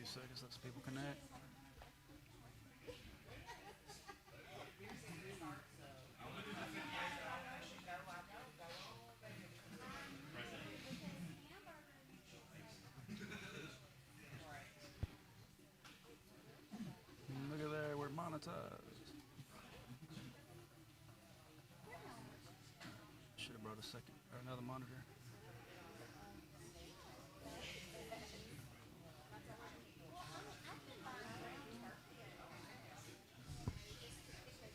seconds, let some people connect. Look at that, we're monetized. Should have brought a second or another monitor.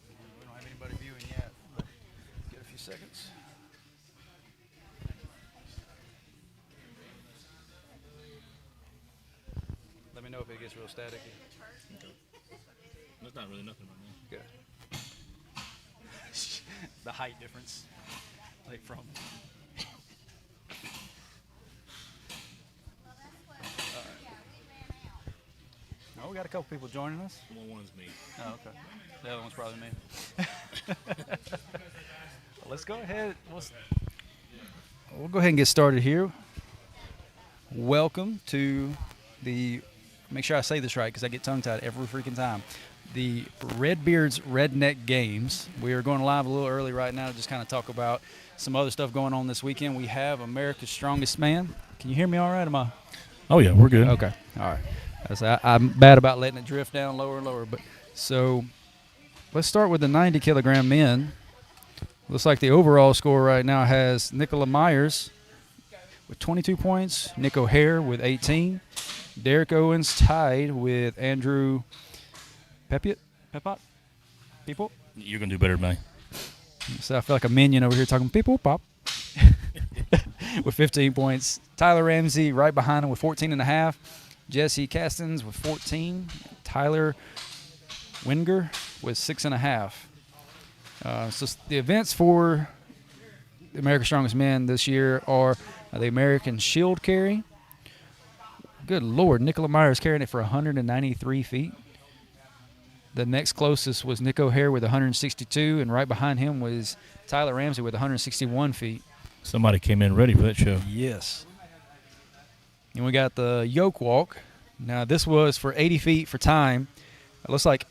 We don't have anybody viewing yet, but get a few seconds. Let me know if it gets real staticky. There's not really nothing right now. Good. The height difference, like from. Oh, we got a couple people joining us. Well, one's me. Oh, okay. The other one's probably me. Well, let's go ahead. We'll go ahead and get started here. Welcome to the. Make sure I say this right because I get tongue-tied every freaking time. The Redbeard's Redneck Games. We are going live a little early right now to just kind of talk about some other stuff going on this weekend. We have America's Strongest Man. Can you hear me all right? Am I? Oh, yeah, we're good. Okay. All right. I'm bad about letting it drift down lower and lower. But so let's start with the 90-kilogram men. Looks like the overall score right now has Nicola Myers with 22 points, Nick O'Hare with 18, Derek Owens tied with Andrew Pepot? People? You're going to do better than me. So I feel like a minion over here talking people pop with 15 points. Tyler Ramsey right behind him with 14.5. Jesse Castens with 14. Tyler Winger with 6.5. So the events for the America's Strongest Men this year are the American Shield Carry. Good Lord, Nicola Myers carrying it for 193 feet. The next closest was Nick O'Hare with 162, and right behind him was Tyler Ramsey with 161 feet. Somebody came in ready for that show. Yes. And we got the yoke walk. Now, this was for 80 feet for time. It looks like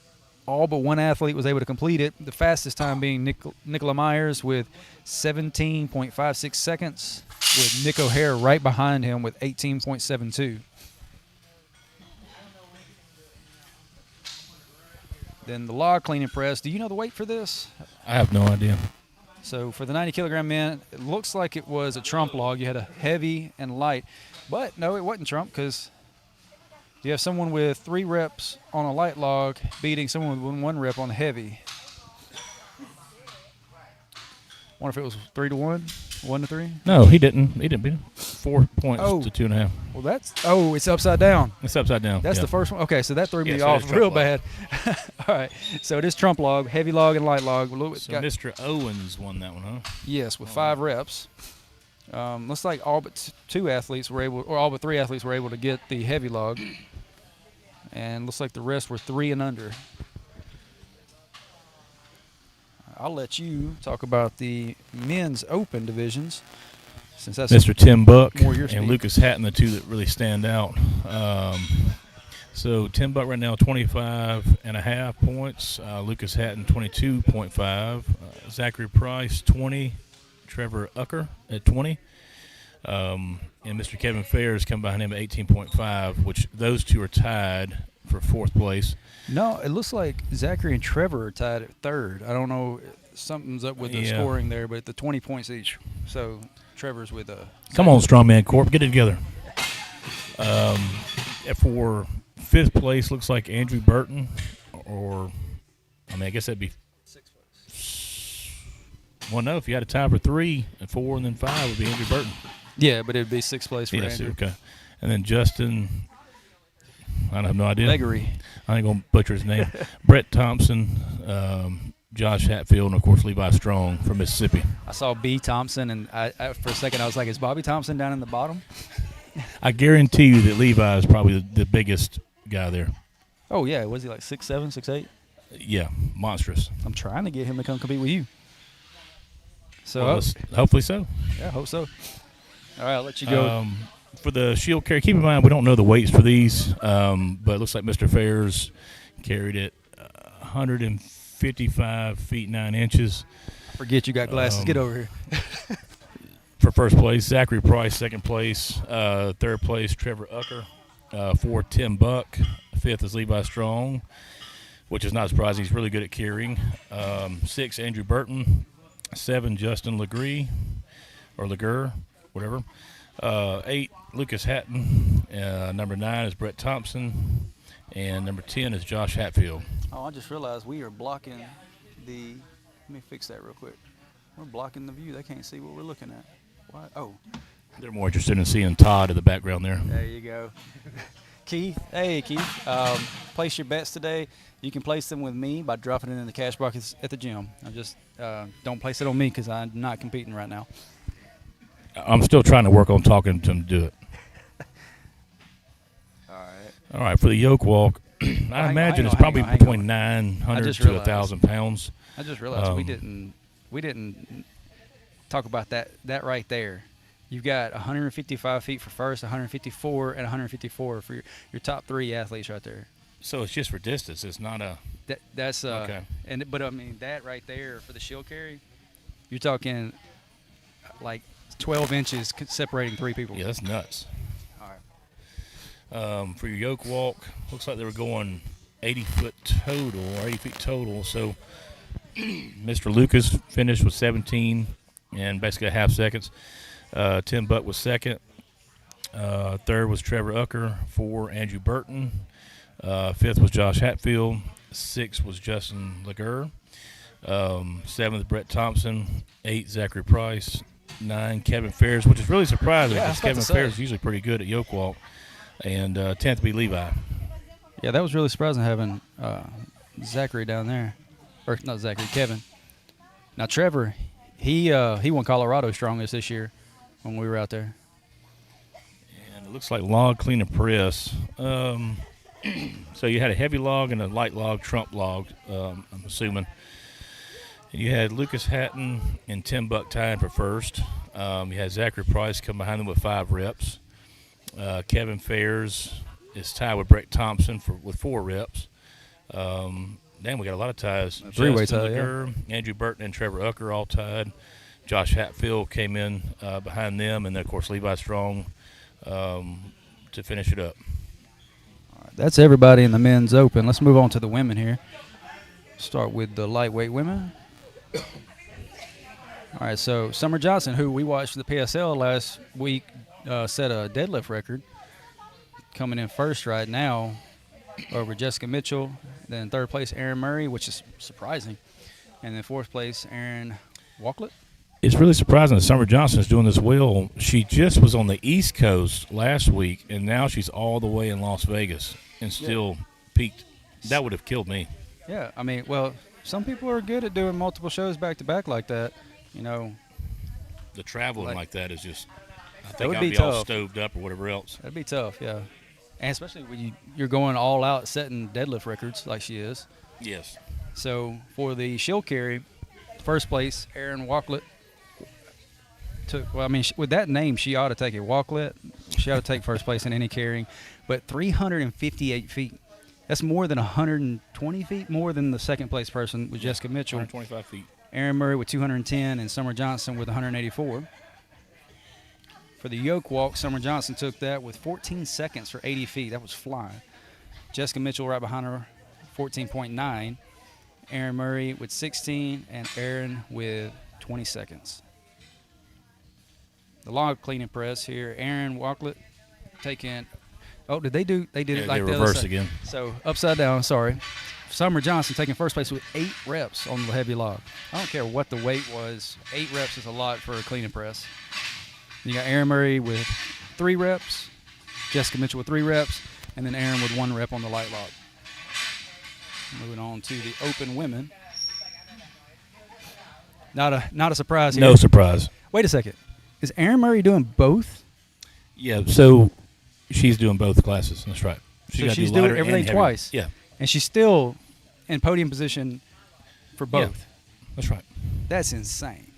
all but one athlete was able to complete it. The fastest time being Nicola Myers with 17.56 seconds, with Nick O'Hare right behind him with 18.72. Then the log cleaning press. Do you know the weight for this? I have no idea. So for the 90-kilogram men, it looks like it was a trump log. You had a heavy and light. But, no, it wasn't trump because you have someone with 3 reps on a light log beating someone with 1 rep on the heavy. Wonder if it was 3-1, 1-3? No, he didn't. He didn't beat him. 4 points to 2.5. Well, it's upside down. It's upside down. That's the first one. Okay, so that threw me so off real log. bad. All right, so it is trump log, heavy log, and light log. So Mr. Owens won that one, huh? Yes, with 5 reps. Looks like all but 2 athletes were able, or all but 3 athletes were able to get the heavy log. And looks like the rest were 3 and under. I'll let you talk about the men's open divisions, since that's Mr. Tim Buck more your speed. and Lucas Hatton, the two that really stand out. So Tim Buck right now 25.5 points. Lucas Hatton 22.5. Zachary Price 20. Trevor Ucker at 20. And Mr. Kevin Fairs come behind him at 18.5, which those two are tied for 4th place. No, it looks like Zachary and Trevor are tied at 3rd. I don't know. Something's up with the scoring there, but the 20 points each. So Trevor's with a. Come on, Strongman Corp. Get it together. For 5th place, looks like Andrew Burton, I guess that'd be 6th place. Well, no, if you had a tie for 3 and 4 and then 5, it would be Andrew Burton. Yeah, but it'd be 6th place for Yes, Andrew. okay. And then Justin, I have no idea. Leggery. I ain't going to butcher his name. Brett Thompson, Josh Hatfield, and, of course, Levi Strong from Mississippi. I saw B. Thompson, and I for a second I was like, is Bobby Thompson down in the bottom? I guarantee you that Levi is probably the biggest guy there. Oh, yeah. Was he like 6'7", 6'8"? Yeah, monstrous. I'm trying to get him to come compete with you. So Well, hopefully so. yeah, I hope so. All right, I'll let you go. for the shield carry, keep in mind we don't know the weights for these, but it looks like Mr. Fairs carried it 155 feet 9 inches. Forget you got glasses. Get over here. For first place, Zachary Price. Second place, third place, Trevor Ucker. Fourth, Tim Buck. Fifth is Levi Strong, which is not surprising. He's really good at carrying. 6, Andrew Burton. 7, Justin Legree, or Lagur, whatever. 8, Lucas Hatton. Number 9 is Brett Thompson. And number 10 is Josh Hatfield. Oh, I just realized we are blocking the. Let me fix that real quick. We're blocking the view. They can't see what we're looking at. What? Oh. They're more interested in seeing Todd in the background there. There you go. Keith. Hey, Keith. Place your bets today. You can place them with me by dropping it in the cash buckets at the gym. I just don't place it on me because I'm not competing right now. I'm still trying to work on talking to him to do it. All right, for the yoke walk, I imagine it's probably between 900 to 1,000 pounds. I just realized we didn't talk about that right there. You've got 155 feet for first, 154, and 154 for your top 3 athletes right there. So it's just for distance. It's not a. That's okay. But I mean that right there for the shield carry, you're talking like 12 inches separating 3 people. Yeah, that's nuts. All right. For your yoke walk, looks like they were going 80 feet total. So Mr. Lucas finished with 17 and basically a half seconds. Tim Buck was second. Third was Trevor Ucker. 4, Andrew Burton. Fifth was Josh Hatfield. 6th was Justin Lagur. 7th, Brett Thompson. 8, Zachary Price. 9, Kevin Fairs, which is really surprising because Kevin Fairs is usually pretty good at yoke walk. And 10th be Levi. Yeah, that was really surprising having Zachary down there. Or not Zachary, Kevin. Now, Trevor, he won Colorado strongest this year when we were out there. And it looks like log, clean, and press. So you had a heavy log and a light log, trump log, I'm assuming. And you had Lucas Hatton and Tim Buck tying for first. You had Zachary Price come behind them with 5 reps. Kevin Fairs is tied with Brett Thompson with 4 reps. Damn, we got a lot of ties. Three-way tie, yeah. Andrew Burton and Trevor Ucker all tied. Josh Hatfield came in behind them, and then, of course, Levi Strong to finish it up. All right, that's everybody in the men's open. Let's move on to the women here. Start with the lightweight women. All right, so Summer Johnson, who we watched the PSL last week, set a deadlift record, coming in first right now over Jessica Mitchell. Then third place, Aaron Murray, which is surprising. And then fourth place, Aaron Walklet. It's really surprising that Summer Johnson is doing this well. She just was on the East Coast last week, and now she's all the way in Las Vegas and still peaked. That would have killed me. Yeah, I mean, well, some people are good at doing multiple shows back-to-back like that, you know. The traveling like that is just, I that think would I'd be be tough. all stoved up or whatever else. That'd be tough, yeah. And especially when you're going all out setting deadlift records like she is. Yes. So for the shield carry, first place, Aaron Walklet. Well, I mean, with that name, she ought to take it. Walklet, she ought to take first place in any carrying. But 358 feet. That's more than 120 feet, more than the second place person with Jessica Mitchell. 125 feet. Aaron Murray with 210 and Summer Johnson with 184. For the yoke walk, Summer Johnson took that with 14 seconds for 80 feet. That was flying. Jessica Mitchell right behind her, 14.9. Aaron Murray with 16 and Aaron with 20 seconds. The log clean and press here. Aaron Walklet taking. Oh, did they do? They did it like they the reversed other side. again. So upside down. Sorry. Summer Johnson taking first place with 8 reps on the heavy log. I don't care what the weight was. 8 reps is a lot for a clean and press. You got Aaron Murray with 3 reps, Jessica Mitchell with 3 reps, and then Aaron with 1 rep on the light log. Moving on to the open women. Not a surprise here. No surprise. Wait a second. Is Aaron Murray doing both? Yeah, so she's doing both classes. That's right. So she's doing everything twice. Yeah. And she's still in podium position for both. Yeah, that's right. That's insane.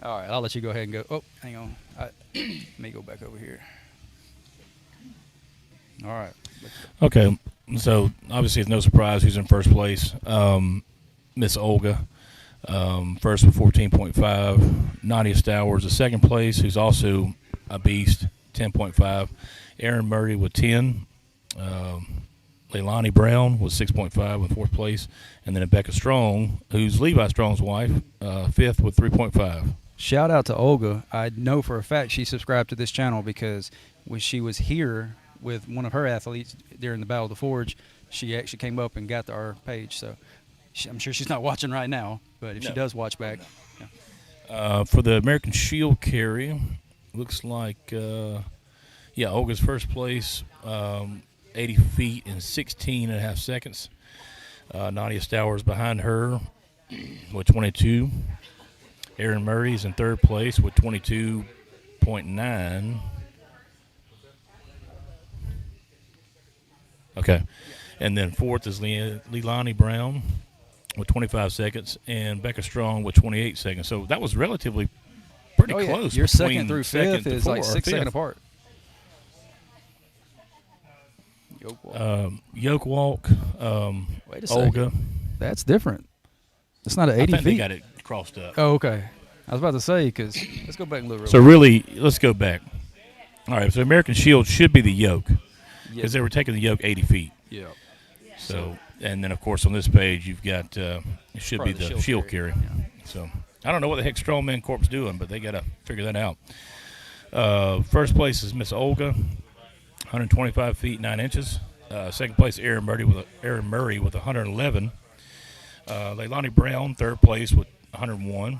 All right, I'll let you go ahead and go. Oh, hang on. Let me go back over here. All right. Okay, so obviously it's no surprise who's in first place. Miss Olga, first with 14.5. Nadia Stowers, the second place, who's also a beast, 10.5. Aaron Murray with 10. Leilani Brown with 6.5 in fourth place. And then Becca Strong, who's Levi Strong's wife, fifth with 3.5. Shout out to Olga. I know for a fact she subscribed to this channel because when she was here with one of her athletes during the Battle of the Forge, she actually came up and got to our page. So I'm sure she's not watching right now, but if she does watch back. Yeah. For the American Shield carry, looks like, Olga's first place, 80 feet in 16 and a half seconds. Nadia Stowers behind her with 22. Aaron Murray's in third place with 22.9. Okay. And then fourth is Leilani Brown with 25 seconds and Becca Strong with 28 seconds. So that was relatively pretty close. Your second through fifth is like 6 seconds apart. Yoke walk. Wait a Olga. second. That's different. It's not an 80 I think feet. they got it crossed up. Oh, okay. I was about to say because let's go back and look. So really, let's go back. All right. So American Shield should be the yoke because they were taking the yoke 80 feet. Yeah. So and then of course on this page you've got it should be the shield carry. Yeah. So I don't know what the heck Strongman Corp's doing, but they got to figure that out. First place is Miss Olga. 125 feet 9 inches. Second place, Aaron Murray with 111. Leilani Brown, third place with 101.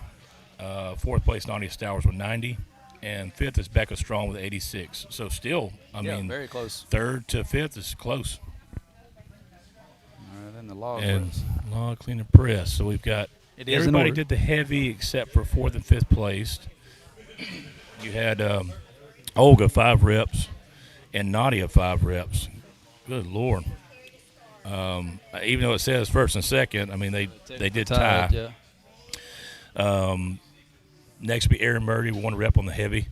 Fourth place, Nadia Stowers with 90. And fifth is Becca Strong with 86. So still, I mean, very close. Third to fifth is close. Then the log And press. log cleaner press. So we've got everybody order. did the heavy except for fourth and fifth place. You had Olga 5 reps. And Nadia 5 reps. Good Lord. Even though it says first and second, I mean, they did tie. Yeah. Next would be Aaron Murray with 1 rep on the heavy.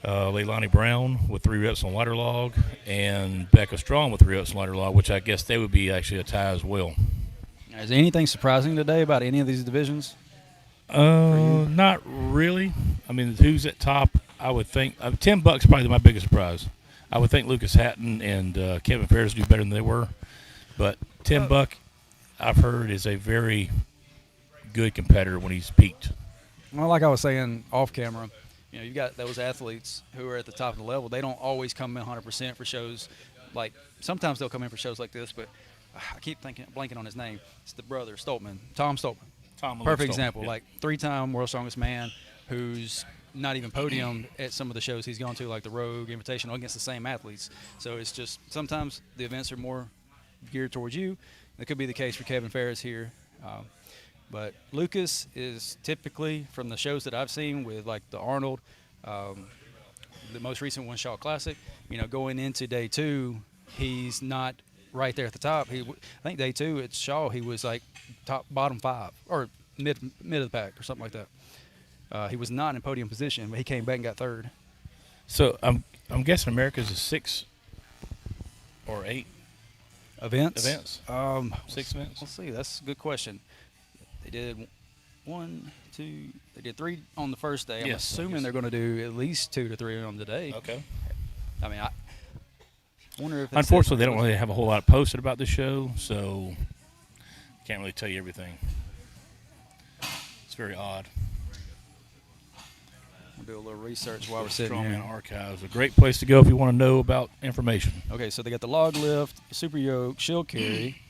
Leilani Brown with 3 reps on ladder log. And Becca Strong with 3 reps on ladder log, which I guess they would be actually a tie as well. Is there anything surprising today about any of these divisions? Not really. I mean, who's at top, I would think. $10 probably my biggest surprise. I would think Lucas Hatton and Kevin Ferris do better than they were. But Tim Buck, I've heard, is a very good competitor when he's peaked. Well, like I was saying off camera, you got those athletes who are at the top of the level. They don't always come in 100% for shows. Like sometimes they'll come in for shows like this, but I keep blanking on his name. It's the brother, Tom Stoltman. Perfect example. Yeah. Like 3-time World's Strongest Man who's not even podiumed at some of the shows he's gone to, like the Rogue Invitational, against the same athletes. So it's just sometimes the events are more geared towards you. That could be the case for Kevin Ferris here. But Lucas is typically, from the shows that I've seen with like the Arnold, the most recent one, Shaw Classic, going into day 2, he's not right there at the top. I think day 2 at Shaw, he was like bottom 5 or mid of the pack or something like that. He was not in podium position, but he came back and got 3rd. So I'm guessing America's is 6 or 8 events. 6 events. Let's see. That's a good question. They did 1, 2. They did 3 on the first day. I'm assuming they're going to do at least 2 to 3 on the day. Okay. I mean, I wonder if. Unfortunately, they don't really have a whole lot posted about the show, so can't really tell you everything. It's very odd. We'll do a little research while we're sitting here. Strongman Archives, a great place to go if you want to know about information. Okay, so they got the log lift, super yoke, shield carry,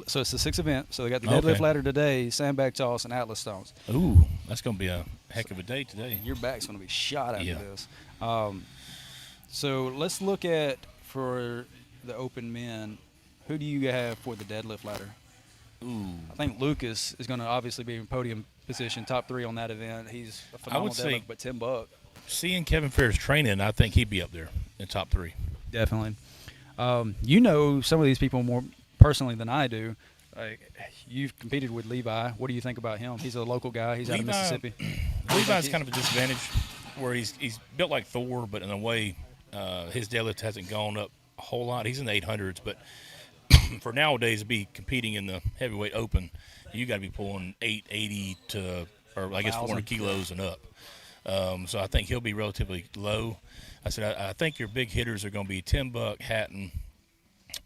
so it's the 6th event. So they got the deadlift ladder today, sandbag toss, and atlas stones. Ooh, that's going to be a heck of a day today. Your back's going to be shot after this. So let's look at, for the open men, who do you have for the deadlift ladder? Ooh. I think Lucas is going to obviously be in podium position, top 3 on that event. He's a phenomenal deadlift, but $10. Seeing Kevin Ferris training, I think he'd be up there in top 3. Definitely. Some of these people more personally than I do. You've competed with Levi. What do you think about him? He's a local guy. He's out of Mississippi. Levi's kind of a disadvantage where he's built like Thor, but in a way, his deadlift hasn't gone up a whole lot. He's in the 800s, but for nowadays to be competing in the heavyweight open, you got to be pulling 880 to, or I guess 400 kilos and up. So I think he'll be relatively low. I think your big hitters are going to be Tim Buck, Hatton,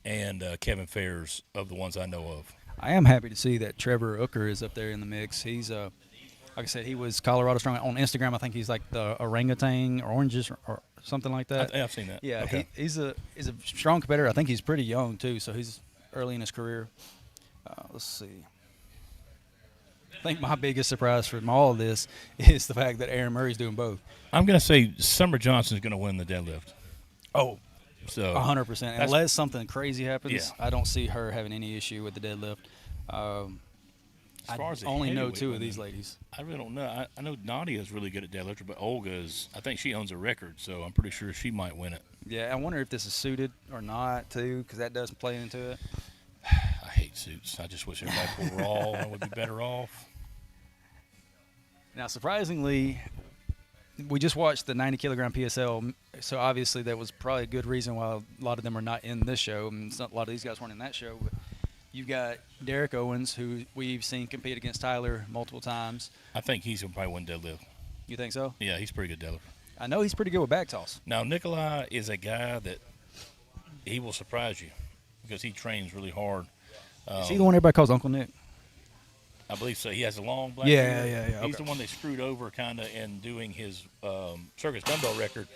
and Kevin Fairs of the ones I know of. I am happy to see that Trevor Ucker is up there in the mix. He's like I said, he was Colorado Strong on Instagram. I think he's like the orangutan or oranges or something like that. I've seen that. Yeah, okay. he's a strong competitor. I think he's pretty young too, so he's early in his career. Let's see. I think my biggest surprise from all of this is the fact that Aaron Murray's doing both. I'm going to say Summer Johnson's going to win the deadlift. Oh, so 100%. Unless something crazy happens, yeah. I don't see her having any issue with the deadlift. As far as I only know two of these ladies. I really don't know. I know Nadia is really good at deadlifter, but Olga is. I think she owns a record, so I'm pretty sure she might win it. Yeah, I wonder if this is suited or not too, because that does play into it. I hate suits. I just wish everybody pulled raw. I would be better off. Now, surprisingly, we just watched the 90 kilogram PSL, so obviously that was probably a good reason why a lot of them are not in this show. And a lot of these guys weren't in that show. But you've got Derek Owens, who we've seen compete against Tyler multiple times. I think he's going to probably win deadlift. You think so? Yeah, he's pretty good deadlift. I know he's pretty good with back toss. Now, Nikolai is a guy that he will surprise you because he trains really hard. Is he the one everybody calls Uncle Nick? I believe so. He has a long black hair. Yeah. He's okay. the one they screwed over kind of in doing his circus dumbbell record,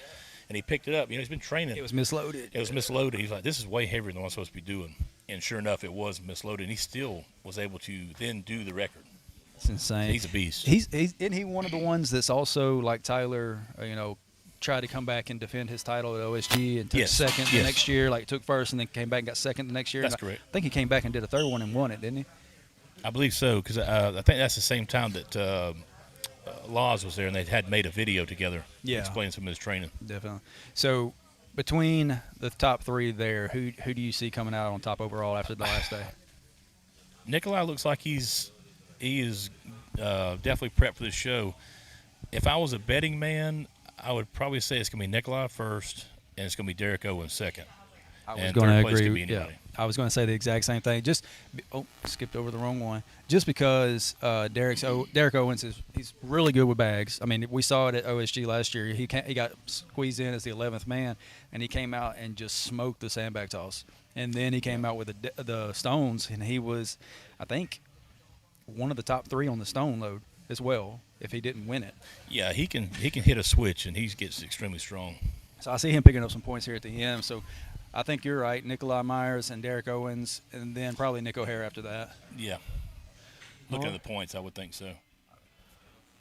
and he picked it up. You know, he's been training. It was misloaded. It was misloaded. He's like, this is way heavier than what I'm supposed to be doing. And sure enough, it was misloaded, and he still was able to then do the record. It's insane. He's a beast. Isn't he one of the ones that's also like Tyler, tried to come back and defend his title at OSG and took second the next year, like took first and then came back and got second the next year. That's correct. I think he came back and did a third one and won it, didn't he? I believe so, because I think that's the same time that Laws was there, and they had made a video together explaining some of his training. Definitely. So between the top three there, who do you see coming out on top overall after the last day? Nikolai looks like he is definitely prepped for this show. If I was a betting man, I would probably say it's going to be Nikolai first, and it's going to be Derek Owens second. I was going to agree. Yeah, I was going to say the exact same thing. Skipped over the wrong one. Just because Derek Owens he's really good with bags. I mean, we saw it at OSG last year. He got squeezed in as the 11th man, and he came out and just smoked the sandbag toss. And then he came out with the stones, and he was, I think, one of the top three on the stone load as well. If he didn't win it, yeah, he can hit a switch, and he gets extremely strong. So I see him picking up some points here at the end. So I think you're right. Nikolai Myers and Derek Owens, and then probably Nick O'Hare after that. Yeah. Looking at the points, I would think so.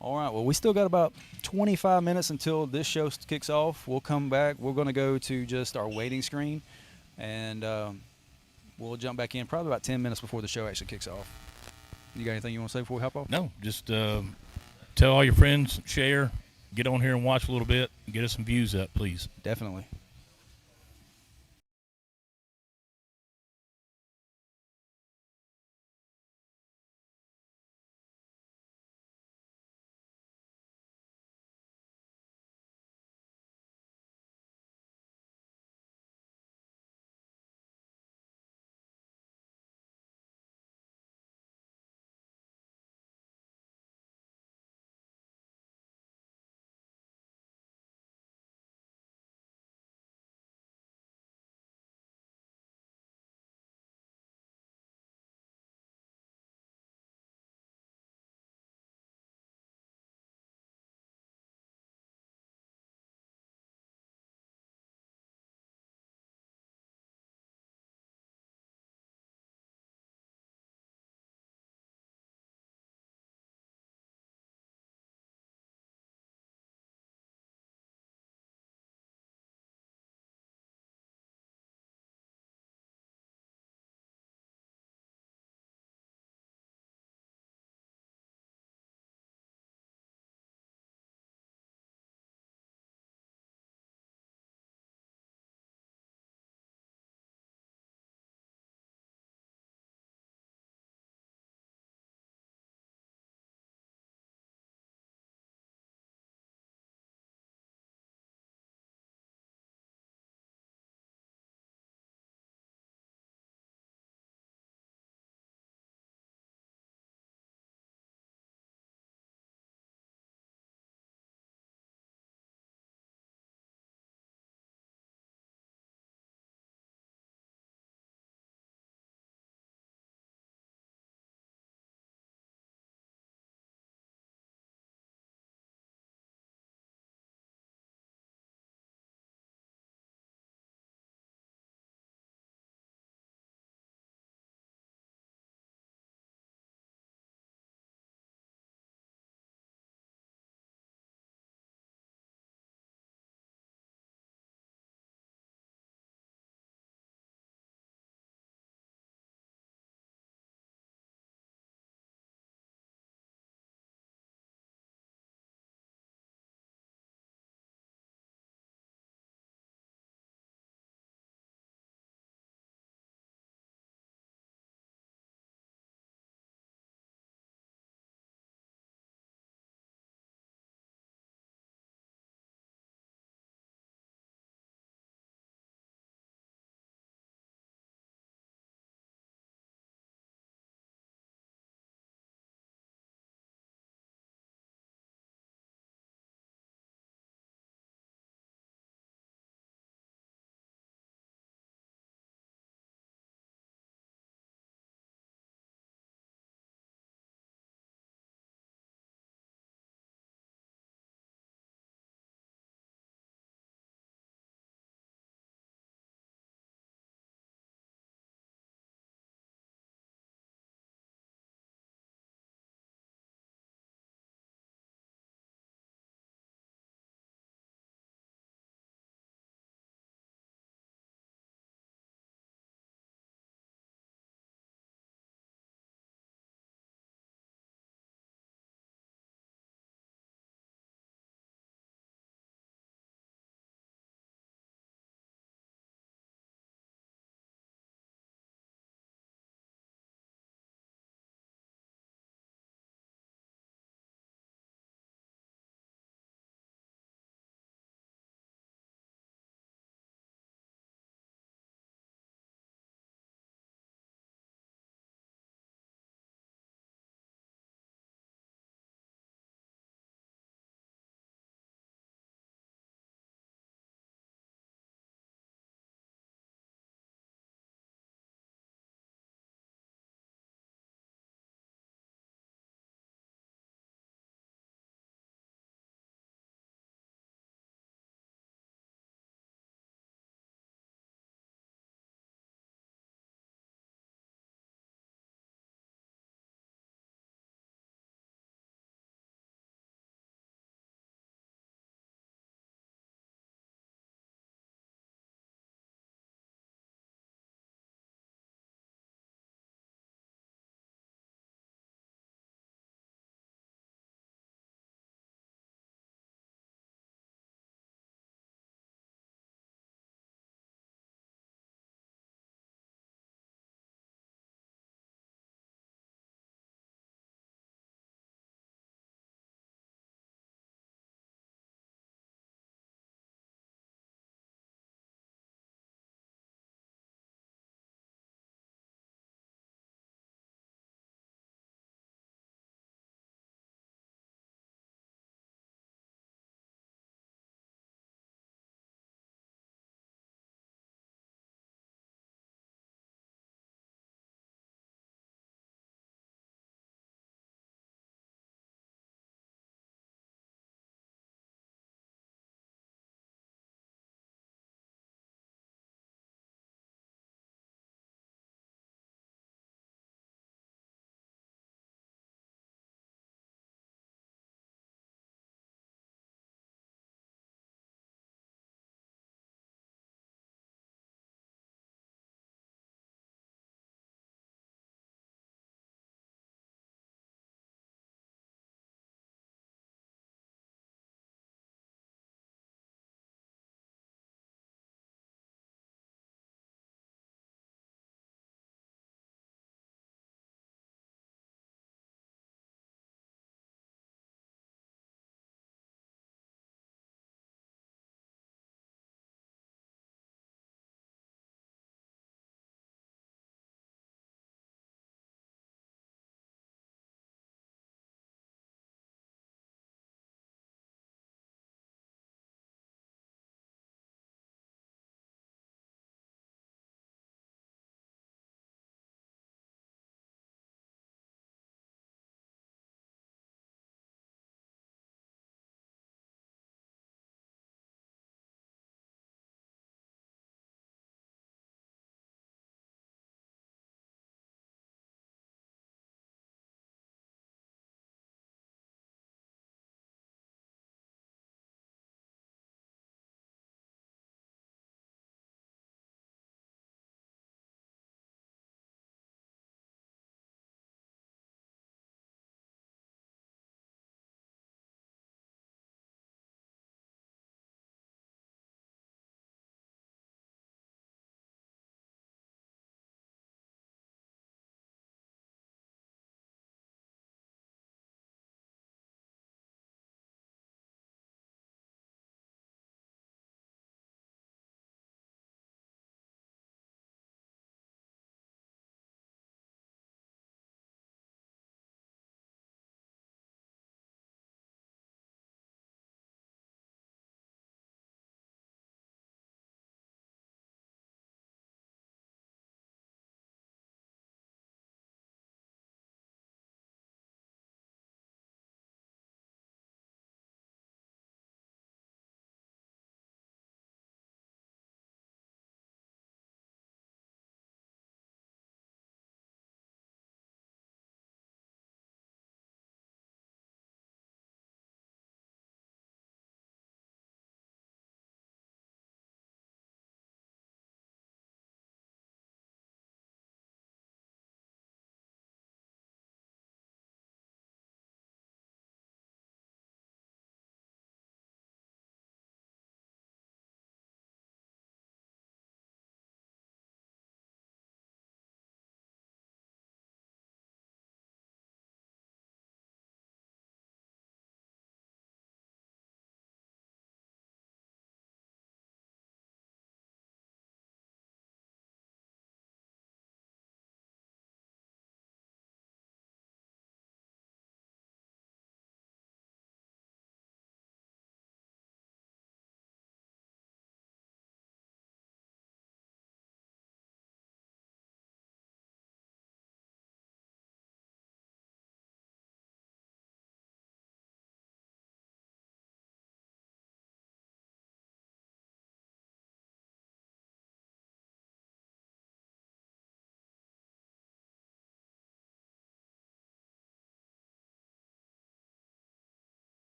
All right. Well, we still got about 25 minutes until this show kicks off. We'll come back. We're going to go to just our waiting screen, and we'll jump back in probably about 10 minutes before the show actually kicks off. You got anything you want to say before we hop off? No, just tell all your friends, share, get on here and watch a little bit, get us some views up, please. Definitely.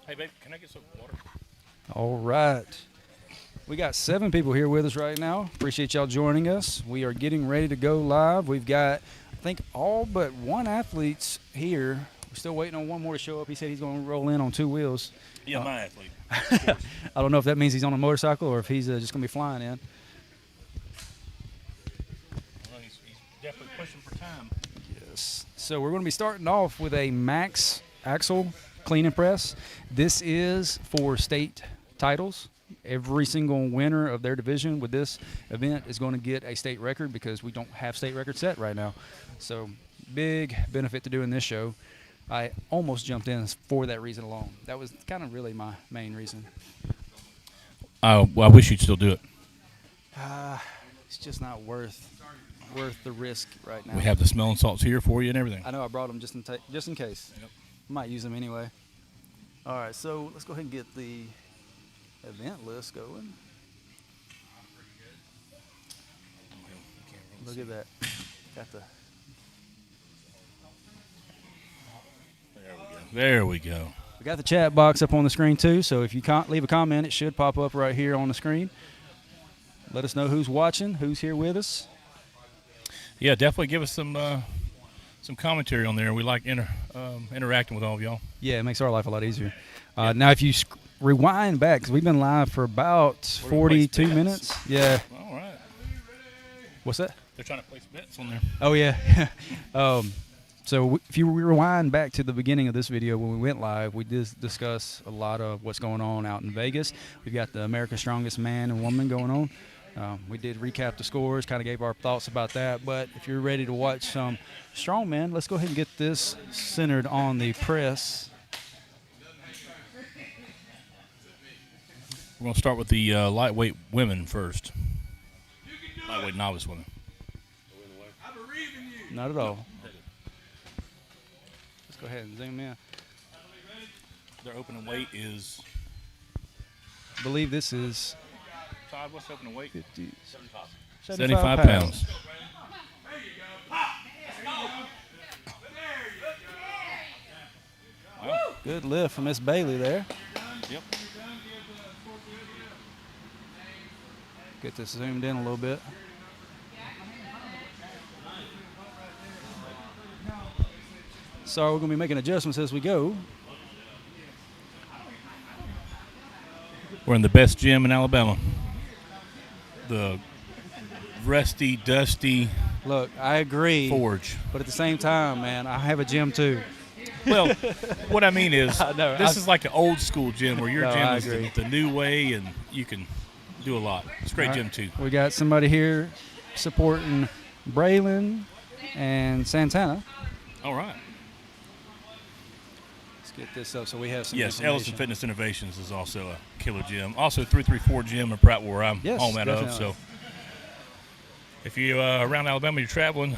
Hey, babe, can I get some water? All right. We got 7 people here with us right now. Appreciate y'all joining us. We are getting ready to go live. We've got, I think, all but 1 athlete's here. We're still waiting on 1 more to show up. He said he's going to roll in on 2 wheels. Yeah, my athlete. I don't know if that means he's on a motorcycle or if he's just going to be flying in. Well, he's definitely pushing for time. Yes. So we're going to be starting off with a max axle clean and press. This is for state titles. Every single winner of their division with this event is going to get a state record because we don't have state records set right now. So big benefit to doing this show. I almost jumped in for that reason alone. That was kind of really my main reason. Well, I wish you'd still do it. It's just not worth the risk right now. We have the smelling salts here for you and everything. I know I brought them just in case. Yep. Might use them anyway. All right, so let's go ahead and get the event list going. Look at that. Got the. There we go. We got the chat box up on the screen too, so if you leave a comment, it should pop up right here on the screen. Let us know who's watching, who's here with us. Yeah, definitely give us some commentary on there. We like interacting with all of y'all. Yeah, it makes our life a lot easier. Now, if you rewind back, because we've been live for about 42 minutes. Yeah. All right. What's that? They're trying to place bets on there. Oh, yeah. So if you rewind back to the beginning of this video when we went live, we did discuss a lot of what's going on out in Vegas. We've got the America's Strongest Man and Woman going on. We did recap the scores, kind of gave our thoughts about that. But if you're ready to watch some strongman, let's go ahead and get this centered on the press. We're going to start with the lightweight women first. Lightweight novice women. Not at all. Let's go ahead and zoom in. Their opening weight is... I believe this is... Todd, what's the opening weight? 75 pounds. Wow. Good lift from Miss Bailey there. Yep. Get this zoomed in a little bit. So we're going to be making adjustments as we go. We're in the best gym in Alabama. The rusty, dusty Look, I agree. Forge. But at the same time, man, I have a gym too. Well, what I mean is, No, this is like an old school gym where your No, gym I is agree. the new way and you can do a lot. It's a great gym too. We got somebody here supporting Braylon and Santana. All right. Let's get this up so we have some Yes, information. Ellison Fitness Innovations is also a killer gym. Also 334 Gym in Pratt where I'm Yes, home out of. definitely. So if you're around Alabama, you're traveling,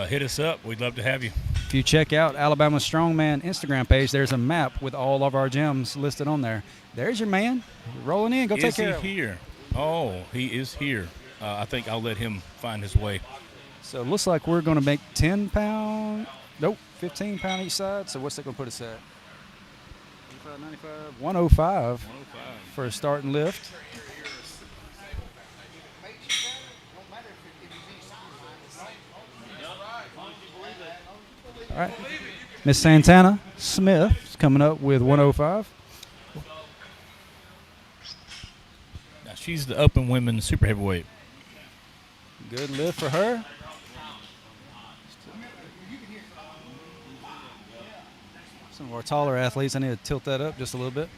hit us up. We'd love to have you. If you check out Alabama Strongman Instagram page, there's a map with all of our gyms listed on there. There's your man. Rolling in. Go take care Is of he him. here? Oh, he is here. I think I'll let him find his way. So it looks like we're going to make 10 pound. Nope, 15 pound each side. So what's that going to put us at? 85, 95, 105 for a start and lift. All right. Miss Santana Smith is coming up with 105. Now, she's the open women's super heavyweight. Good lift for her. Some of our taller athletes, I need to tilt that up just a little bit.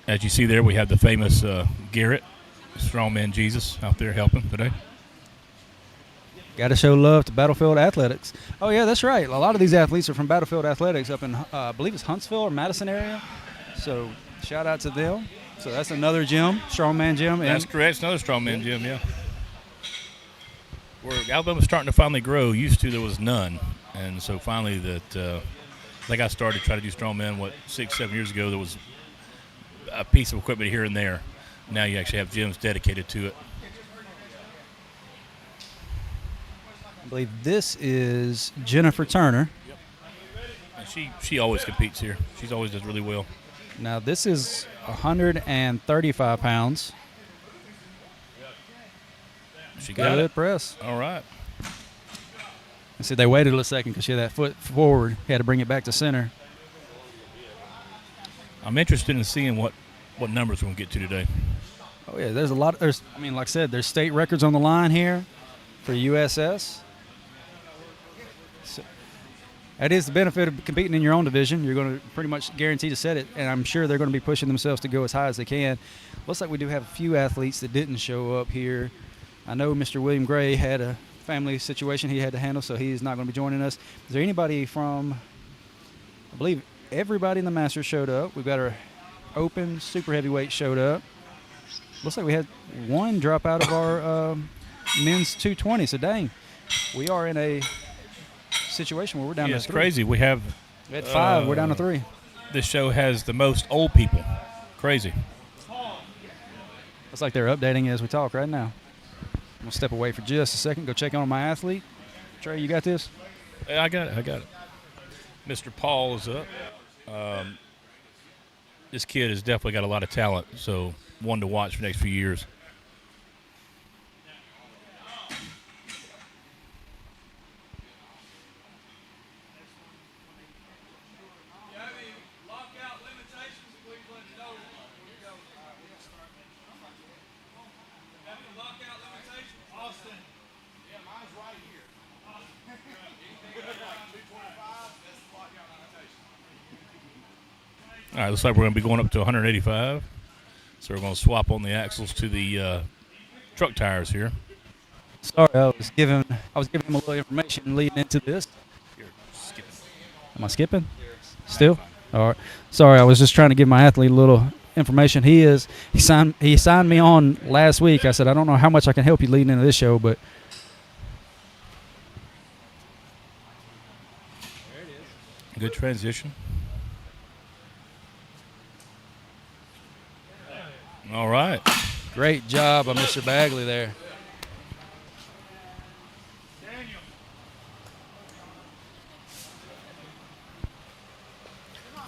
As you see there, we have the famous Garrett, Strongman Jesus, out there helping today. Got to show love to Battlefield Athletics. Oh, yeah, that's right. A lot of these athletes are from Battlefield Athletics up in, I believe it's Huntsville or Madison area. So shout out to them. So that's another gym, Strongman Gym. That's correct. It's another Strongman gym, yeah. Where Alabama's starting to finally grow. Used to there was none. And so finally that they got started to try to do Strongman, 6-7 years ago, there was a piece of equipment here and there. Now you actually have gyms dedicated to it. I believe this is Jennifer Turner. Yep. And she always competes here. She always does really well. Now, this is 135 pounds. She got Good it. press. All right. And see, they waited a second because she had that foot forward. He had to bring it back to center. I'm interested in seeing what numbers we're going to get to today. Oh, yeah, there's a lot. Like I said, there's state records on the line here for USS. So that is the benefit of competing in your own division. You're going to pretty much guarantee to set it, and I'm sure they're going to be pushing themselves to go as high as they can. Looks like we do have a few athletes that didn't show up here. I know Mr. William Gray had a family situation he had to handle, so he's not going to be joining us. Is there anybody from, I believe everybody in the Masters showed up. We've got our open super heavyweight showed up. Looks like we had one drop out of our men's 220, so dang. We are in a situation where we're down to It's 3. crazy. We had 5, we're down to 3. This show has the most old people. Crazy. Looks like they're updating as we talk right now. I'm going to step away for just a second, go check on my athlete. Trey, you got this? I got it. Mr. Paul is up. This kid has definitely got a lot of talent, so one to watch for the next few years. All right, looks like we're going to be going up to 185. So we're going to swap on the axles to the truck tires here. Sorry, I was giving him a little information leading into this. You're skipping. Am I skipping? Still? All right. Sorry, I was just trying to give my athlete a little information. He signed me on last week. I said, I don't know how much I can help you leading into this show, but Good transition. All right. great job by Mr. Bagley there.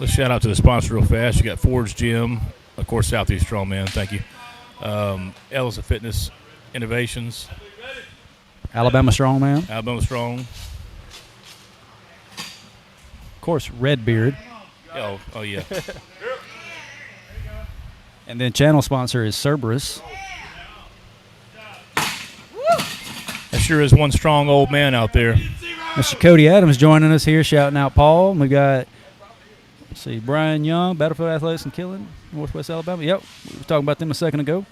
Let's shout out to the sponsor real fast. You got Ford's Gym, of course, Southeast Strongman. Thank you. Ellis of Fitness Innovations. Alabama Strongman. Alabama Strong. Of course, Redbeard. Oh yeah. And then channel sponsor is Cerberus. That sure is one strong old man out there. Mr. Cody Adams joining us here, shouting out Paul. We got, let's see, Brian Young, Battlefield Athletics and Killing, Northwest Alabama. Yep, we were talking about them a second ago.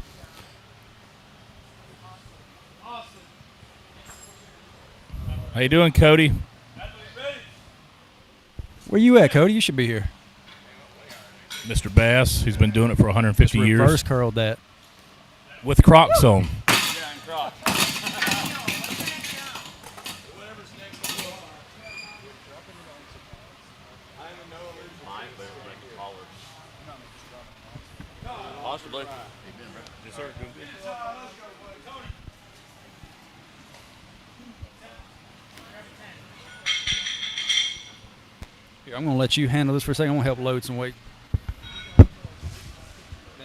How you doing, Cody? Where you at, Cody? You should be here. Mr. Bass, who's been doing it for 150 Just years. reverse curled that. With Crocs on. Possibly. Yes, sir. Here, I'm going to let you handle this for a second. I'm going to help load some weight. That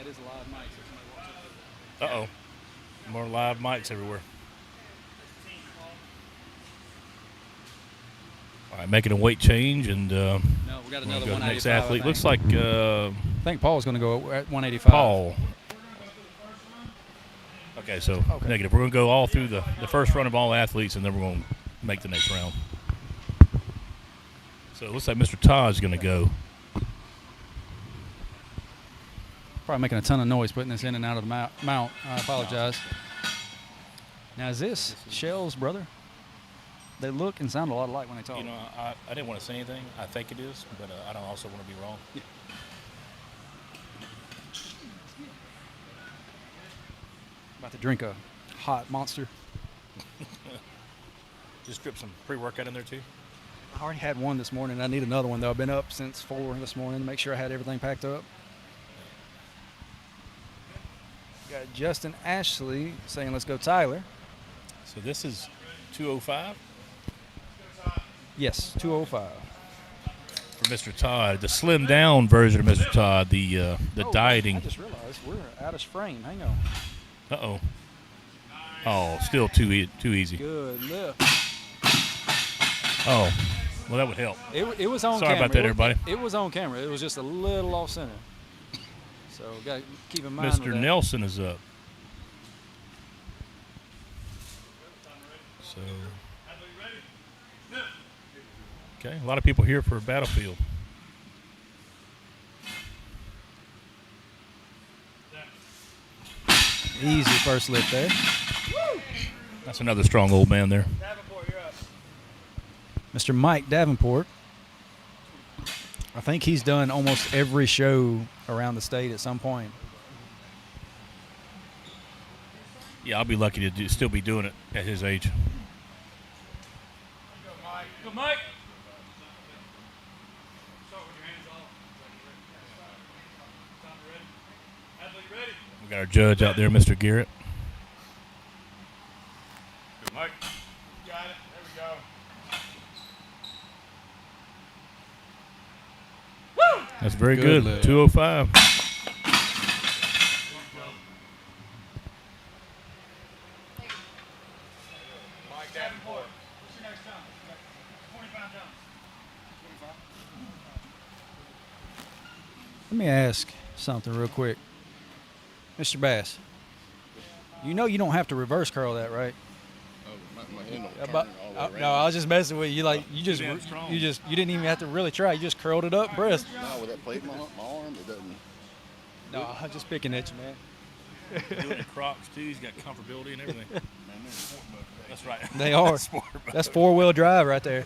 is a live mic. Uh-oh. More live mics everywhere. All right, making a weight change, and No, we got we'll another go to the 185. next athlete. I Looks like I think Paul's going to go at 185. Paul. Okay, so negative. We're going to go all through the first run of all athletes, and then we're going to make the next round. So it looks like Mr. Todd's going to go. Probably making a ton of noise putting this in and out of the mount. I apologize. Now, is this Shell's brother? They look and sound a lot alike when they talk. You know, I didn't want to say anything. I think it is, but I don't also want to be wrong. Yeah. About to drink a hot Monster. Just drip some pre-workout in there, too. I already had one this morning. I need another one, though. I've been up since 4 this morning to make sure I had everything packed up. Got Justin Ashley saying, let's go Tyler. So this is 205. Yes, 205. for Mr. Todd, the slim down version of Mr. Todd, the dieting. I just realized we're out of frame. Hang on. Uh-oh. Oh, still too easy. Good lift. Oh, well, that would help. It was on camera. Sorry about that, everybody. It was on camera. It was just a little off center. So got to keep in mind. Mr. Nelson is up. So, okay, a lot of people here for Battlefield. Easy first lift there. That's another strong old man there. Mr. Mike Davenport. I think he's done almost every show around the state at some point. Yeah, I'll be lucky to still be doing it at his age. Go, Mike. We got our judge out there, Mr. Garrett. Good, Mike. Got it. There we go. Woo! That's very good. Good. 205. Mike Davenport. What's your next time? 25 jumps. 25. Let me ask something real quick. Mr. Bass, you know you don't have to reverse curl that, right? My hand don't But, turn all the way around. no, I was just messing with you. Like you didn't even have to really try. You just curled it up, pressed. No, with that plate in my arm, it doesn't. No, I'm just picking at you, man. Doing the Crocs, too. He's got comfortability and everything. Man, they're sport mode today. That's right. They are. Sport mode. That's 4-wheel drive right there.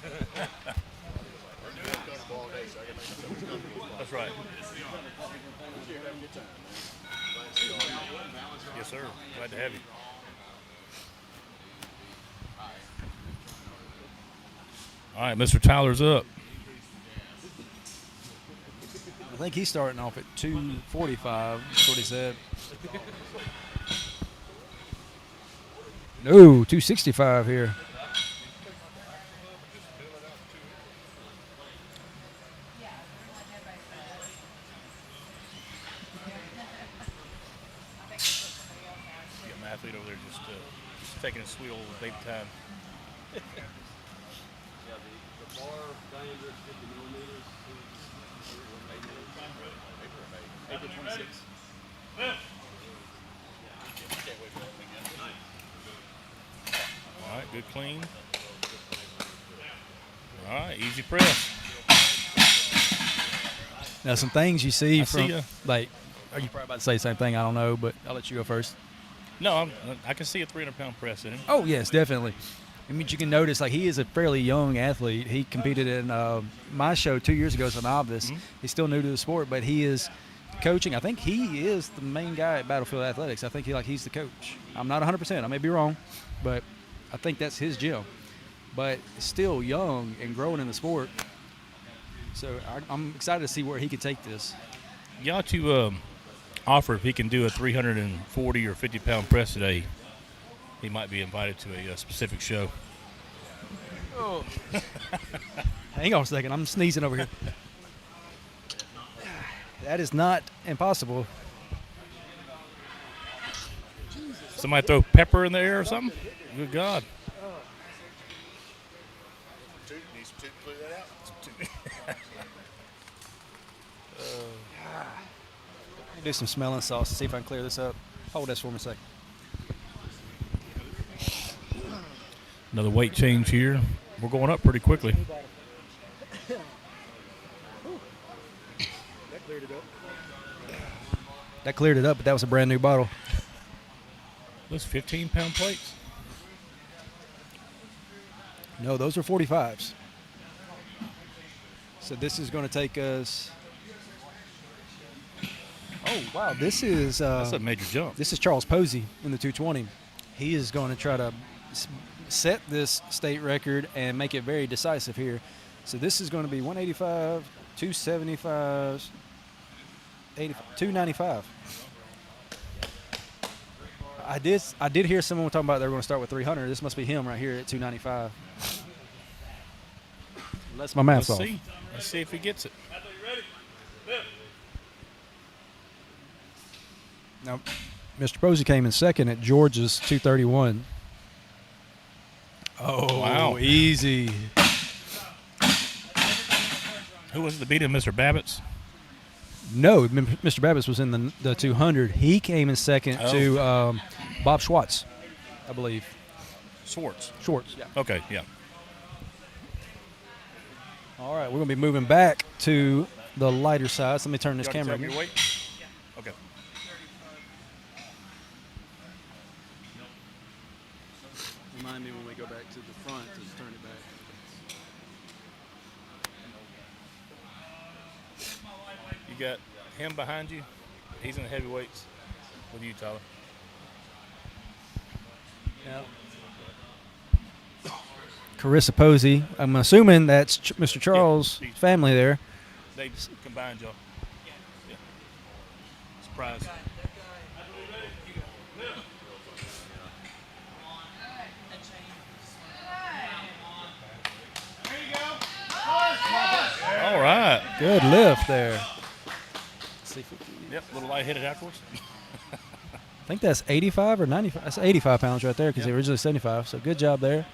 That's right. Yes, sir. Glad to have you. All right, Mr. Tyler's up. I think he's starting off at 245. That's what he said. No, 265 here. Got my athlete over there just taking a sweet old baby time. The bar diameter is 50 millimeters. April 26th. All right, good clean. All right, easy press. Now, some things you see I from, see ya. like, are you probably about to say the same thing? I don't know, but I'll let you go first. No, I can see a 300-pound press in him. Oh, yes, definitely. I mean, you can notice, like, he is a fairly young athlete. He competed in my show 2 years ago as a novice. Mhm. He's still new to the sport, but he is coaching. I think he is the main guy at Battlefield Athletics. I think he's the coach. I'm not 100%. I may be wrong, but I think that's his gym. But still young and growing in the sport. So I'm excited to see where he could take this. You ought to offer if he can do a 340 or 50-pound press today. He might be invited to a specific show. Oh. Hang on a second. I'm sneezing over here. That is not impossible. Somebody throw pepper in the air or something? Good God. Need some tooth to clear that out? Let me do some smelling sauce to see if I can clear this up. Hold this for me a second. Another weight change here. We're going up pretty quickly. That cleared it up, but that was a brand new bottle. Those 15-pound plates? No, those are 45s. So this is going to take us. Oh wow! This is That's a major jump. this is Charles Posey in the 220. He is going to try to set this state record and make it very decisive here. So this is going to be 185, 275, 295. I did hear someone talking about they were going to start with 300. This must be him right here at 295. That's my math Let's off. see. Let's see if he gets it. Now, Mr. Posey came in second at Georgia's 231. Oh, Wow. easy. Who was it that beat him, Mr. Babbitt's? No, Mr. Babbitt was in the 200. He came in second to Bob Schwartz, I believe. Schwartz. Yeah. Okay, yeah. All right, we're going to be moving back to the lighter side. So let me turn this You already camera. tell me your weight? Okay. Remind me when we go back to the front to turn it back. You got him behind you. He's in the heavyweights with you, Tyler. Yeah. Carissa Posey. I'm assuming that's Mr. Charles' family there. They combined y'all. Yeah. Surprise. All right. Good lift there. Let's see if we can- Yep, a little light headed afterwards. I think that's 85 or 95. That's 85 pounds right there because they originally 75. So good job there.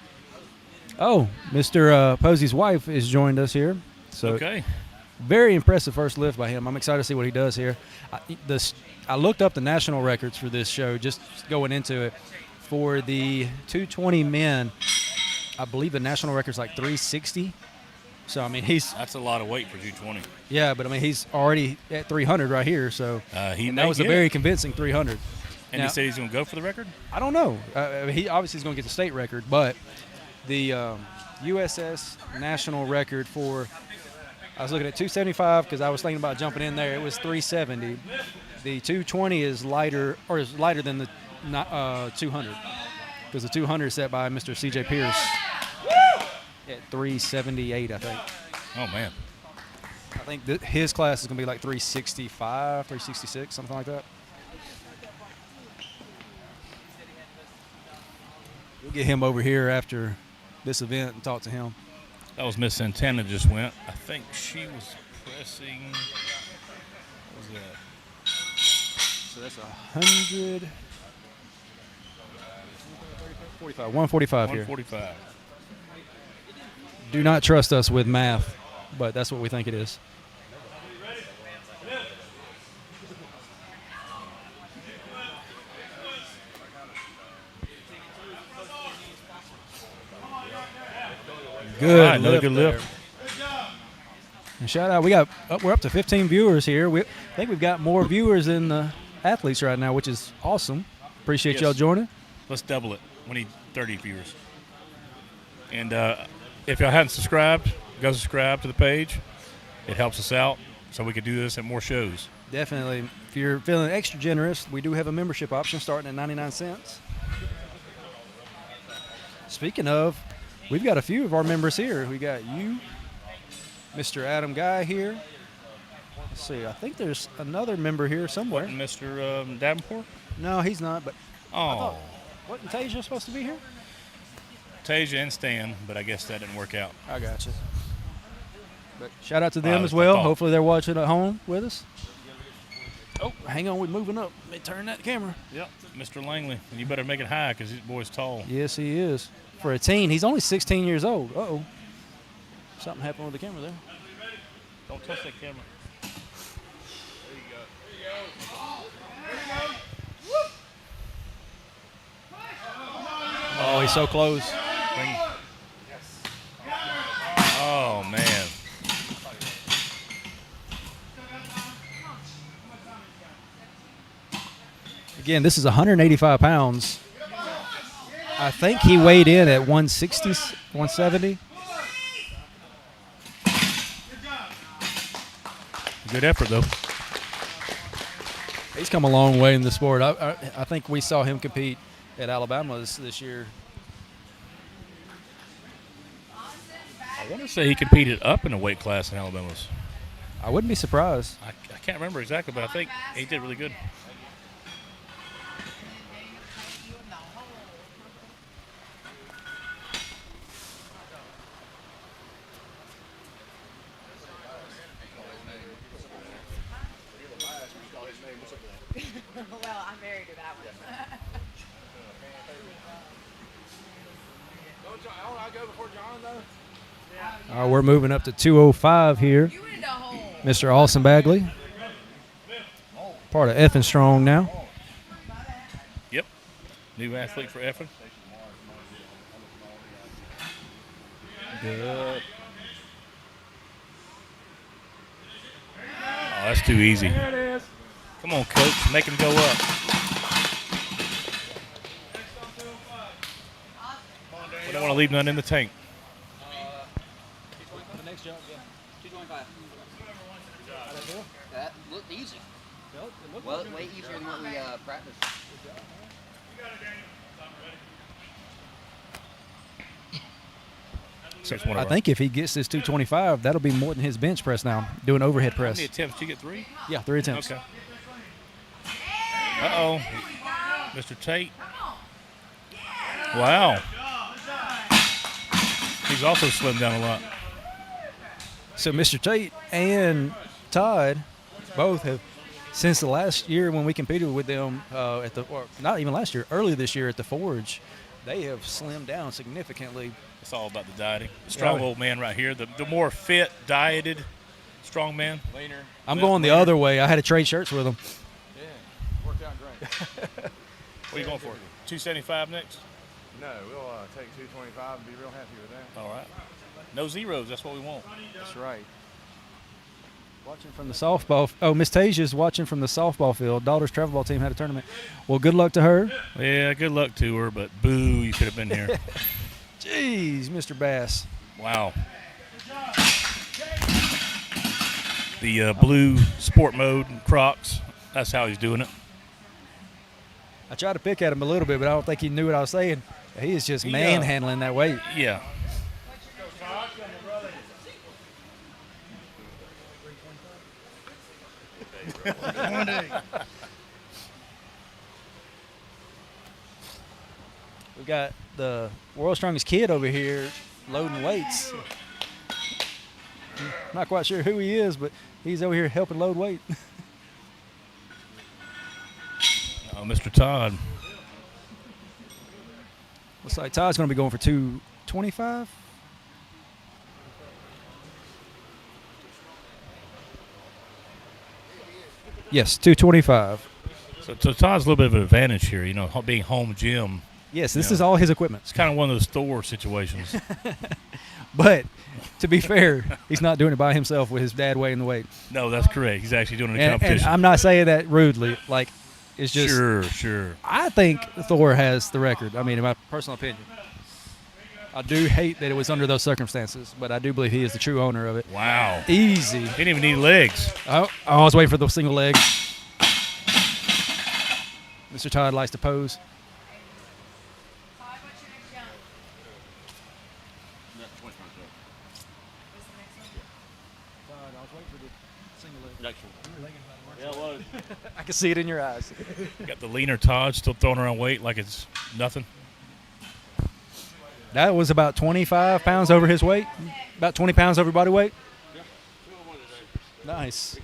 Oh, Mr. Posey's wife has joined us here. So Okay. very impressive first lift by him. I'm excited to see what he does here. I looked up the national records for this show just going into it. For the 220 men, I believe the national record's like 360. So, I mean, That's a lot of weight for 220. yeah, but I mean, he's already at 300 right here. So He and that was a may get very it. convincing 300. And Now- he said he's going to go for the record? I don't know. He obviously is going to get the state record, but the USS national record for I was looking at 275 because I was thinking about jumping in there. It was 370. The 220 is lighter than the 200 because the 200 is set by Mr. C.J. Pierce at 378, I think. Oh, man. I think his class is going to be like 365, 366, something like that. We'll get him over here after this event and talk to him. That was Miss Santana just went. I think she was pressing. What was that? So that's 100. 145 here. 145. Do not trust us with math, but that's what we think it is. Good, All right, another lift good there. lift. And shout out, we're up to 15 viewers here. I think we've got more viewers than the athletes right now, which is awesome. Appreciate Yes. y'all joining. Let's double it. We need 30 viewers. And if y'all haven't subscribed, go subscribe to the page. It helps us out so we can do this at more shows. Definitely. If you're feeling extra generous, we do have a membership option starting at 99 cents. Speaking of, we've got a few of our members here. We got you, Mr. Adam Guy here. Let's see. I think there's another member here somewhere. Wasn't Mr. Davenport? No, he's not. But Oh, wasn't Tasia supposed to be here? Tasia and Stan, but I guess that didn't work out. I got you. But shout out to them as I well. thought- Hopefully they're watching at home with us. Oh, hang on. We're moving up. Let me turn that camera. Yep, Mr. Langley. And you better make it high because this boy's tall. Yes, he is. For a teen, he's only 16 years old. Uh-oh. Something happened with the camera there. Don't touch that camera. Oh, he's so close. Oh, man. Again, this is 185 pounds. I think he weighed in at 160, 170. Good effort, though. He's come a long way in the sport. I think we saw him compete at Alabama this year. I want to say he competed up in a weight class in Alabama's. I wouldn't be surprised. I can't remember exactly, but I think he did really good. Well, I'm married to that one. I'll go before John, though. All right, we're moving up to 205 here. You in the hole. Mr. Austin Bagley, part of Effin Strong now. Yep. New athlete for Effin. Good. Oh, that's too easy. Come on, coach. Make him go up. We don't want to leave none in the tank. The next jump, yeah. 225. That looked easy. Well, way easier than what we practiced. So it's one I of think if he gets this 225, that'll be more than his bench press now, doing overhead How press. many attempts? Did you get 3? Yeah, 3 attempts. Okay. Uh-oh. Mr. Tate. Wow. He's also slimmed down a lot. So Mr. Tate and Todd both have, since the last year when we competed with them or not even last year, early this year at the Forge, they have slimmed down significantly. It's all about the dieting. Strong old man right here. The more fit, dieted, strong man. Leaner. I'm going the other way. I had to trade shirts with them. Yeah, worked out great. What are you going for? 275 next? No, we'll take 225 and be real happy with that. All right. No zeros. That's what we want. That's right. Watching from the softball. Oh, Miss Tasia's watching from the softball field. Daughter's travel ball team had a tournament. Well, good luck to her. Yeah, good luck to her, but boo, you could have been here. Jeez, Mr. Bass. Wow. The blue sport mode Crocs. That's how he's doing it. I tried to pick at him a little bit, but I don't think he knew what I was saying. He is just manhandling that weight. Yeah. We got the world's strongest kid over here loading weights. Not quite sure who he is, but he's over here helping load weight. Oh, Mr. Todd. Looks like Todd's going to be going for 225. Yes, 225. So Todd's a little bit of an advantage here, you know, being home gym. Yes, this is all his equipment. It's kind of one of those Thor situations. But to be fair, he's not doing it by himself with his dad weighing the weight. No, that's correct. He's actually doing it in a And competition. I'm not saying that rudely. Like, it's just. Sure. I think Thor has the record. I mean, in my personal opinion. I do hate that it was under those circumstances, but I do believe he is the true owner of it. Wow. Easy. He didn't even need legs. I was waiting for the single leg. Mr. Todd likes to pose. Yeah, it was. I can see it in your eyes. Got the leaner Todd still throwing around weight like it's nothing. That was about 25 pounds over his weight. About 20 pounds over body weight. Yeah, 201 today. Nice.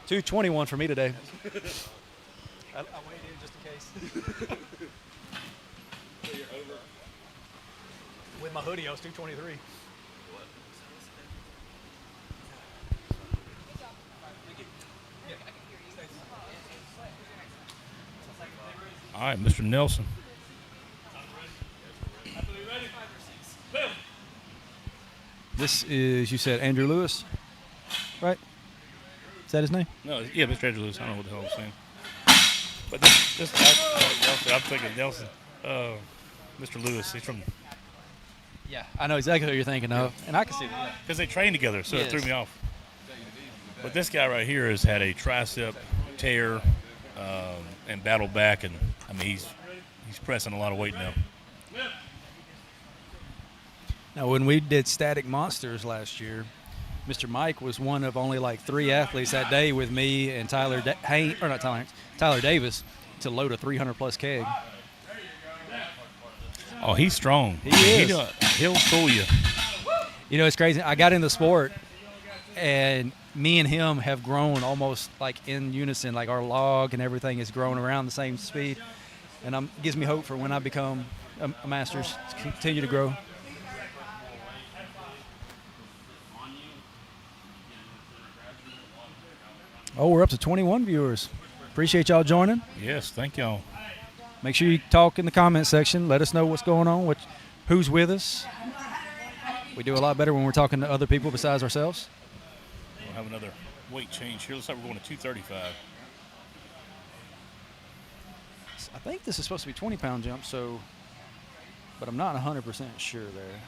221 for me today. I weighed in just in case. So you're over. With my hoodie, I was 223. All right, Mr. Nelson. This is, you said, Andrew Lewis, right? Is that his name? No, yeah, Mr. Andrew Lewis. I don't know what the hell I'm saying. But this Nelson, I'm thinking Nelson. Mr. Lewis, he's from. Yeah, I know exactly who you're thinking of, and I can see that. Because they train together, so it threw Yes. me off. But this guy right here has had a tricep tear and battled back, and I mean he's pressing a lot of weight now. Now, when we did Static Monsters last year, Mr. Mike was one of only like 3 athletes that day with me and Tyler Davis to load a 300-plus keg. Oh, he's strong. He is. He'll fool you. You know, it's crazy. I got in the sport, and me and him have grown almost like in unison. Like our log and everything has grown around the same speed, and gives me hope for when I become a Masters to continue to grow. Oh, we're up to 21 viewers. Appreciate y'all joining. Yes, thank y'all. Make sure you talk in the comment section. Let us know what's going on, who's with us. We do a lot better when we're talking to other people besides ourselves. We'll have another weight change here. Looks like we're going to 235. I think this is supposed to be 20-pound jump, but I'm not 100% sure there.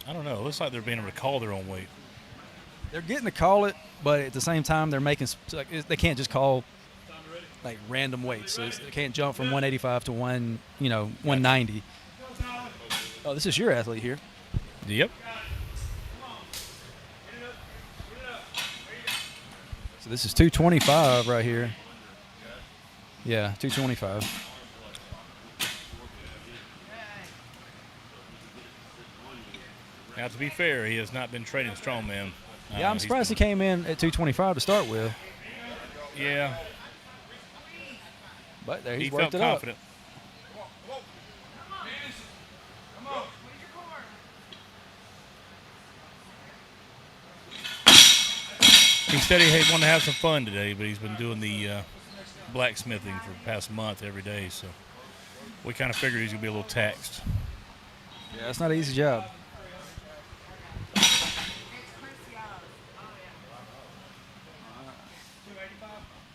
I don't know. It looks like they're being able to call their own weight. They're getting to call it, but at the same time, they're making they can't just call like random weights. So they can't jump from 185 to 190. Oh, this is your athlete here. Yep. So this is 225 right here. Yeah, 225. Now, to be fair, he has not been training strongman. Yeah, I'm surprised he came in at 225 to start with. Yeah. But there, He he's felt worked it confident. He said he wanted to have some fun today, but he's been doing the blacksmithing for the past month every day, so we kind of figured he's going to be a little taxed. Yeah, it's not an easy job.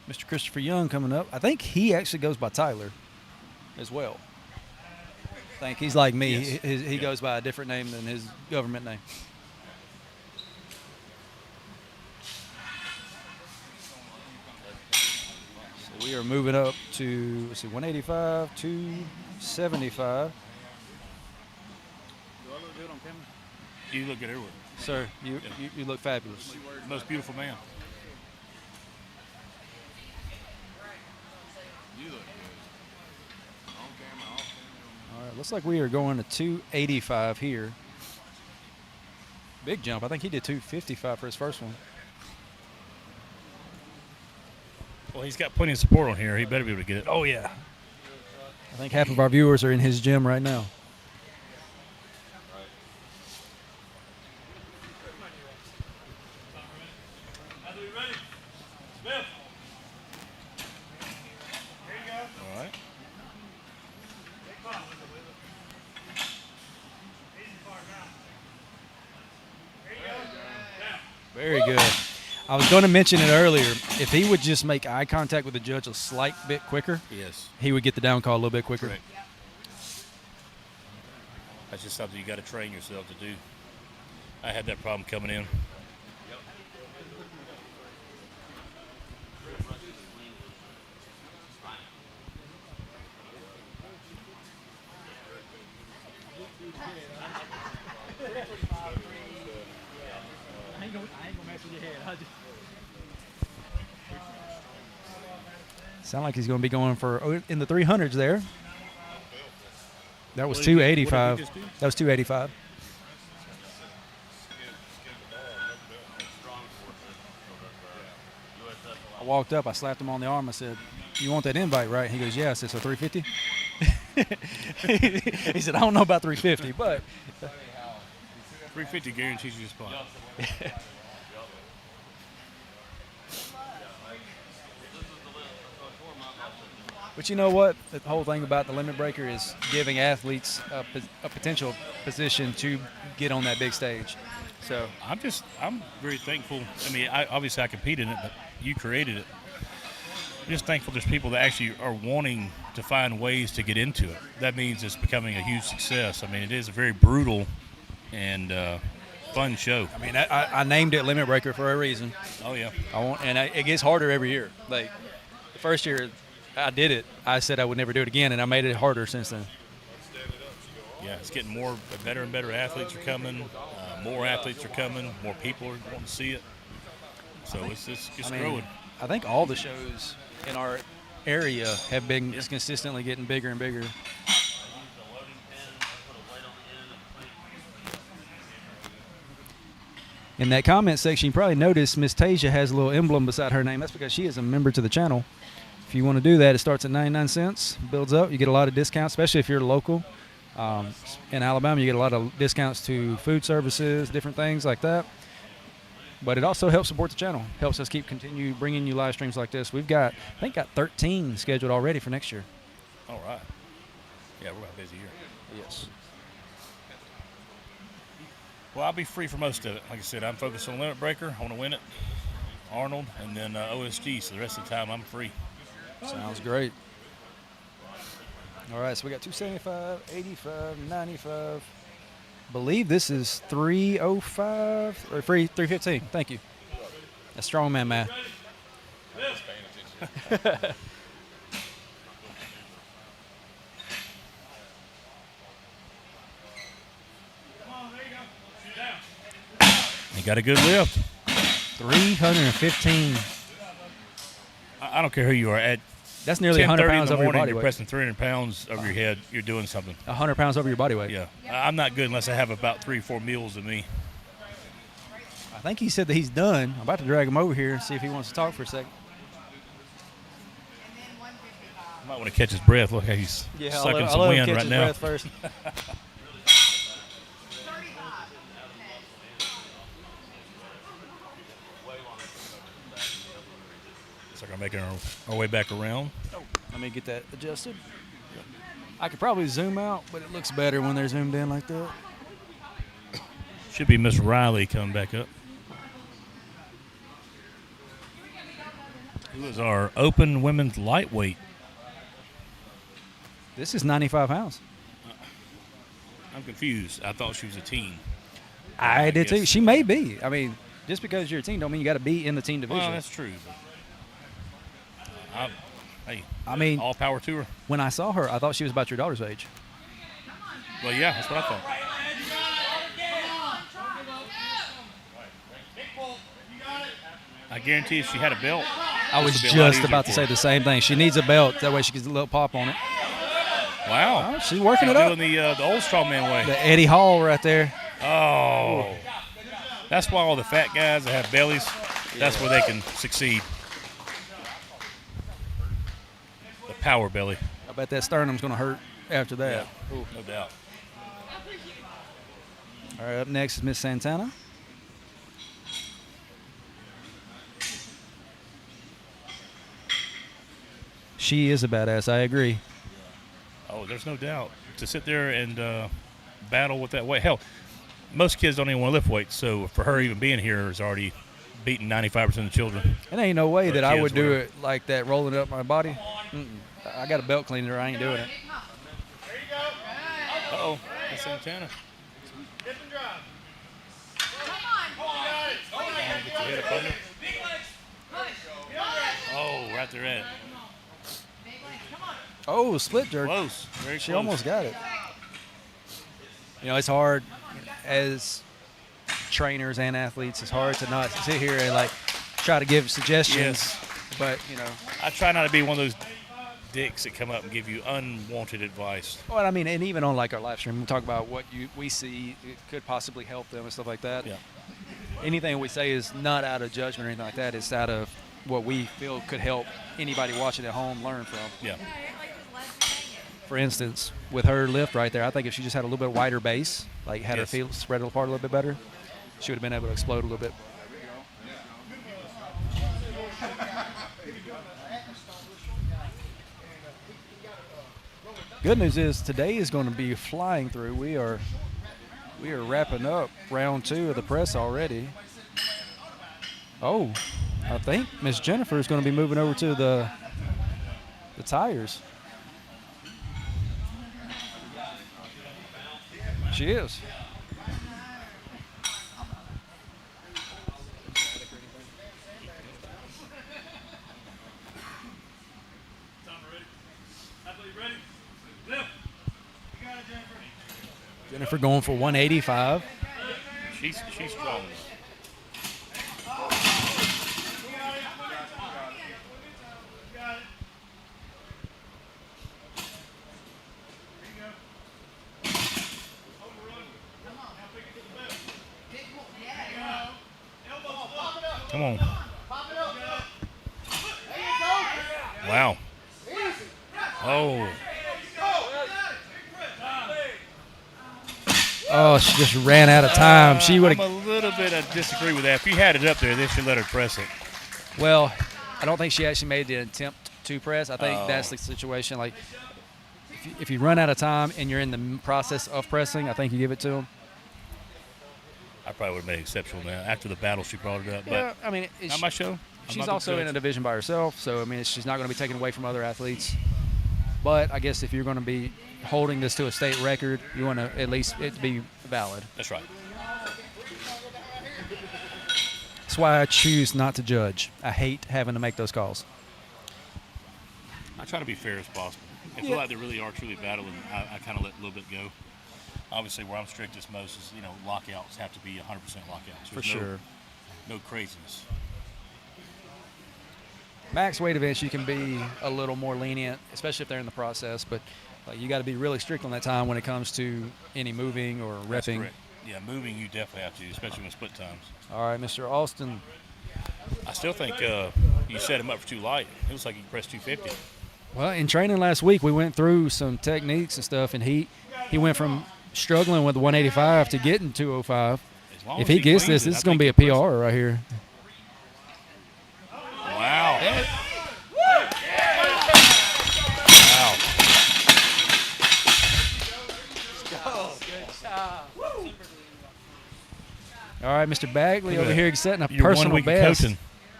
Mr. Christopher Young coming up. I think he actually goes by Tyler as well. I think he's like me. Yes. He goes by a different name than his government name. So we are moving up to, 185, 275. Do I look good on camera? You look good everywhere. Sir, you look fabulous. Most beautiful man. You look good. On camera, off camera. All right, looks like we are going to 285 here. Big jump. I think he did 255 for his first one. Well, he's got plenty of support on here. He better be able to get it. Oh, yeah. I think half of our viewers are in his gym right now. All right. Very good. I was going to mention it earlier. If he would just make eye contact with the judge a slight bit quicker, Yes. he would get the down call a little bit quicker. Correct. That's just something you got to train yourself to do. I had that problem coming in. I ain't gonna mess with your head. Sound like he's going to be going for in the 300s there. That was What did he 285. just do? That was 285. I walked up. I slapped him on the arm. I said, "You want that invite, right?" He goes, "Yeah." I said, "So 350?" He said, "I don't know about 350, but." 350 guarantees you a spot. But you know what? The whole thing about the limit breaker is giving athletes a potential position to get on that big stage. So I'm very thankful. I mean, obviously I competed in it, but you created it. I'm just thankful there's people that actually are wanting to find ways to get into it. That means it's becoming a huge success. I mean, it is a very brutal and fun show. I mean, I named it limit breaker for a reason. Oh yeah. It gets harder every year. Like the first year I did it, I said I would never do it again, and I made it harder since then. Yeah, it's getting better and better athletes are coming. More athletes are coming. More people are wanting to see it. So it's growing. I think all the shows in our area have been just consistently getting bigger and bigger. In that comment section, you probably noticed Miss Tasia has a little emblem beside her name. That's because she is a member to the channel. If you want to do that, it starts at 99 cents, builds up. You get a lot of discounts, especially if you're local. In Alabama, you get a lot of discounts to food services, different things like that. But it also helps support the channel, helps us continue bringing you live streams like this. We've got, I think, 13 scheduled already for next year. All right. Yeah, we're about busy here. Yes. Well, I'll be free for most of it. Like I said, I'm focused on Limit Breaker. I want to win it. Arnold, and then OSG. So the rest of the time, I'm free. Sounds great. All right, so we got 275, 85, 95. Believe this is 305 or 315. Thank you. That's strongman math. You got a good lift. 315. I don't care who you are. That's nearly 100 pounds over your body you're weight. pressing 300 pounds over your head. You're doing something. 100 pounds over your body weight. Yeah. I'm not good unless I have about 3 or 4 meals of me. I think he said that he's done. I'm about to drag him over here and see if he wants to talk for a second. I might want to catch his breath. Look how he's sucking some wind right now. Breath first. Looks like I'm making our way back around. Let me get that adjusted. I could probably zoom out, but it looks better when they're zoomed in like that. Should be Miss Riley coming back up. Who is our open women's lightweight? This is 95 pounds. I'm confused. I thought she was a teen. I did too. guess. She may be. I mean, just because you're a team don't mean you got to be in the team division. Well, that's true. But hey, I mean, all power to her. when I saw her, I thought she was about your daughter's age. Well, yeah, that's what I thought. I guarantee if she had a belt. I was this would be a lot just easier about to for say her. the same thing. She needs a belt. That way she gets a little pop on it. Wow. Oh, she's working it up. Doing the old strongman way. The Eddie Hall right there. Oh. That's why all the fat guys that have bellies, that's where they can succeed. The power belly. I bet that sternum's going to hurt after that. Yeah, no doubt. All right, up next is Miss Santana. She is a badass. I agree. Oh, there's no doubt. To sit there and battle with that weight. Hell, most kids don't even want to lift weights, so for her even being here is already beating 95% of the children. It ain't no way Or that I kids, would do whatever. it like that, rolling it up my body. I got a belt cleaner. I ain't doing it. Uh-oh, that's Santana. Dip and drive. Get your head up under. Oh, right there at it. Oh, split jerk. Close. Very She close. almost got it. You know, it's hard as trainers and athletes. It's hard to not sit here and like try to give suggestions. Yes. But you know, I try not to be one of those dicks that come up and give you unwanted advice. well, I mean, and even on like our live stream, we talk about what we see it could possibly help them and stuff like that. Yeah. Anything we say is not out of judgment or anything like that. It's out of what we feel could help anybody watching at home learn from. Yeah. For instance, with her lift right there, I think if she just had a little bit wider base, like had her Yes. feet spread apart a little bit better, she would have been able to explode a little bit. Good news is today is going to be flying through. We are wrapping up round 2 of the press already. Oh, I think Miss Jennifer is going to be moving over to the tires. She is. Ready? Lift. You got it, Jennifer. Jennifer going for 185. She's strong. Got it. Overrun. Now pick it to the left. There you go. Come on. Wow. Oh. Oh, she just ran out of time. She would I'm have. a little bit disagree with that. If you had it up there, they should let her press it. Well, I don't think she actually made the attempt to press. I think that's the situation. Like, if you run out of time and you're in the process of pressing, I think you give it to them. I probably would have made exceptional now. After the battle, she brought it up. Yeah, But I mean, not my show. she's also in a division by herself, so I mean, she's not going to be taken away from other athletes. But I guess if you're going to be holding this to a state record, you want to at least it to be valid. That's right. That's why I choose not to judge. I hate having to make those calls. I try to be fair as possible. If I feel like they really are truly battling, I kind of let a little bit go. Obviously, where I'm strictest most is, lockouts have to be 100% lockouts. For sure. No craziness. Max weight events, you can be a little more lenient, especially if they're in the process, but you got to be really strict on that time when it comes to any moving or That's repping. correct. Yeah, moving you definitely have to, especially when split times. All right, Mr. Austin. I still think you set him up for too light. It looks like he pressed 250. Well, in training last week, we went through some techniques and stuff, and he went from struggling with 185 to getting 205. If he gets this, this is going to be a PR right here. Wow. Wow. All right, Mr. Bagley over here setting a You're 1 personal week of best. coaching.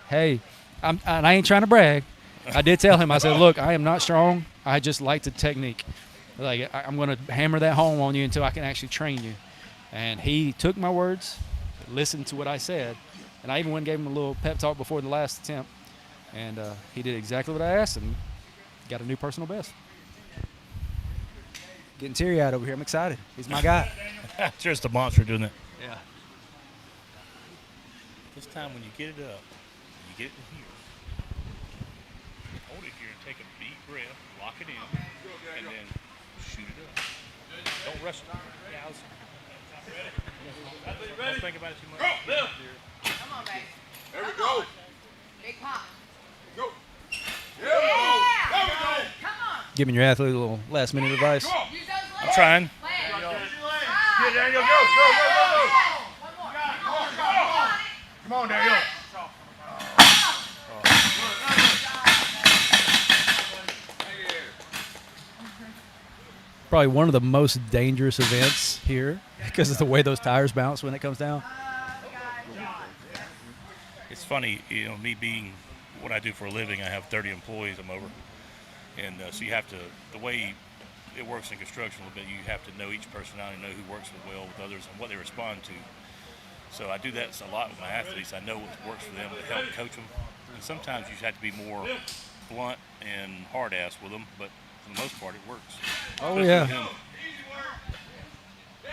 Hey, and I ain't trying to brag. I did tell him, I said, look, I am not strong. I just like the technique. Like, I'm going to hammer that home on you until I can actually train you. And he took my words, listened to what I said, and I even went and gave him a little pep talk before the last attempt. And he did exactly what I asked and got a new personal best. Getting teary-eyed over here. I'm excited. He's my guy. Just a monster doing it. Yeah. This time when you get it up, you get it in here. Hold it here and take a deep breath, lock it in, and then shoot it up. Don't rush it. Don't think about it too much. Come on, baby. There we go. Big pop. Go. Yeah. Come on. Giving your athlete a little last-minute advice. Use those legs. I'm trying. Land. Get Daniel, go. One more. Come on, Daniel. Probably one of the most dangerous events here because of the way those tires bounce when it comes down. It's funny, me being what I do for a living, I have 30 employees I'm over. And so you have to, the way it works in construction a little bit, you have to know each personality, know who works well with others and what they respond to. So I do that a lot with my athletes. I know what works for them to help coach them. And sometimes you have to be more blunt and hard-ass with them, but for the most part, it works. Oh, Especially yeah. with him.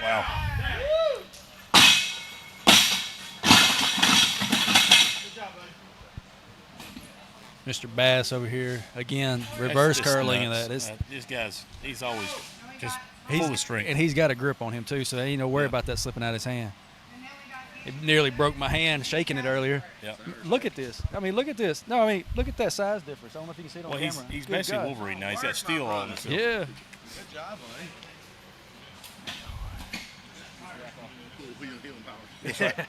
Wow. Mr. Bass over here again, reverse That's just curling and nuts. that. It's, This guy's, he's always just he's, full of strength. and he's got a grip on him too, so ain't no worry about that slipping out of his hand. It nearly broke my hand shaking it earlier. Yep. Look at this. I mean, look at this. No, I mean, look at that size difference. I don't know if you can see it on Well, camera. he's Good basically God. Wolverine now. He's got steel all in his Yeah. Good job, buddy. Cool, healing power. That's right.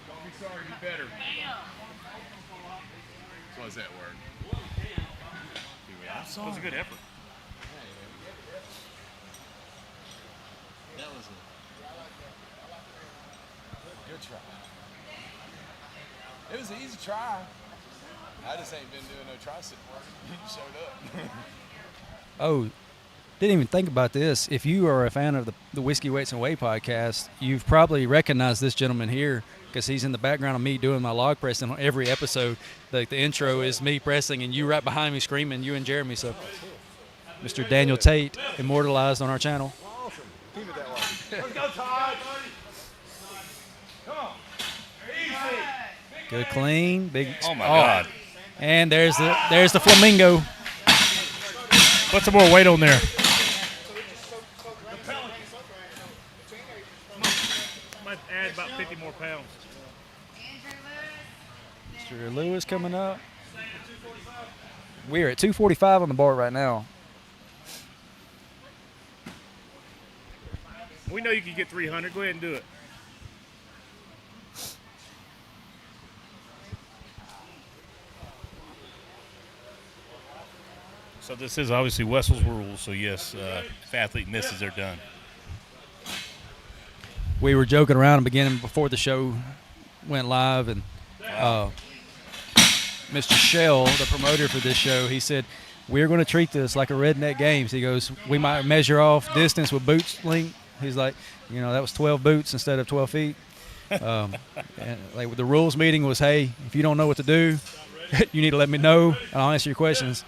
Don't be sorry, be better. So what's that word? That was a good effort. That was a good try. It was an easy try. I just ain't been doing no tricep work. You showed up. Oh, Didn't even think about this. If you are a fan of the Whiskey Weights and Whey podcast, you've probably recognized this gentleman here because he's in the background of me doing my log pressing on every episode. The intro is me pressing and you right behind me screaming, you and Jeremy. So, Mr. Daniel Tate, immortalized on our channel. Awesome. Keep it that way. Let's go, Todd. Come on. Easy. Good clean, big. Oh my God! And there's the flamingo. Put some more weight on there. Might add about 50 more pounds. Mr. Lewis coming up. We're at 245 on the bar right now. We know you can get 300. Go ahead and do it. So this is obviously Wessel's rules. So yes, if athlete misses, they're done. We were joking around in the beginning before the show went live, and Mr. Shell, the promoter for this show, he said, we're going to treat this like a Redneck Games. He goes, we might measure off distance with boots length. He's like, that was 12 boots instead of 12 feet. And like the rules meeting was, hey, if you don't know what to do, you need to let me know, and I'll answer your questions.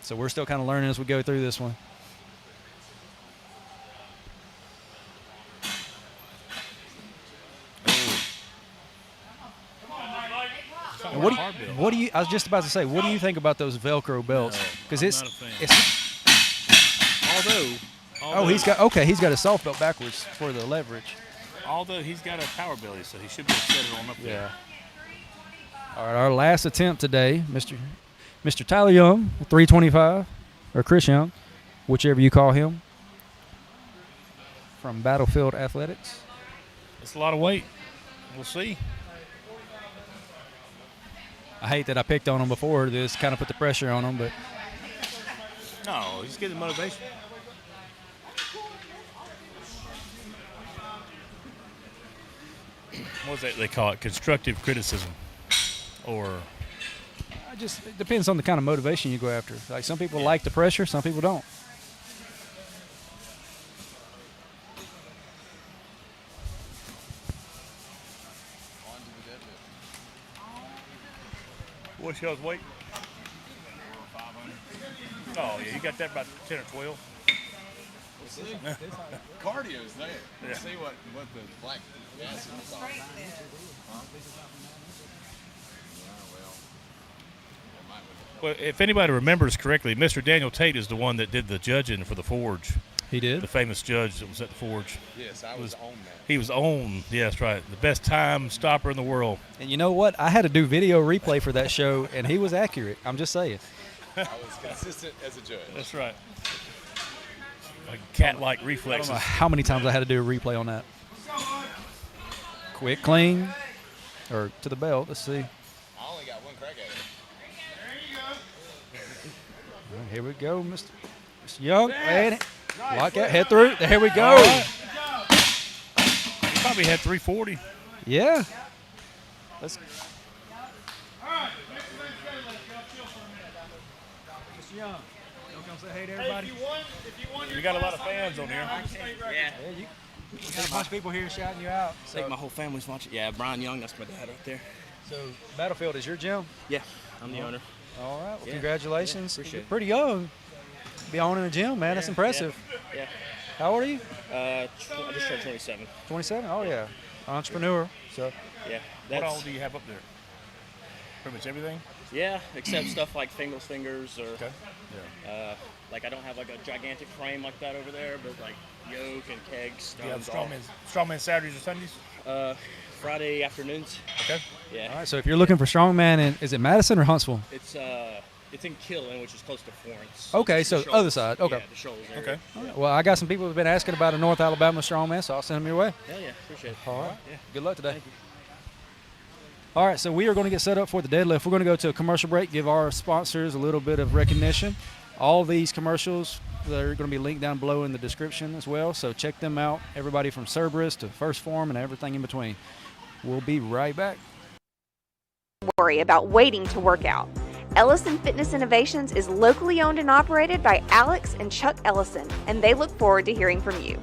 So we're still kind of learning as we go through this one. And what do you? I was just about to say, what do you think about those Velcro belts? Because I'm not a fan. Oh, he's got a soft belt backwards for the leverage. Although he's got a power belly, so he should be able to set it on up there. All right, our last attempt today, Mr. Tyler Young, 325, or Chris Young, whichever you call him, from Battlefield Athletics. It's a lot of weight. We'll see. I hate that I picked on him before. This kind of put the pressure on him, but No, he's getting motivation. What is that they call it? Constructive criticism, or it depends on the kind of motivation you go after. Like some people like the pressure, some people don't. what's y'all's weight? Oh yeah, you got that about 10 or 12. Cardio's there. Yeah. See what the black acid is on. Well, if anybody remembers correctly, Mr. Daniel Tate is the one that did the judging for the Forge. He did? The famous judge that was at the Forge. Yes, I was on that. He was on, yeah, that's right, the best time stopper in the world. And you know what? I had to do video replay for that show, and he was accurate. I'm just saying. I was consistent as a judge. That's right. Like cat-like I don't reflexes. know how many times I had to do a replay on that. Quick, clean, or to the belt. Let's see. I only got one crack at it. All right, here we go, Mr. Young. And lock out, head through. There we go. He probably had 340. Yeah. Let's. Mr. Young, don't come say hey to everybody. We got a lot of fans on here. Yeah. Yeah, you got a bunch of people here shouting you out. I think my whole family's watching. Yeah, Brian Young, that's my dad right there. So Battlefield is your gym? Yeah, I'm the owner. All right. Well, Yeah. congratulations. Yeah, appreciate You're it. pretty young. Be owning a gym, man. That's impressive. Yeah. How old are you? I just turned 27. 27? Oh, yeah. Entrepreneur. So Yeah. What all do you have up there? Pretty much everything? Yeah, except stuff like fingers or Okay. like I don't have like a gigantic frame like that over there, but like yoke and kegs. Do you have stones, strongman Saturdays or Sundays? Friday afternoons. Okay. Yeah. all right. So if you're looking for strongman, is it Madison or Huntsville? It's in Killen, which is close to Florence. Okay, It's so the Shoals. other side, okay. Yeah, the Shoals area. Okay. Well, I got some people who've been asking about a North Alabama strongman, so I'll send them your way. Yeah, appreciate it. All right. Yeah. Good luck today. All right, so we are going to get set up for the deadlift. We're going to go to a commercial break, give our sponsors a little bit of recognition. All these commercials, they're going to be linked down below in the description as well, so check them out. Everybody from Cerberus to First Form and everything in between. We'll be right back. Worry about waiting to work out. Ellison Fitness Innovations is locally owned and operated by Alex and Chuck Ellison, and they look forward to hearing from you.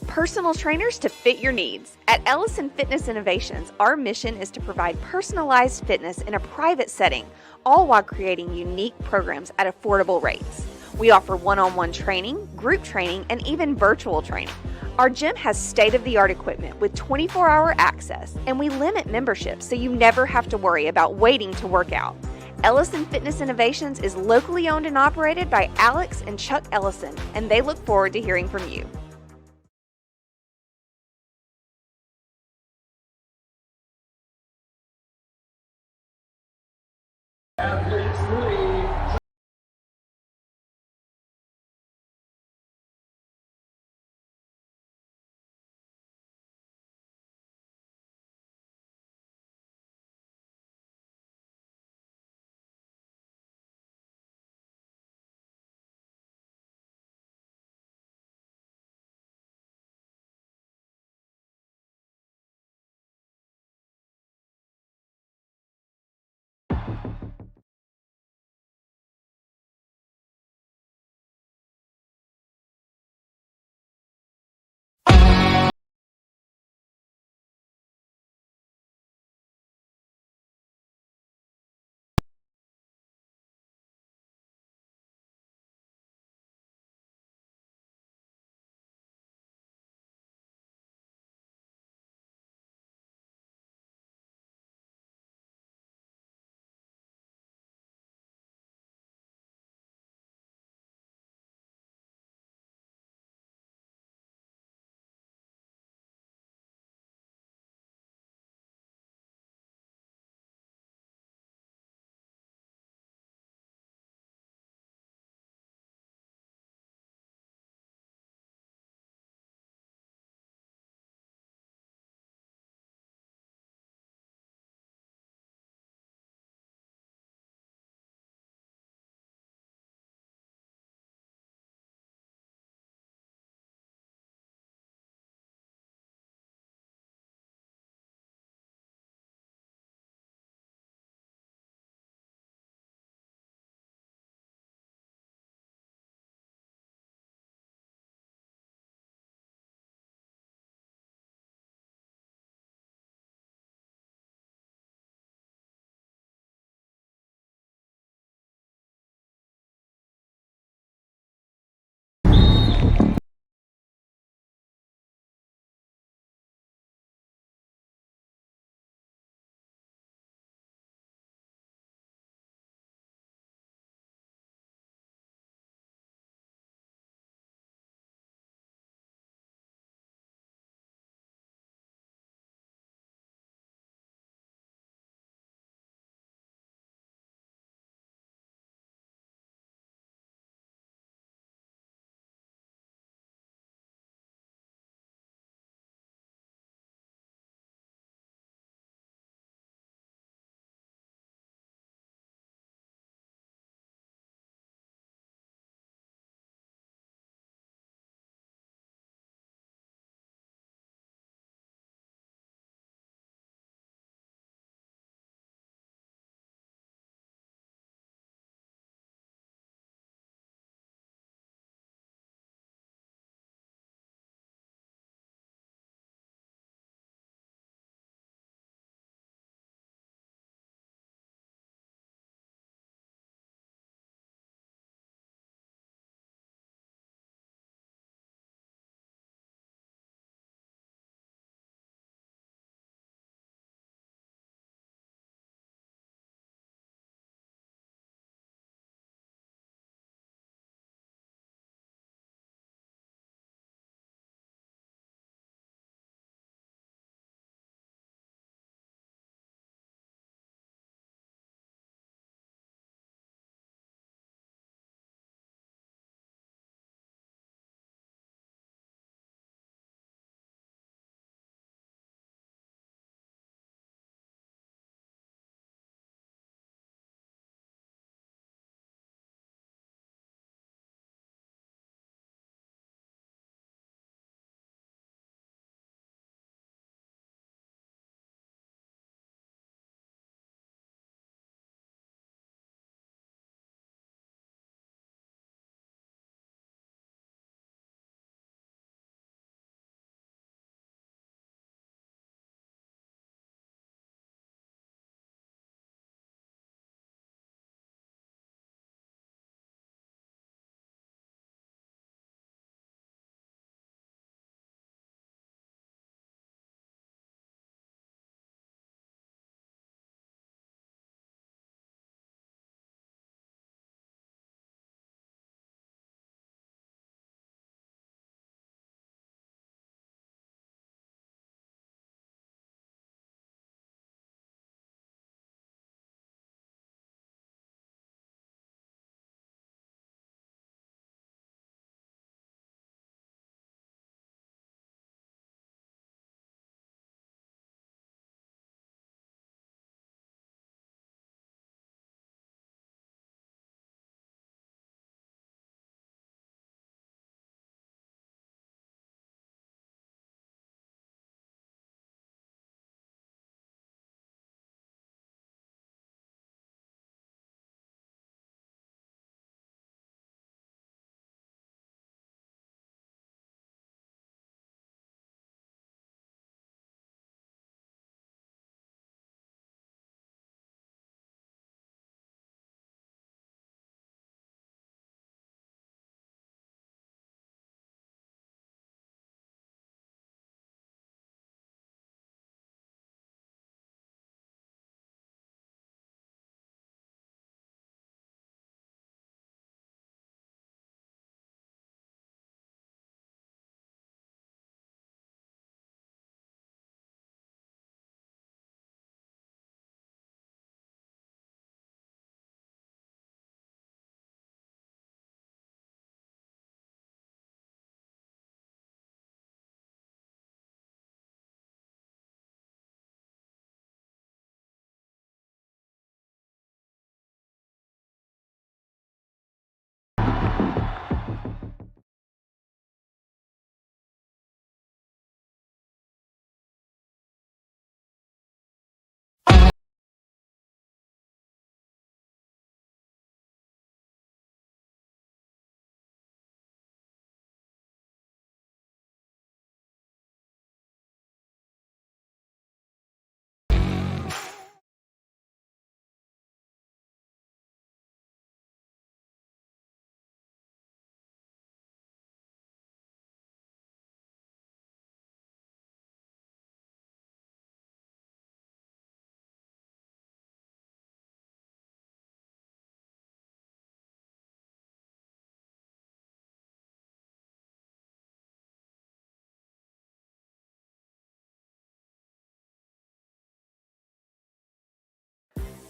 Personal trainers to fit your needs. At Ellison Fitness Innovations, our mission is to provide personalized fitness in a private setting, all while creating unique programs at affordable rates. We offer one-on-one training, group training, and even virtual training. Our gym has state-of-the-art equipment with 24-hour access, and we limit memberships so you never have to worry about waiting to work out. Ellison Fitness Innovations is locally owned and operated by Alex and Chuck Ellison, and they look forward to hearing from you.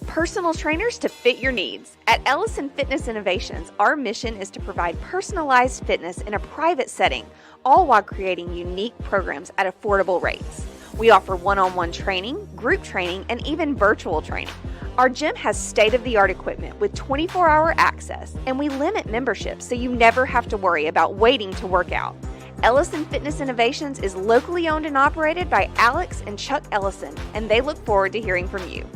personal trainers to fit your needs. At Ellison Fitness Innovations, our mission is to provide personalized fitness in a private setting, all while creating unique programs at affordable rates. We offer one-on-one training, group training, and even virtual training. Our gym has state-of-the-art equipment with 24-hour access, and we limit memberships so you never have to worry about waiting to work out. Ellison Fitness Innovations is locally owned and operated by Alex and Chuck Ellison, and they look forward to hearing from you.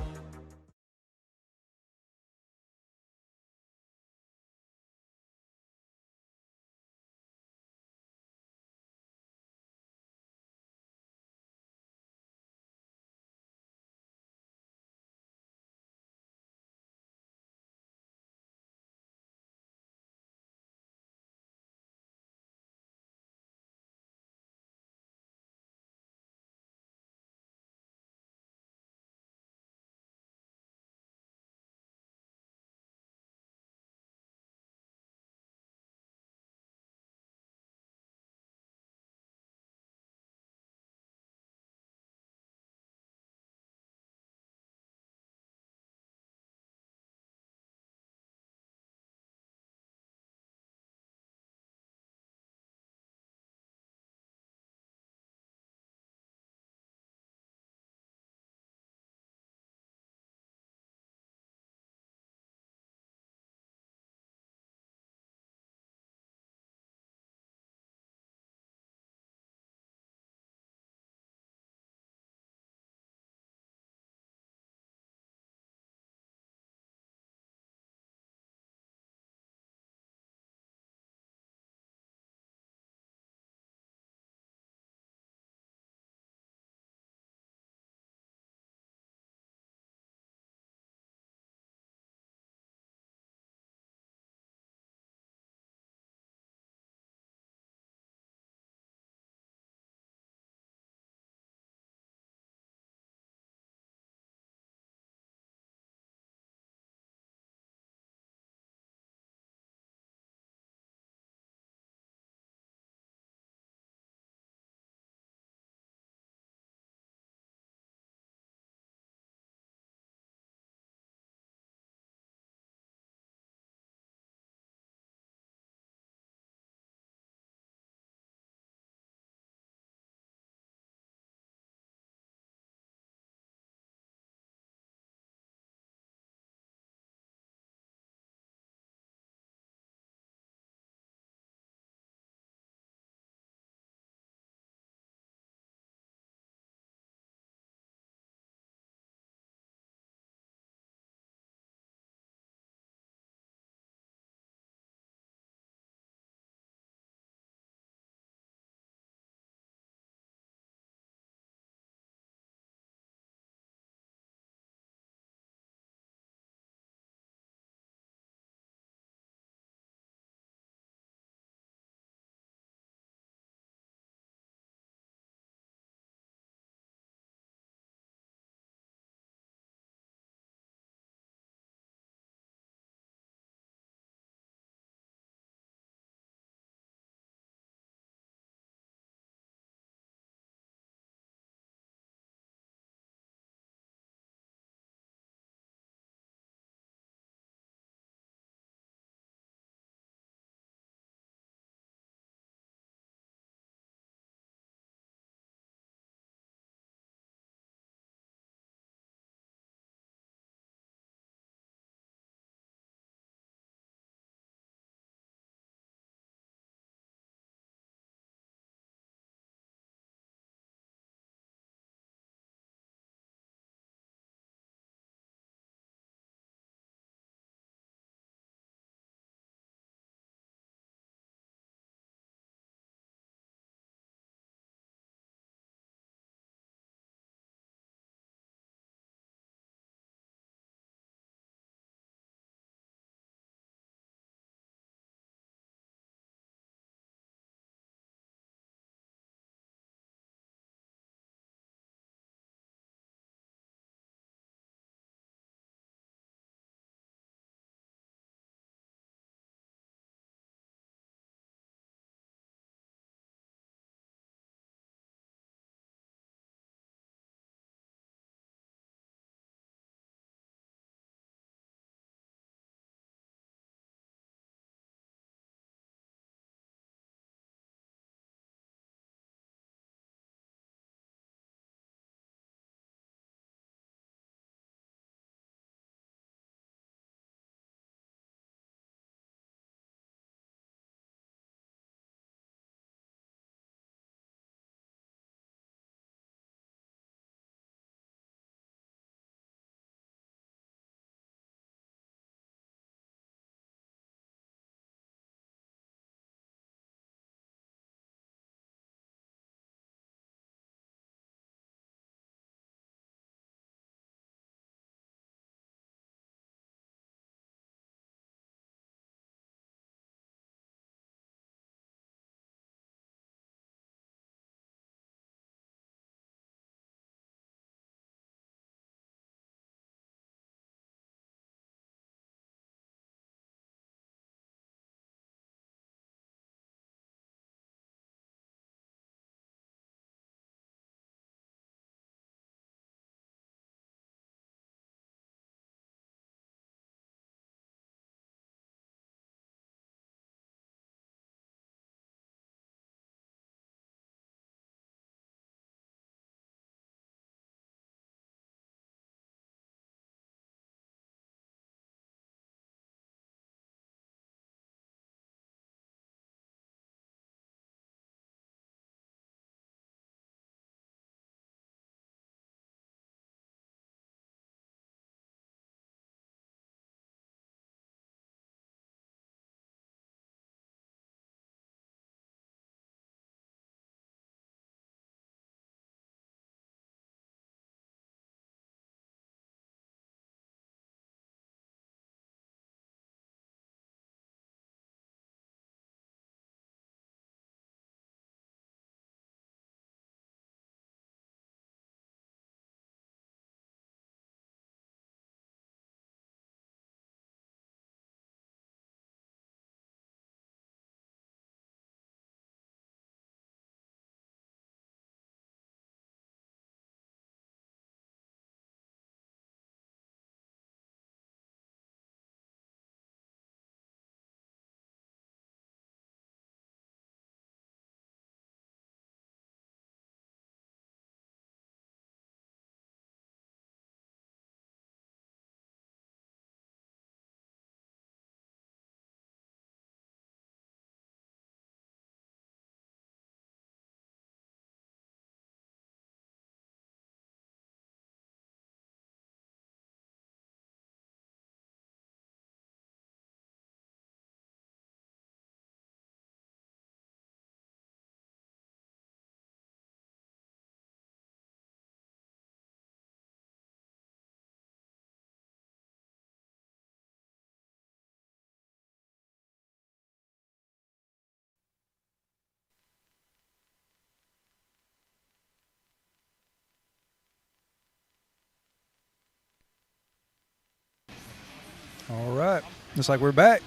All right. Looks like we're back.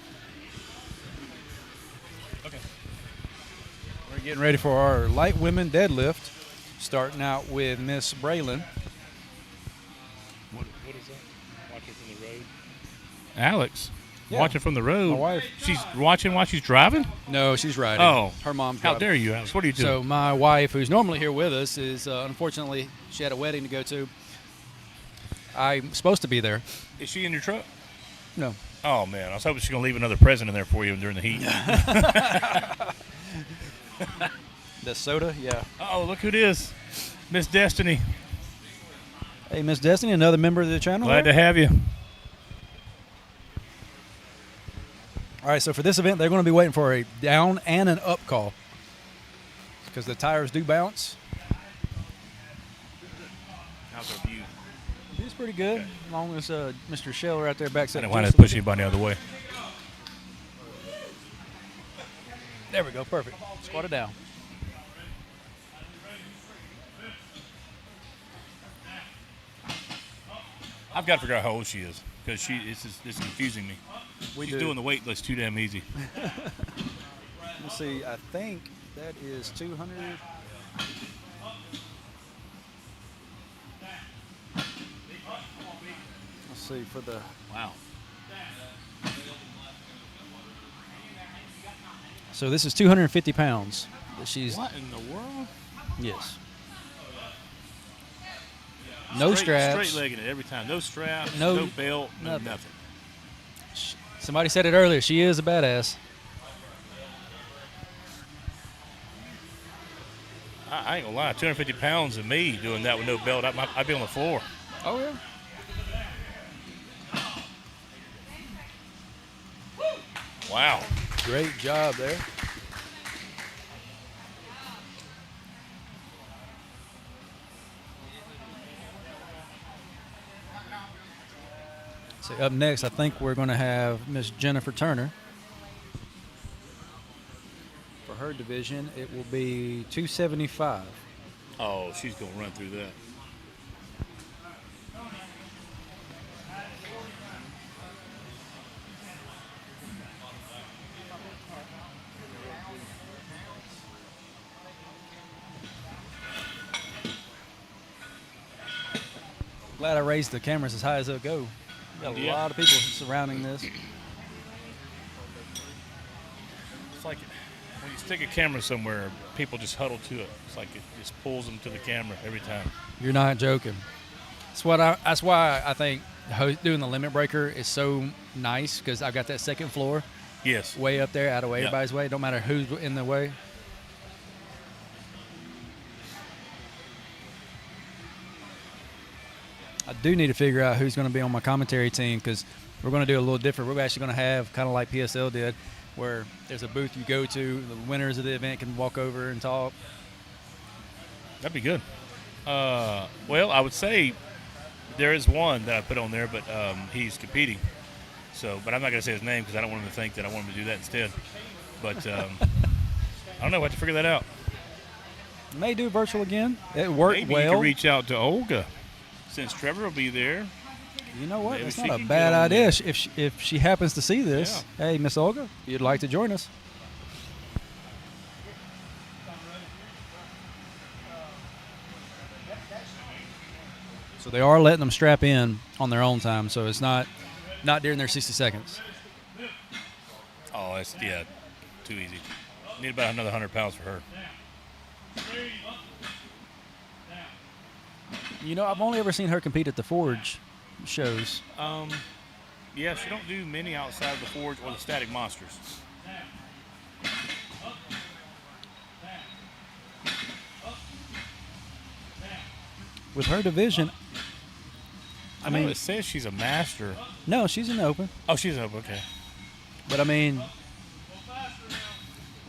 Okay. We're getting ready for our light women deadlift. Starting out with Miss Braylon. What is that? Watching from the road. Alex. Yeah. Watching from the road. My wife. She's watching while she's driving? No, she's riding. Oh. Her mom's How driving. dare you, Alex? What are you doing? So my wife, who's normally here with us, is unfortunately, she had a wedding to go to. I'm supposed to be there. Is she in your truck? No. Oh, man. I was hoping she was going to leave another present in there for you during the heat. The soda, yeah. Oh, look who it is. Miss Destiny. Hey, Miss Destiny, another member of the channel. Glad to have you. All right, so for this event, they're going to be waiting for a down and an up call because the tires do bounce. How's our view? It's pretty good, as long as Mr. Shell right there backs I up. didn't want just to a push little anybody the other way. bit. There we go, perfect. Squat it down. I've got to figure out how old she is because it's confusing me. We She's do. doing the weight list too damn easy. Let's see, I think that is 200. Let's see, for the Wow. so this is 250 pounds that she's What in the world? yes. No straps. Straight legging it every time. No straps. No- No belt. No nothing. nothing. Somebody said it earlier. She is a badass. I ain't gonna lie. 250 pounds of me doing that with no belt, I'd be on the floor. Oh yeah. Wow. Great job there. So up next, I think we're going to have Miss Jennifer Turner. For her division, it will be 275. Oh, she's gonna run through that. Glad I raised the cameras as high as they'll go. Got a Yeah. lot of people surrounding this. It's like when you stick a camera somewhere, people just huddle to it. It's like it just pulls them to the camera every time. You're not joking. That's why I think doing the limit breaker is so nice because I've got that second floor Yes. way up there, out of Yep. everybody's way. Don't matter who's in the way. I do need to figure out who's going to be on my commentary team because we're going to do a little different. We're actually going to have kind of like PSL did, where there's a booth you go to. The winners of the event can walk over and talk. That'd be good. Well, I would say there is one that I put on there, but he's competing. So, but I'm not going to say his name because I don't want him to think that I want him to do that instead. But I don't know. We'll have to figure that out. May do virtual again. It worked Maybe you well. can reach out to Olga since Trevor will be there. You know what? Maybe That's she not a can bad get on idea. there. If she happens to see this, hey, Miss Olga, if you'd like to join us. So they are letting them strap in on their own time, so it's not during their 60 seconds. Oh, that's too easy. Need about another 100 pounds for her. You know, I've only ever seen her compete at the Forge shows. Yeah, she don't do many outside of the Forge or the Static Monsters. With her division, I mean, it says she's a master. no, she's in the open. Oh, she's up. Okay. But I mean,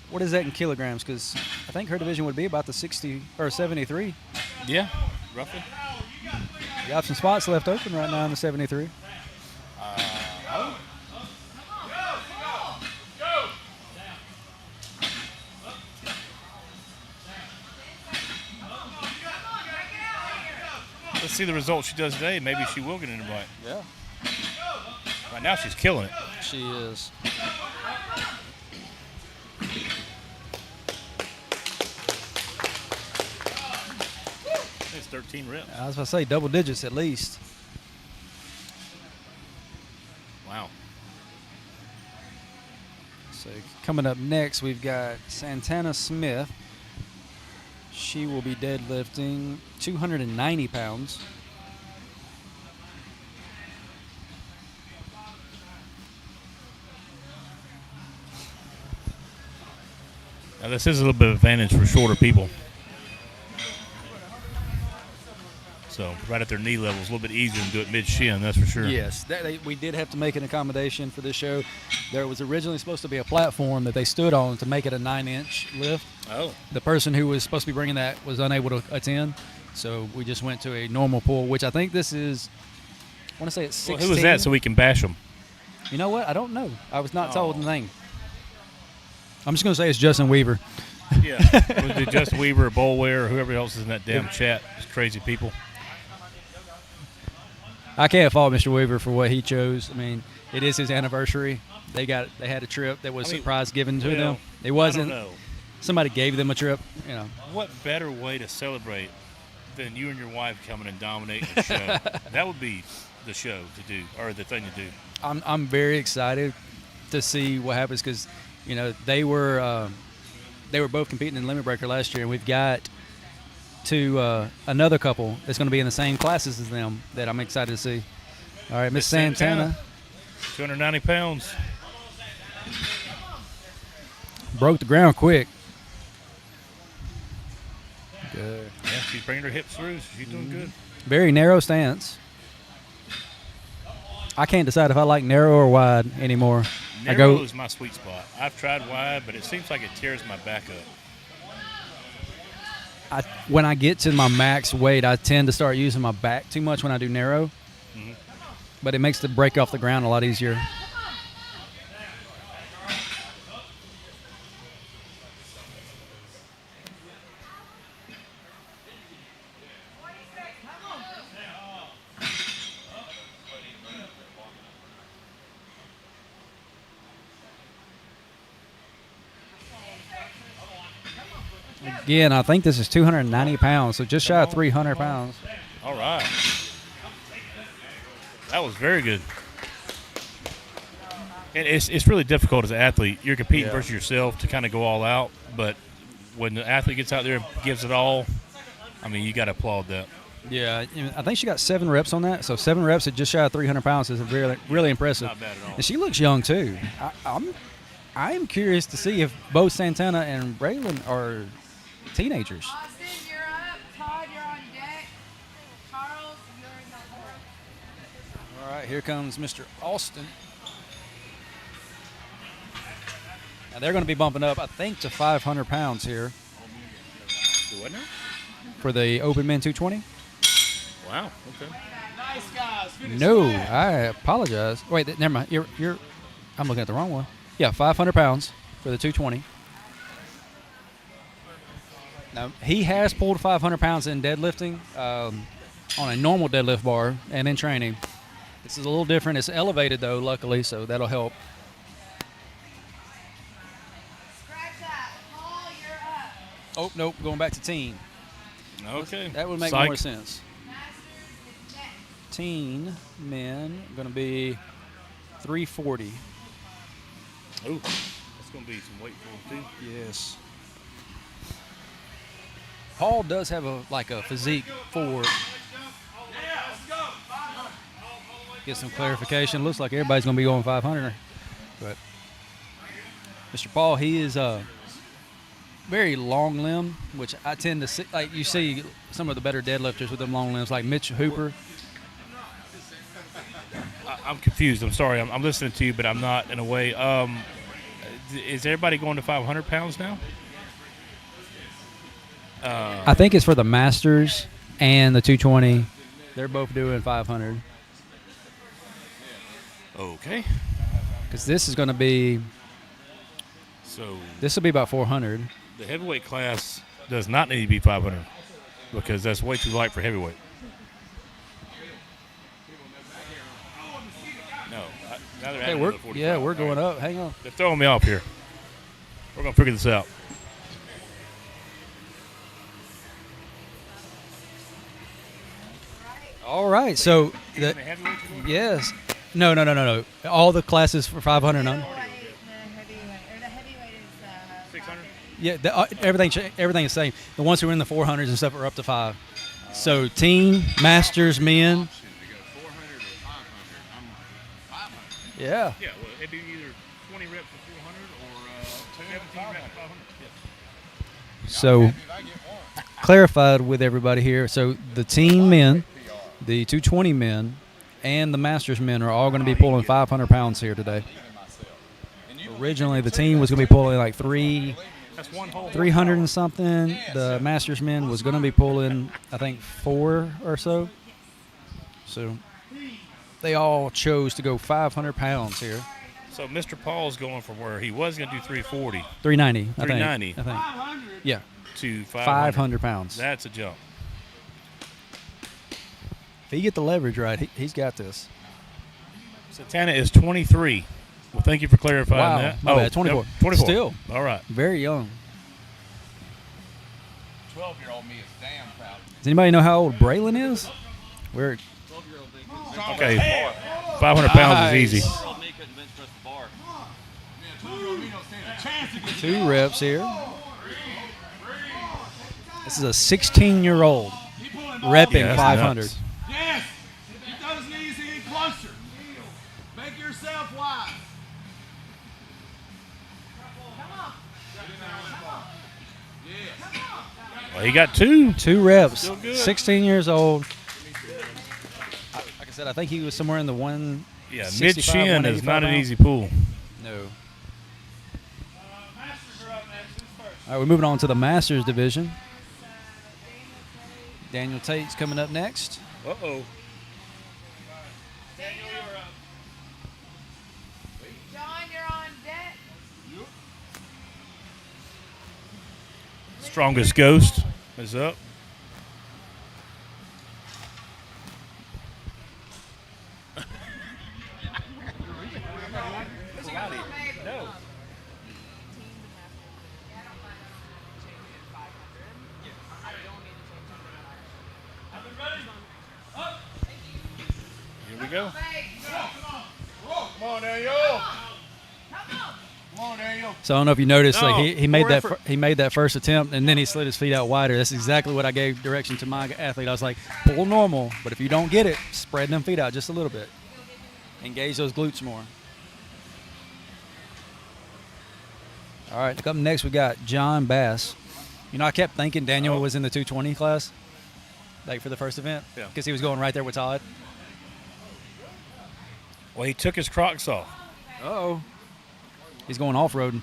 what is that in kilograms? Because I think her division would be about the 60 or 73. Yeah, roughly. You have some spots left open right now in the 73. Let's see the results she does today. Maybe she will get an invite. Yeah. Right now she's killing it. She is. It's 13 reps. I was about to say double digits at least. Wow. So coming up next, we've got Santana Smith. She will be deadlifting 290 pounds. Now this is a little bit of advantage for shorter people. So right at their knee level is a little bit easier than do it mid-shin, that's for sure. Yes, we did have to make an accommodation for this show. There was originally supposed to be a platform that they stood on to make it a 9-inch lift. Oh. The person who was supposed to be bringing that was unable to attend, so we just went to a normal pool, which I think this is, I want to say it's 16. Well, who was that so we can bash them? You know what? I don't know. I was not told the name. I'm just going to say it's Justin Weaver. Yeah. Was it Justin Weaver or Bolware or whoever else is in that damn chat? Those crazy people. I can't fault Mr. Weaver for what he chose. I mean, it is his anniversary. They had a trip that was surprise given to them. It wasn't. I don't know. Somebody gave them a trip. What better way to celebrate than you and your wife coming and dominating the show? That would be the show to do, or the thing to do. I'm very excited to see what happens because, they were both competing in Limit Breaker last year, and we've got another couple that's going to be in the same classes as them that I'm excited to see. All right, Miss Santana. 290 pounds. Broke the ground quick. Good. Yeah, she's bringing her hips through, so she's doing good. Very narrow stance. I can't decide if I like narrow or wide anymore. Narrow is my sweet spot. I've tried wide, but it seems like it tears my back up. When I get to my max weight, I tend to start using my back too much when I do narrow. Mm-hmm. But it makes the break off the ground a lot easier. Again, I think this is 290 pounds, so just shy of 300 pounds. All right. That was very good. And it's really difficult as an athlete. You're competing versus yourself to kind of go all out, but when the athlete gets out there and gives it all, I mean, you got to applaud that. Yeah, I think she got 7 reps on that. So 7 reps at just shy of 300 pounds is really, really impressive. Not bad at all. And she looks young too. I am curious to see if both Santana and Braylon are teenagers. Austin, you're up. Todd, you're on deck. Charles, you're in the hole. All right, here comes Mr. Austin. Now they're going to be bumping up, I think, to 500 pounds here Do what now? for the Open Men 220. Wow. Okay. Nice, guys. Finish No, flat. I apologize. Wait, never mind. I'm looking at the wrong one. Yeah, 500 pounds for the 220. Now, he has pulled 500 pounds in deadlifting on a normal deadlift bar and in training. This is a little different. It's elevated, though, luckily, so that'll help. Scratch that. Paul, you're up. Oh, nope, going back to teen. Okay. That would make Psych. more sense. Masters is next. Teen men going to be 340. Ooh, that's going to be some weight for him, too. Yes. Paul does have a physique for it. Get some clarification. Looks like everybody's going to be going 500. But Mr. Paul, he is very long limb, which I tend to see. Like you see some of the better deadlifters with them long limbs, like Mitch Hooper. I'm confused. I'm sorry. I'm listening to you, but I'm not in a way. Is everybody going to 500 pounds now? I think it's for the Masters and the 220. They're both doing 500. Okay. Because this is going to be, So this will be about 400. the heavyweight class does not need to be 500 because that's way too light for heavyweight. No, Now they're Hey, adding we're another 45. yeah, we're All going right. up. Hang on. They're throwing me off here. We're going to figure this out. All right. So The heavyweights are going? yes. No. All the classes for 500 and under. Middleweight and the heavyweight. Or the heavyweight is 600? Yeah, everything is the same. The ones who are in the 400s and stuff are up to 5. So team, masters, men. They go 400 or 500. I'm 500. Yeah. Yeah, well, it'd be either 20 reps for 400 or 17 reps for 500. Yeah. So If I get one. clarified with everybody here. So the team men, the 220 men, and the masters men are all going to be pulling 500 pounds here today. Originally, the team was going to be pulling like That's one whole 300 and something. The masters men was going to be pulling, I think, 4 or so. So they all chose to go 500 pounds here. So Mr. Paul's going from where he was going to do 340 390, I 390. think. Yeah, to 500 pounds. That's a jump. If he get the leverage right, he's got this. Satana is 23. Well, thank you for clarifying Wow, that. my bad, 24. Nope, 24. Still. All right. Very young. 12-year-old me is damn proud. Does anybody know how old Braylon is? We're 12-year-old me. Okay. 500 pounds is easy. 12-year-old me couldn't bench press the bar. Yeah, 12-year-old me don't stand a chance to get 2 reps here. This is a 16-year-old repping Yeah, that's 500. nuts. Yes! Get those knees in closer. Make yourself wide. Well, he got 2. 2 reps. Still good. 16 years old. Like I said, I think he was somewhere in the Yeah, 165, mid shin is 185 not an pound. easy pull. No. Masters are up next. Who's first? All right, we're moving on to the Masters division. Daniel Tate's coming up next. Uh-oh. Daniel, you're up. John, you're on deck. Strongest Ghost is up. No. Here we go. Come on, Daniel. Come on, Daniel. So I don't know if you noticed, No, like he made more that effort. he made that first attempt and then he slid his feet out wider. That's exactly what I gave direction to my athlete. I was like, pull normal, but if you don't get it, spread them feet out just a little bit. Engage those glutes more. All right, up next we got John Bass. You know, I kept thinking Daniel was in the 220 class, like for the first event, Yeah. because he was going right there with Todd. Well, he took his Crocs off. Uh-oh. He's going off-roading.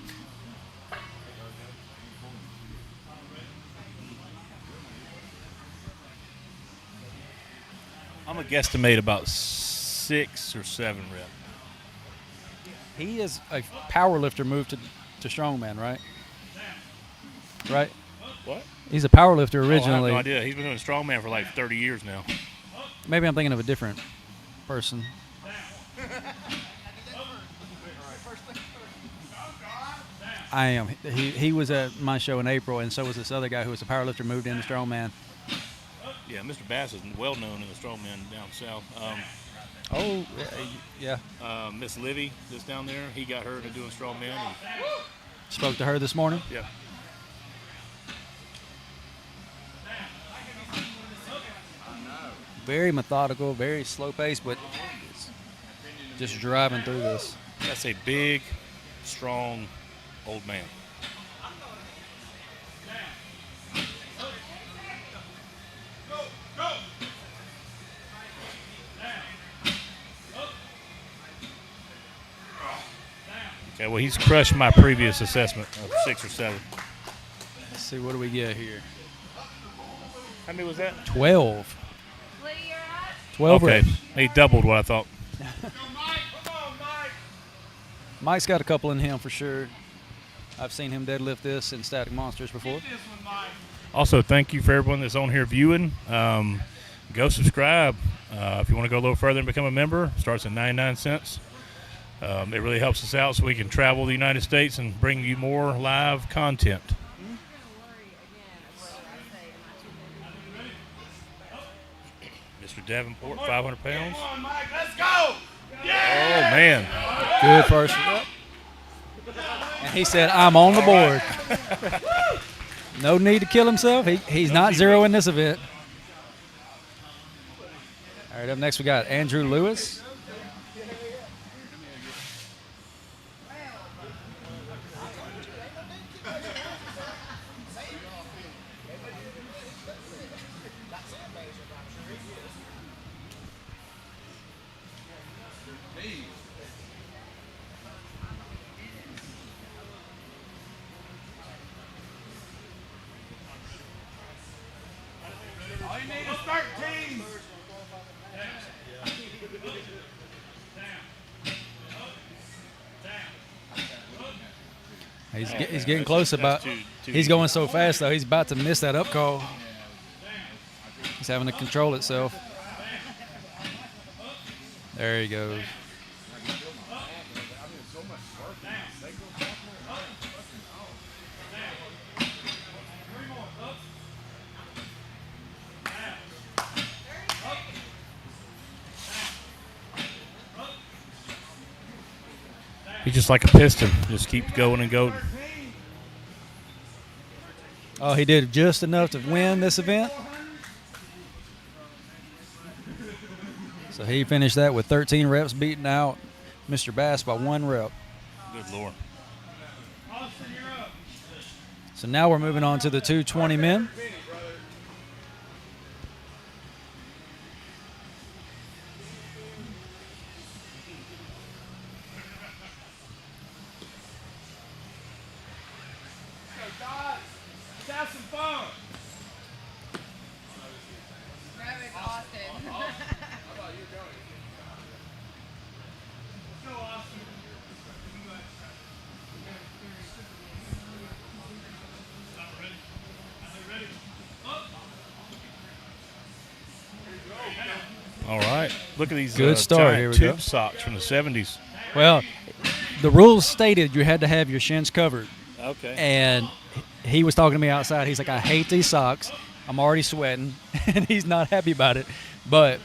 I'm going to guesstimate about 6 or 7 reps. He is a power lifter moved to strongman, right? Right? What? He's a power lifter originally. Oh, I have no idea. He's been doing strongman for like 30 years now. Maybe I'm thinking of a different person. I am. He was at my show in April, and so was this other guy who was a power lifter, moved into strongman. Yeah, Mr. Bass is well known in the strongman down south. Oh, yeah. Miss Livy that's down there, he got her into doing strongman. And, Spoke to her this morning. yeah. Very methodical, very slow pace, but just driving through this. That's a big, strong old man. Okay, well, he's crushed my previous assessment of 6 or 7. Let's see, what do we get here? How many was that? 12. Lee, you're up. 12 Okay, reps. he doubled what I thought. Mike's got a couple in him for sure. I've seen him deadlift this in Static Monsters before. Also, thank you for everyone that's on here viewing. Go subscribe. If you want to go a little further and become a member, starts at 99 cents. It really helps us out so we can travel the United States and bring you more live content. Mr. Davenport, 500 pounds. Come on, Mike, let's go! Oh, man. Good first rep. And he said, I'm on the board. No need to kill himself. He's not zero in this event. All right, up next we got Andrew Lewis. All you need is 13. He's getting close he's going so fast, though. He's about to miss that up call. He's having to control itself. There he goes. He's just like a piston. Just keeps going and going. Oh, he did just enough to win this event. So he finished that with 13 reps, beating out Mr. Bass by 1 rep. Good Lord. So now we're moving on to the 220 men. Have some fun. Grab it, Austin. Let's go, Austin. All right. Look at these Good start. giant Here we tube go. socks from the 70s. Well, the rules stated you had to have your shins covered. Okay. And he was talking to me outside. He's like, I hate these socks. I'm already sweating. And he's not happy about it. But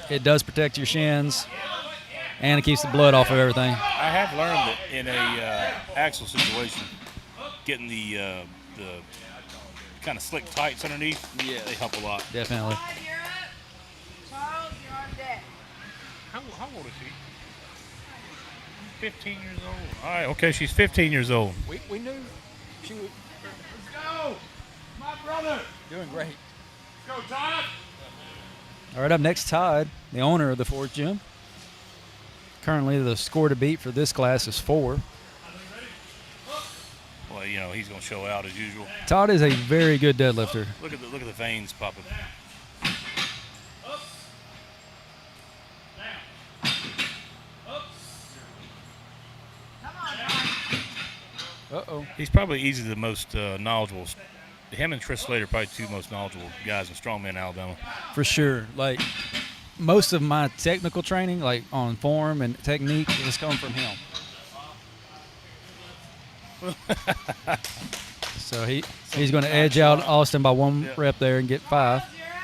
it does protect your shins. And it keeps the blood off of everything. I have learned that in a axle situation, getting the kind of slick tights underneath, they help a lot. Definitely. Todd, you're up. Charles, you're on deck. How old is she? 15 years old. All right, okay, she's 15 years old. We knew she was Let's go. My brother. doing great. Let's go, Todd. All right, up next, Todd, the owner of the Forge Gym. Currently, the score to beat for this class is 4. Well, you know, he's going to show out as usual. Todd is a very good deadlifter. Look at the veins popping. Come on, Todd. Uh-oh. He's probably easily the most knowledgeable. Him and Tris Slater are probably 2 most knowledgeable guys in strongman in Alabama. For sure. Like, most of my technical training, like on form and technique, has come from him. So he's going to edge out Austin by 1 rep there and get 5. Charles, you're up.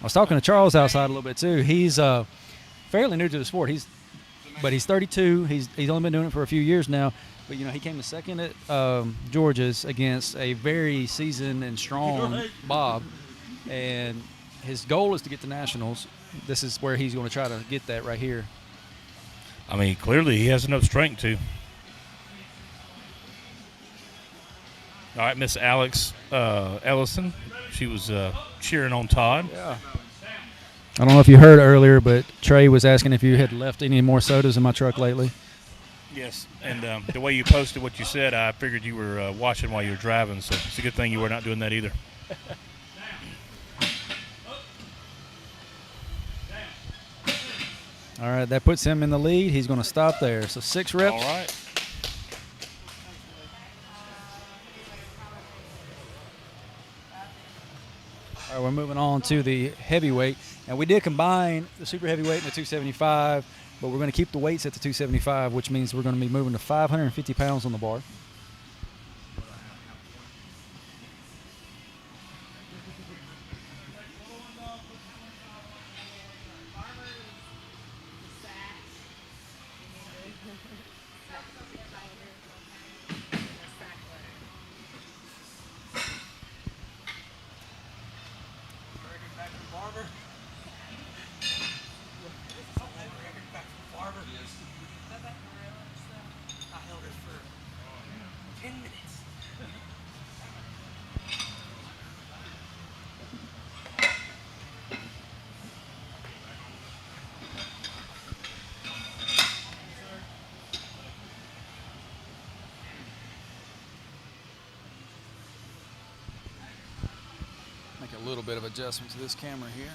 I was talking to Charles outside a little bit too. He's fairly new to the sport. He's 32. He's only been doing it for a few years now. But you know, he came to second at Georgia's against a very seasoned and strong Bob, and his goal is to get to nationals. This is where he's going to try to get that right here. I mean, clearly he has enough strength to. All right, Miss Alex Ellison. She was cheering on Todd. Yeah. I don't know if you heard earlier, but Trey was asking if you had left any more sodas in my truck lately. Yes, and the way you posted what you said, I figured you were watching while you were driving, so it's a good thing you were not doing that either. All right, that puts him in the lead. He's going to stop there. So 6 reps. All right. All right, we're moving on to the heavyweight. And we did combine the super heavyweight and the 275 But we're going to keep the weights at the 275, which means we're going to be moving to 550 pounds on the bar. Make a little bit of adjustment to this camera here.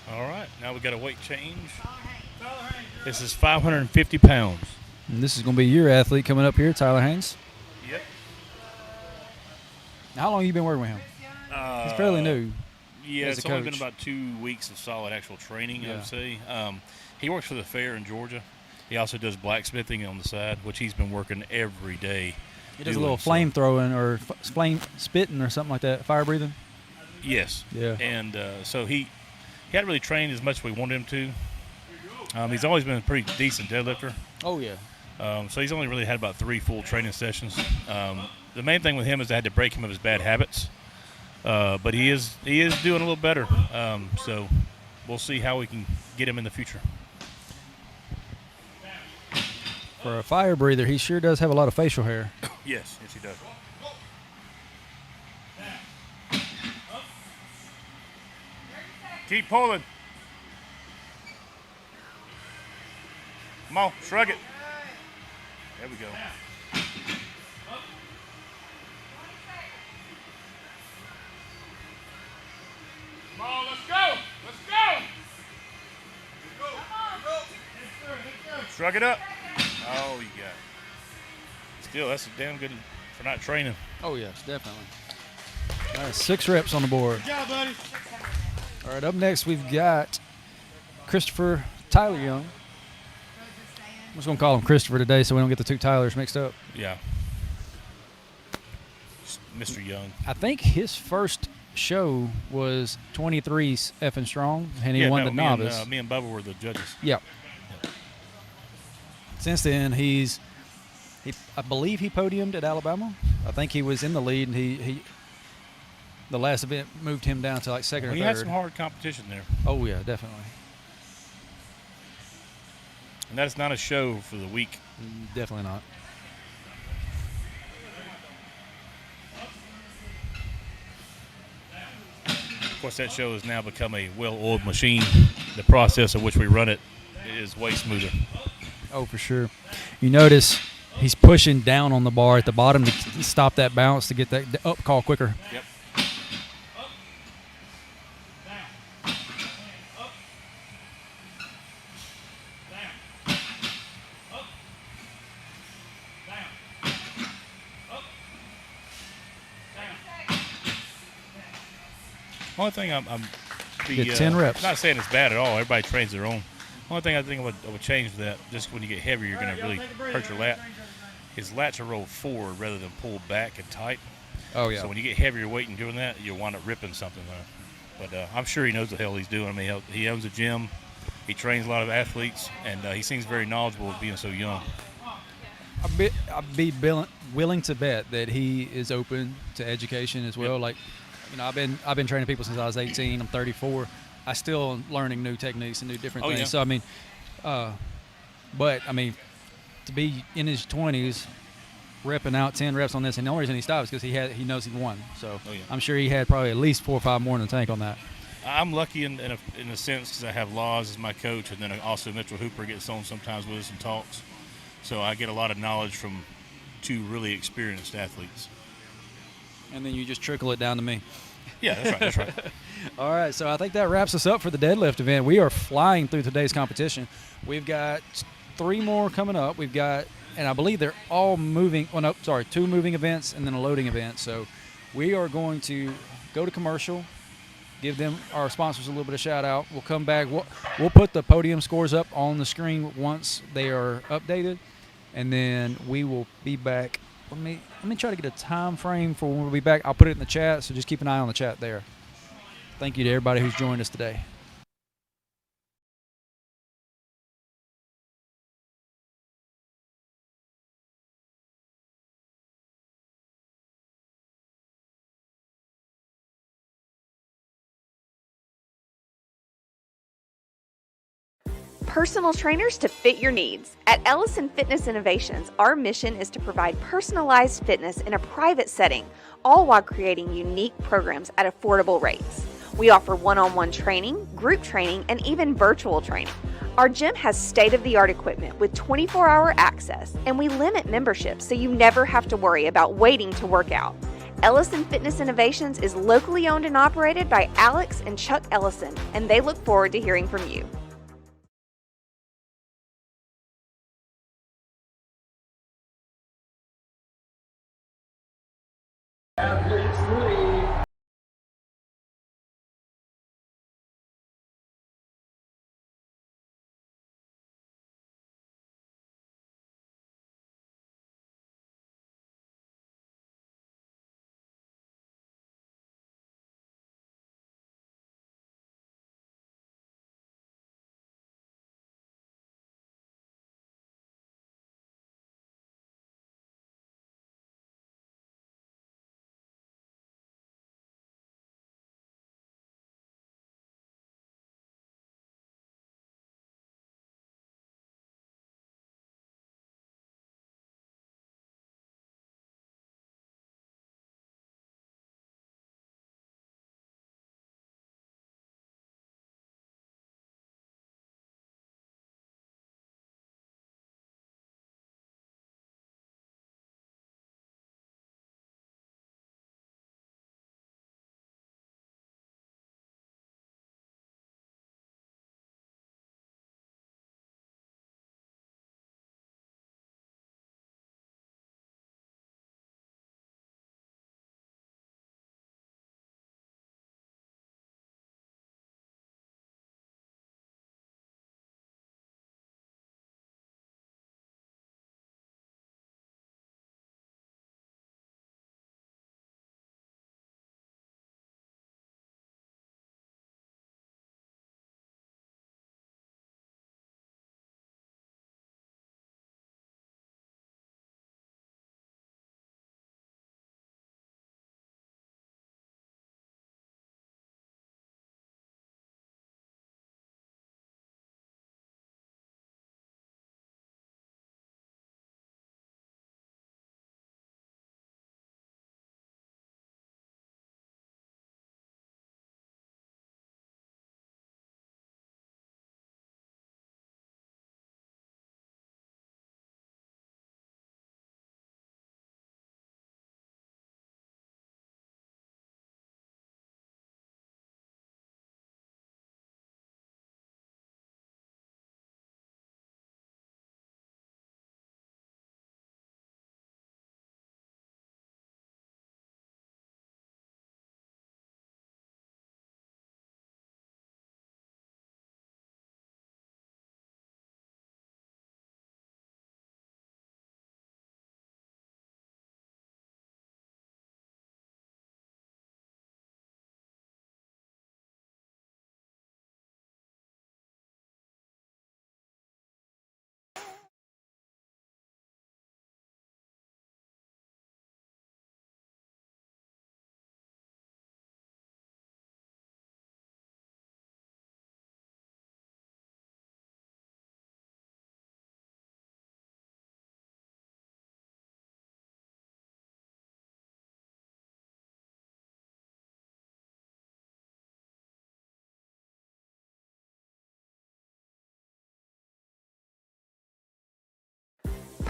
All right, now we got a weight change. This is 550 pounds. And this is going to be your athlete coming up here, Tyler Haynes. Yep. Now, how long have you been working with him? He's fairly new. Yeah, as a it's only been coach. about 2 weeks of solid actual training, I Yeah. would say. He works for the fair in Georgia. He also does blacksmithing on the side, which he's been working every day. He does a doing, little so- flame throwing or flame spitting or something like that, fire breathing. Yes. Yeah. And so he hadn't really trained as much as we wanted him to. He's always been a pretty decent deadlifter. Oh, yeah. So he's only really had about 3 full training sessions. The main thing with him is I had to break him of his bad habits. But he is doing a little better. So we'll see how we can get him in the future. For a fire breather, he sure does have a lot of facial hair. Yes, he does. Keep pulling. Come on, shrug it. There we go. Come on, let's go. Let's go. Shrug it up. Oh, you got it. Still, that's damn good for not training. Oh, yes, definitely. All right, 6 reps on the board. Good job, buddy. All right, up next we've got Christopher Tyler Young. I'm just going to call him Christopher today so we don't get the 2 Tylers mixed up. Yeah. Mr. Young. I think his first show was 23's effing strong, and he won the novice. Me and Bubba were the judges. Yeah. Since then, I believe he podiumed at Alabama. I think he was in the lead, and he the last event moved him down to like second or He third. had some hard competition there. Oh, yeah, definitely. And that's not a show for the week. Definitely not. Of course, that show has now become a well-oiled machine. The process of which we run it is way smoother. Oh, for sure. You notice he's pushing down on the bar at the bottom to stop that bounce to get that up call quicker. Yep. Only thing I'm Get 10 reps. Not saying it's bad at all. Everybody trains their own. Only thing I think I would change with that, just when you get heavier, you're going to really hurt your lat. His lats are rolled forward rather than pulled back and tight. Oh, yeah. So when you get heavier weight and doing that, you'll wind up ripping something there. But I'm sure he knows the hell he's doing. I mean, he owns a gym. He trains a lot of athletes, and he seems very knowledgeable of being so young. I'd be willing to bet that he is open to education as well. Yep. Like, you know, I've been training people since I was 18. I'm 34. I still am learning new techniques and new different things. Yeah. So I mean, but I mean, to be in his 20s, repping out 10 reps on this, and the only reason he stopped is because he knows he won. So I'm sure he had probably at least 4 or 5 more in the tank on that. I'm lucky in a sense because I have Laws as my coach, and then also Mitchell Hooper gets on sometimes with us and talks. So I get a lot of knowledge from two really experienced athletes. And then you just trickle it down to me. Yeah, that's right. That's right. All right, so I think that wraps us up for the deadlift event. We are flying through today's competition. We've got 3 more coming up. We've got, and I believe they're all moving. Well, no, sorry, 2 moving events and then a loading event. So we are going to go to commercial, give them, our sponsors, a little bit of shout out. We'll come back. We'll put the podium scores up on the screen once they are updated, and then we will be back. Let me try to get a time frame for when we'll be back. I'll put it in the chat, so just keep an eye on the chat there. Thank you to everybody who's joined us today. Personal trainers to fit your needs. At Ellison Fitness Innovations, our mission is to provide personalized fitness in a private setting, all while creating unique programs at affordable rates. We offer one-on-one training, group training, and even virtual training. Our gym has state-of-the-art equipment with 24-hour access, and we limit memberships so you never have to worry about waiting to work out. Ellison Fitness Innovations is locally owned and operated by Alex and Chuck Ellison, and they look forward to hearing from you.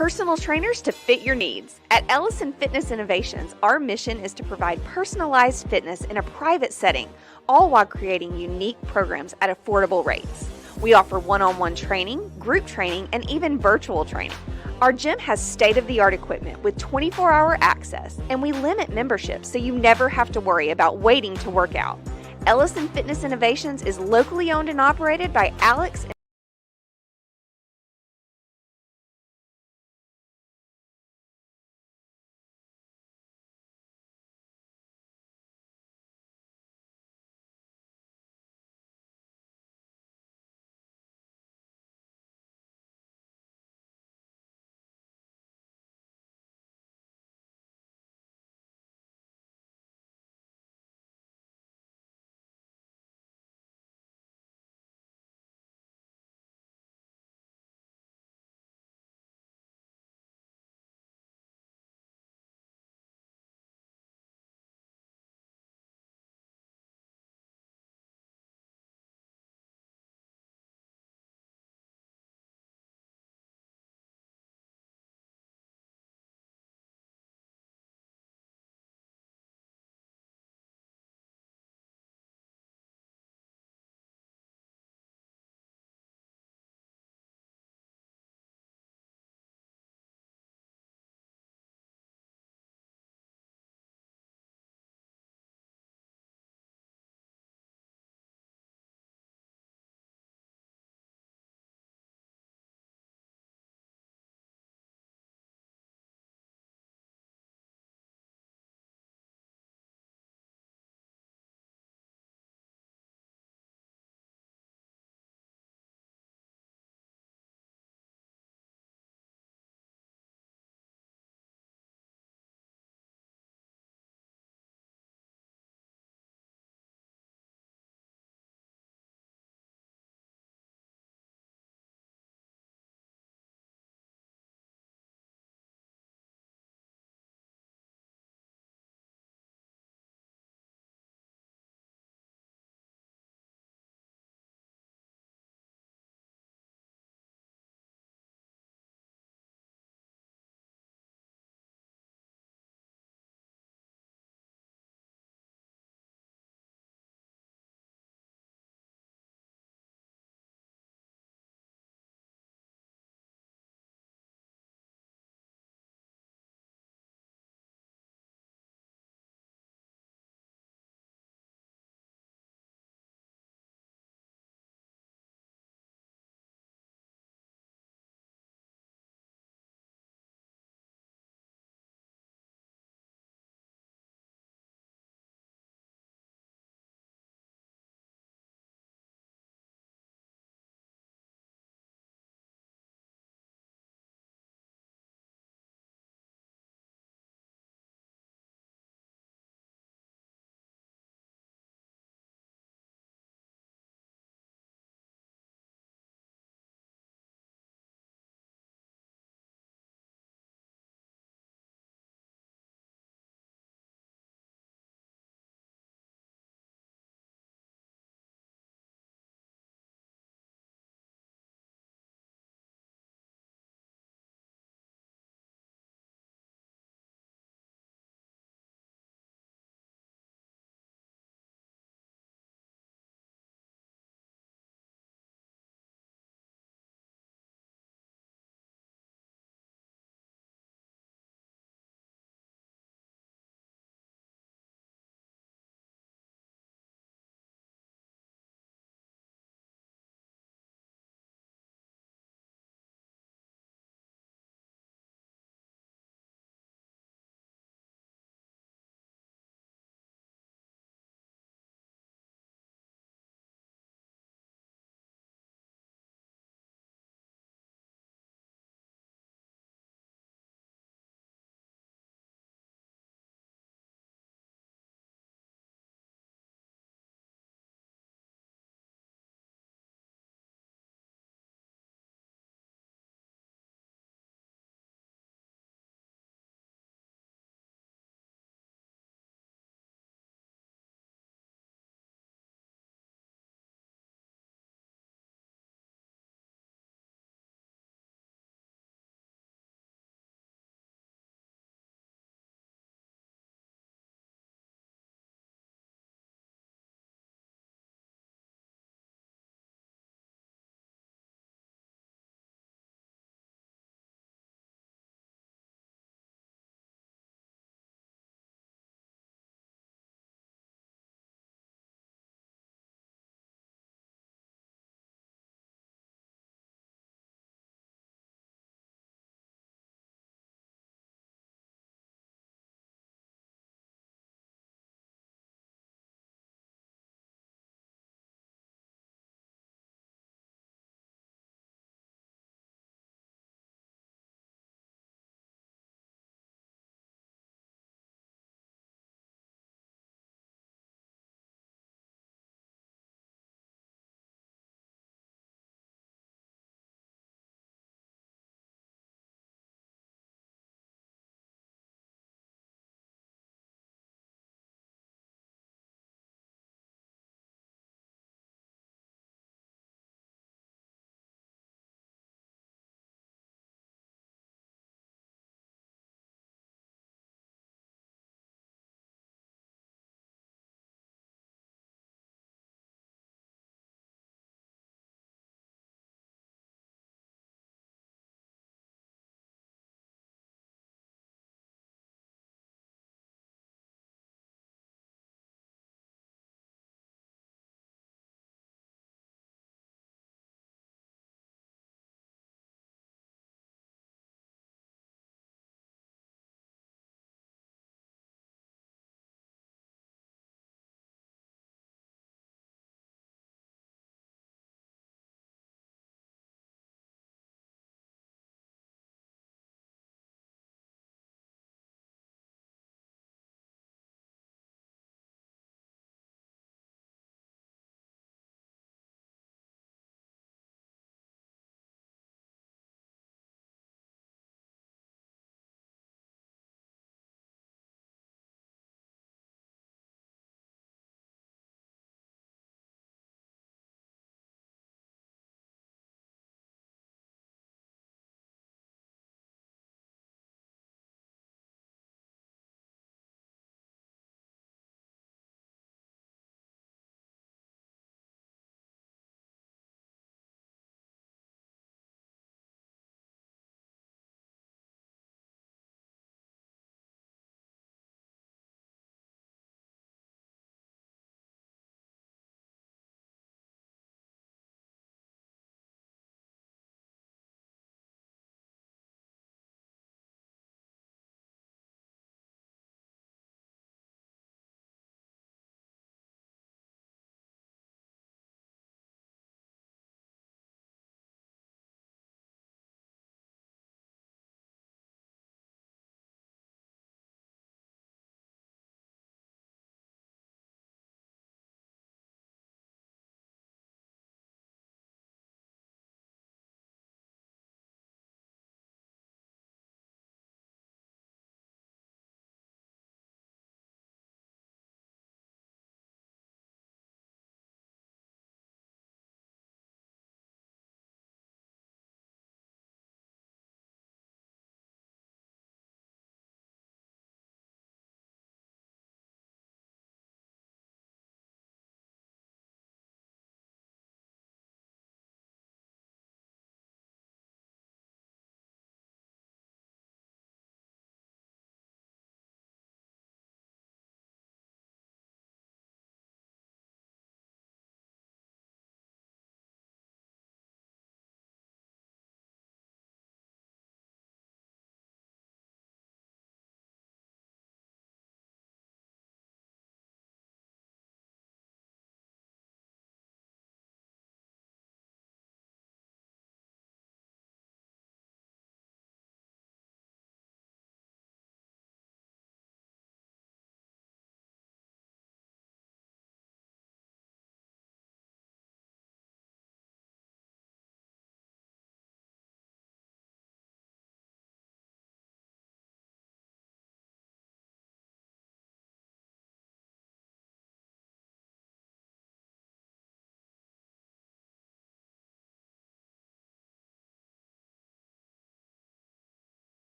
personal trainers to fit your needs. At Ellison Fitness Innovations, our mission is to provide personalized fitness in a private setting, all while creating unique programs at affordable rates. We offer one-on-one training, group training, and even virtual training. Our gym has state-of-the-art equipment with 24-hour access, and we limit memberships so you never have to worry about waiting to work out. Ellison Fitness Innovations is locally owned and operated by Alex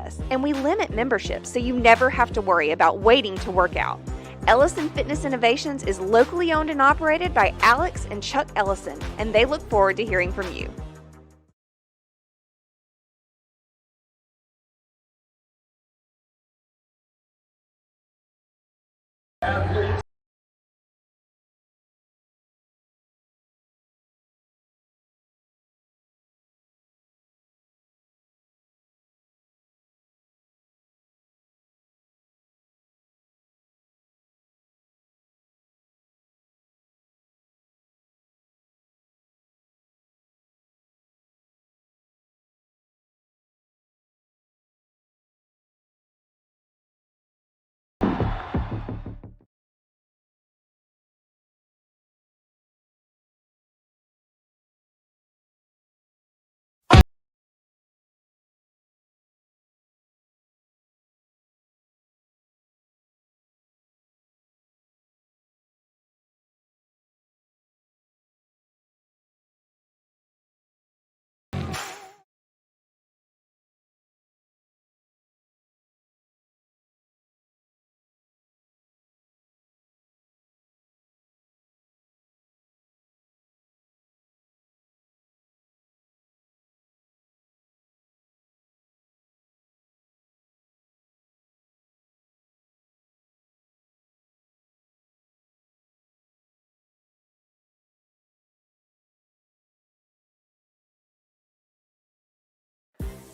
access, and we limit memberships so you never have to worry about waiting to work out. Ellison Fitness Innovations is locally owned and operated by Alex and Chuck Ellison, and they look forward to hearing from you.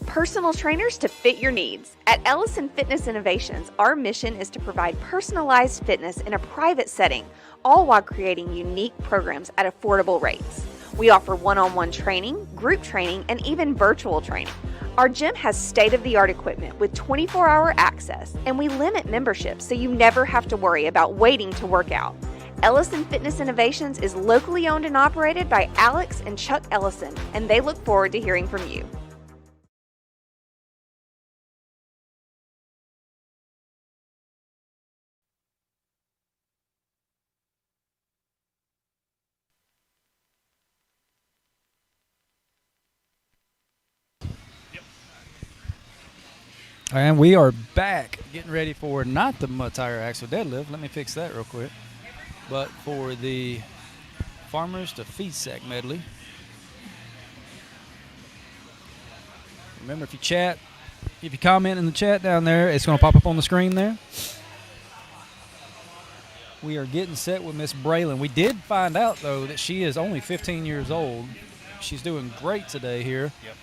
Personal trainers to fit your needs. At Ellison Fitness Innovations, our mission is to provide personalized fitness in a private setting, all while creating unique programs at affordable rates. We offer one-on-one training, group training, and even virtual training. Our gym has state-of-the-art equipment with 24-hour access, and we limit memberships so you never have to worry about waiting to work out. Ellison Fitness Innovations is locally owned and operated by Alex and Chuck Ellison, and they look forward to hearing from you. And we are back getting ready for not the mud tire axle deadlift. Let me fix that real quick. But for the farmers to feed sack medley. Remember, if you comment in the chat down there, it's going to pop up on the screen there. We are getting set with Miss Braylon. We did find out, though, that she is only 15 years old. She's doing great today here. Yep.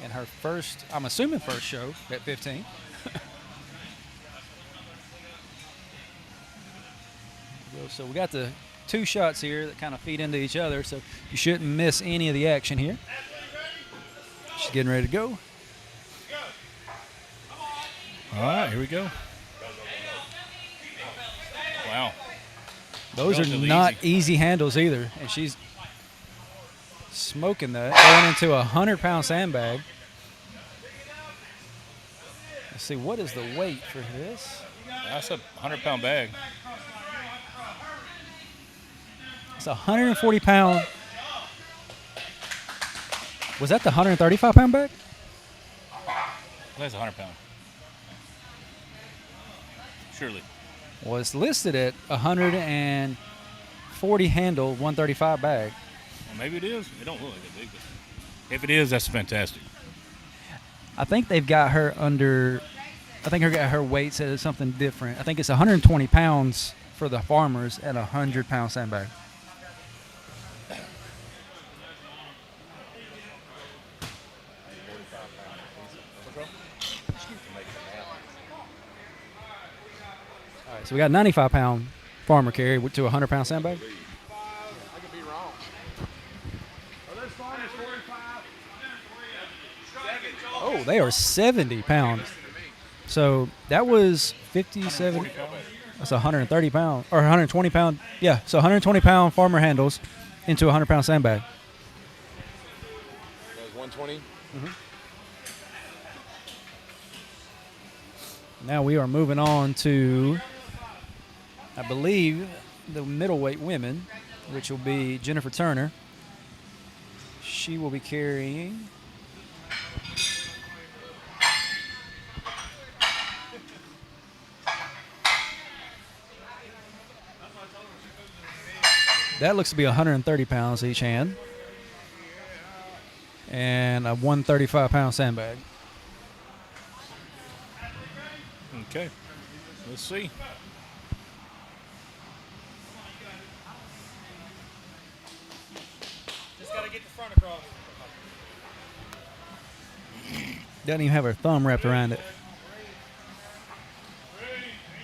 And her first, I'm assuming first show at 15. So we got the two shots here that kind of feed into each other, so you shouldn't miss any of the action here. She's getting ready to go. All right, here we go. Wow. Those are Relatively not easy. easy handles either, and she's smoking that, going into a 100-pound sandbag. Let's see, what is the weight for this? That's a 100-pound bag. It's a 140-pound. Was that the 135-pound bag? That's a 100-pound. Surely. Well, it's listed at 140 handle, 135 bag. Well, maybe it is. It don't look like that big, but if it is, that's fantastic. I think they've got her under. I think her weight says something different. I think it's 120 pounds for the farmers and a 100-pound sandbag. All right, so we got 95-pound farmer carry to a 100-pound sandbag. I could be wrong. Oh, they are 70 pounds. So that was 57. That's 130 pound or 120 pound. Yeah, so 120 pound farmer handles into a 100-pound sandbag. That was 120. Now we are moving on to, I believe, the middleweight women, which will be Jennifer Turner. She will be carrying That looks to be 130 pounds each hand. And a 135-pound sandbag. Okay. Let's see. Just gotta get the front across. Doesn't even have her thumb wrapped around it.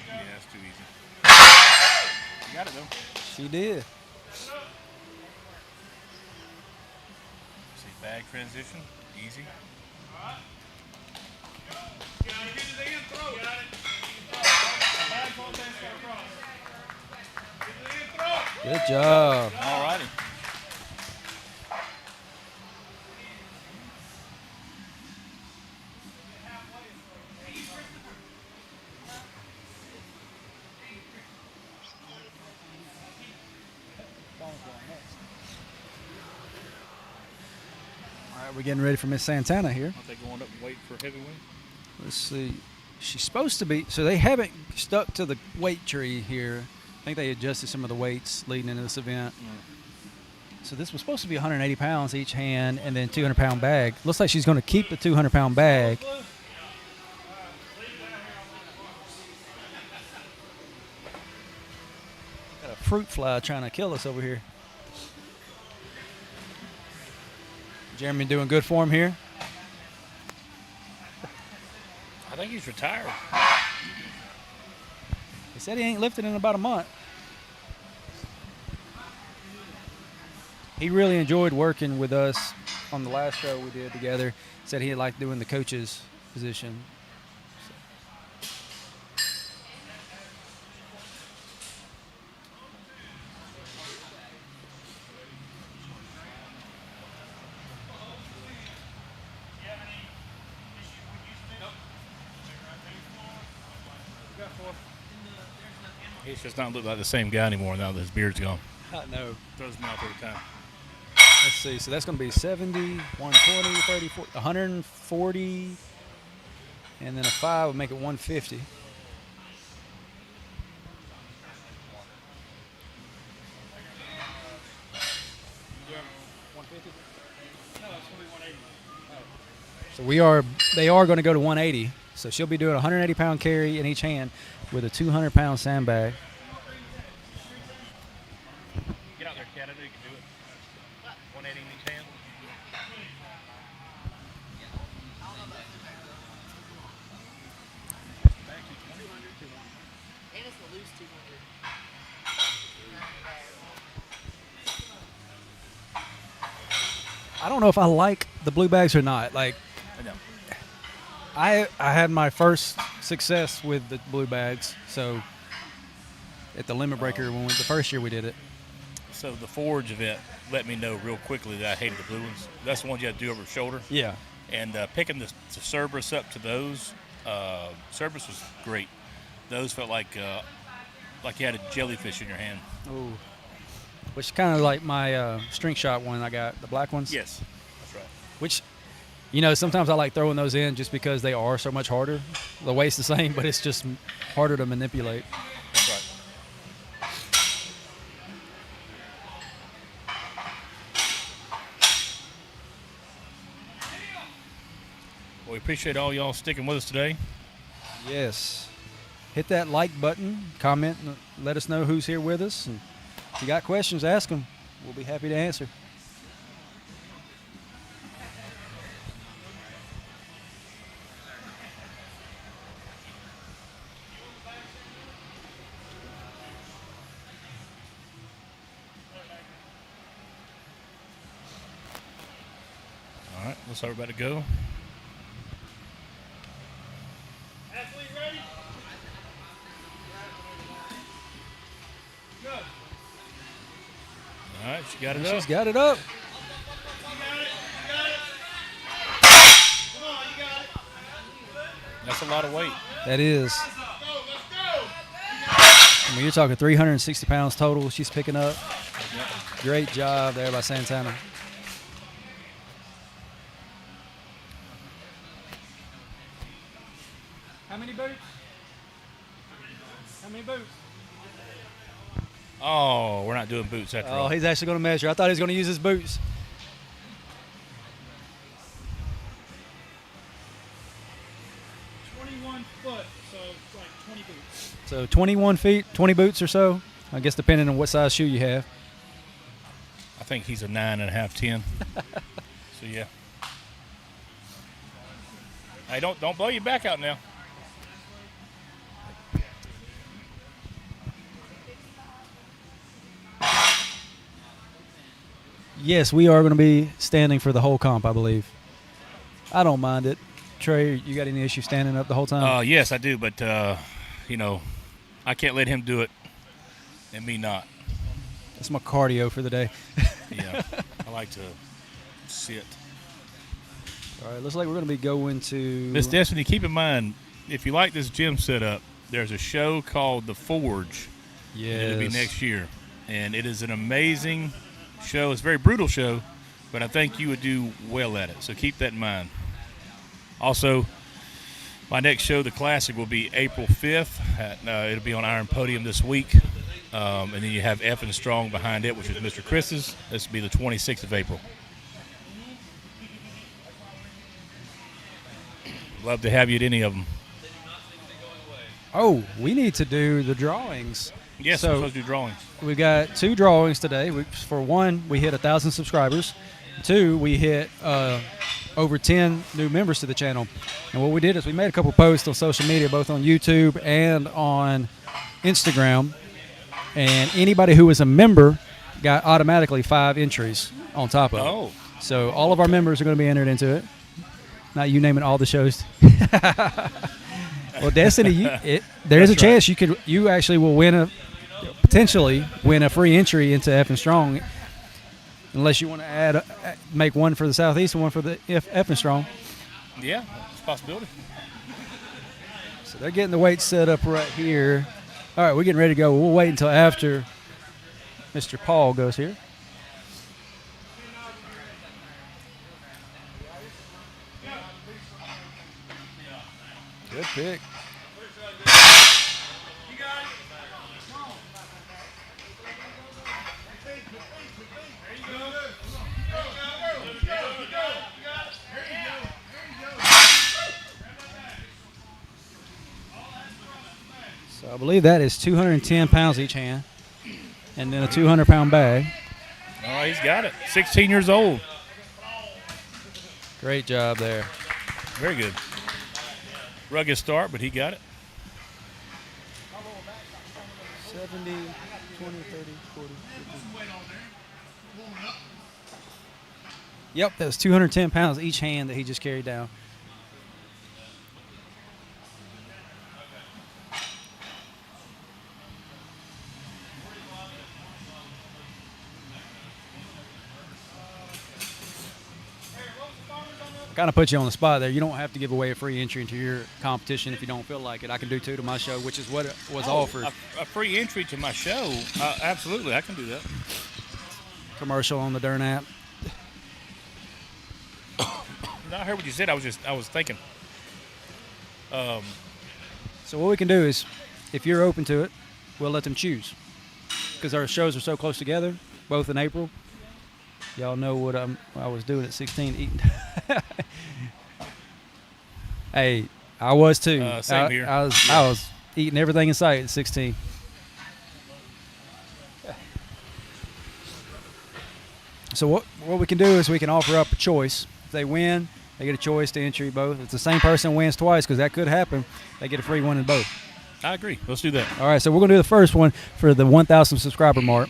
Yeah, that's too easy. You got it, though. She did. See, bag transition. Easy. Good job. All righty. All right, we're getting ready for Miss Santana here. Aren't they going up and wait for heavyweight? Let's see. She's supposed to be, so they haven't stuck to the weight tree here. I think they adjusted some of the weights leading into this event. So this was supposed to be 180 pounds each hand and then 200-pound bag. Looks like she's going to keep the 200-pound bag. Got a fruit fly trying to kill us over here. Jeremy doing good for him here. I think he's retired. He said he ain't lifted in about a month. He really enjoyed working with us on the last show we did together. Said he liked doing the coach's position. He's just not look like the same guy anymore now that his beard's gone. I know. Throws me off every time. Let's see. So that's going to be 70, 120, 30, 40, 140, and then a 5 would make it 150. So they are going to go to 180. So she'll be doing a 180-pound carry in each hand with a 200-pound sandbag. Get out there, Cat. I know you can do it. 180 in each hand. And it's the loose 200. I don't know if I like the blue bags or not. Like, I know. I had my first success with the blue bags. So at the limit breaker when the first year we did it. So the Forge event let me know real quickly that I hated the blue ones. That's the ones you had to do over your shoulder. Yeah. And picking the Cerberus up to those, Cerberus was great. Those felt like you had a jellyfish in your hand. Ooh. Which is kind of like my string shot one I got, the black ones. Yes, that's right. Which, you know, sometimes I like throwing those in just because they are so much harder. The weight's the same, but it's just harder to manipulate. That's right. Well, we appreciate all y'all sticking with us today. Yes. Hit that like button, comment, and let us know who's here with us. And if you got questions, ask them. We'll be happy to answer. All right, let's everybody go. Athlete ready? Good. All right, she got it She's up. got it up. You got it. You got it. Come on, you got it. That's a lot of weight. That is. Let's go. Let's go. I mean, you're talking 360 pounds total she's picking up. Great job there by Santana. How many boots? How many boots? Oh, we're not doing boots after all. Oh, he's actually going to measure. I thought he was going to use his boots. So 21 feet, 20 boots or so, I guess, depending on what size shoe you have. I think he's a 9.5, 10. So yeah. Hey, don't blow your back out now. Yes, we are going to be standing for the whole comp, I believe. I don't mind it. Trey, you got any issue standing up the whole time? Yes, I do, but I can't let him do it and me not. That's my cardio for the day. Yeah, I like to sit. All right, looks like we're going to be going to... Miss Destiny, keep in mind, if you like this gym setup, there's a show called The Forge. Yes. It'll be next year. And it is an amazing show. It's a very brutal show, but I think you would do well at it. So keep that in mind. Also, my next show, The Classic, will be April 5th. It'll be on Iron Podium this week. And then you have F and Strong behind it, which is Mr. Chris's. This will be the 26th of April. Love to have you at any of them. Oh, we need to do the drawings. Yes, So- we're supposed to do drawings. We got 2 drawings today. For one, we hit 1,000 subscribers. 2, we hit over 10 new members to the channel. And what we did is we made a couple posts on social media, both on YouTube and on Instagram. And anybody who was a member got automatically 5 entries on top of it. Oh. So all of our members are going to be entered into it. Not you naming all the shows. Well, Destiny, there's a chance you actually will potentially win a free entry into F and Strong, unless you want to make one for the Southeast and one for the F and Strong. Yeah, it's a possibility. So they're getting the weights set up right here. All right, we're getting ready to go. We'll wait until after Mr. Paul goes here. Good pick. So I believe that is 210 pounds each hand, and then a 200-pound bag. Oh, he's got it. 16 years old. Great job there. Very good. Rugged start, but he got it. 70, 20, 30, 40, 50. Yep, that was 210 pounds each hand that he just carried down. Kind of put you on the spot there. You don't have to give away a free entry into your competition if you don't feel like it. I can do 2 to my show, which is what it was offered. A free entry to my show? Absolutely, I can do that. Commercial on the Dern app. No, I heard what you said. I was thinking. So what we can do is, if you're open to it, we'll let them choose. Because our shows are so close together, both in April. Y'all know what I was doing at 16, eating. Hey, I was too. Same here. I was eating everything in sight at 16. So what we can do is we can offer up a choice. If they win, they get a choice to entry both. If the same person wins twice, because that could happen, they get a free one in both. I agree. Let's do that. All right, so we're going to do the first one for the 1,000 subscriber mark.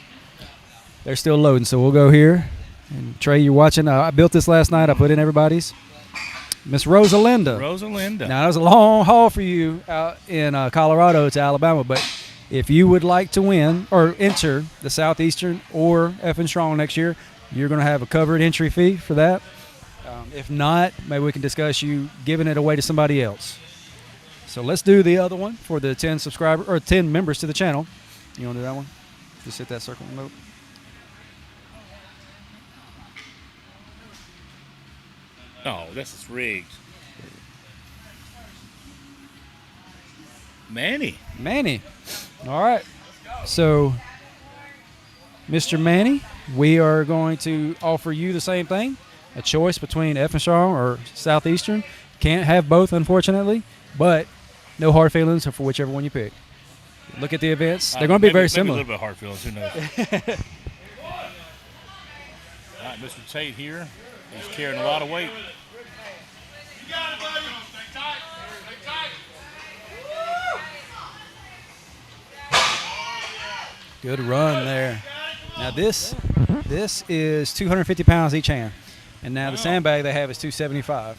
They're still loading, so we'll go here. And Trey, you're watching. I built this last night. I put in everybody's. Miss Rosalinda. Rosalinda. Now, that was a long haul for you out in Colorado to Alabama, but if you would like to win or enter the Southeastern or F and Strong next year, you're going to have a covered entry fee for that. If not, maybe we can discuss you giving it away to somebody else. So let's do the other one for the 10 subscriber or 10 members to the channel. You want to do that one? Just hit that circle remote. Oh, this is rigged. Manny. All right. So Mr. Manny, we are going to offer you the same thing, a choice between F and Strong or Southeastern. Can't have both, unfortunately, but no hard feelings for whichever one you pick. Look at the events. They're going to be very similar. Maybe a little bit hard feelings. Who knows? All right, Mr. Tate here. He's carrying a lot of weight. You got it, buddy. Stay tight. Stay tight. Good run there. Now this is 250 pounds each hand, and now the sandbag they have is 275.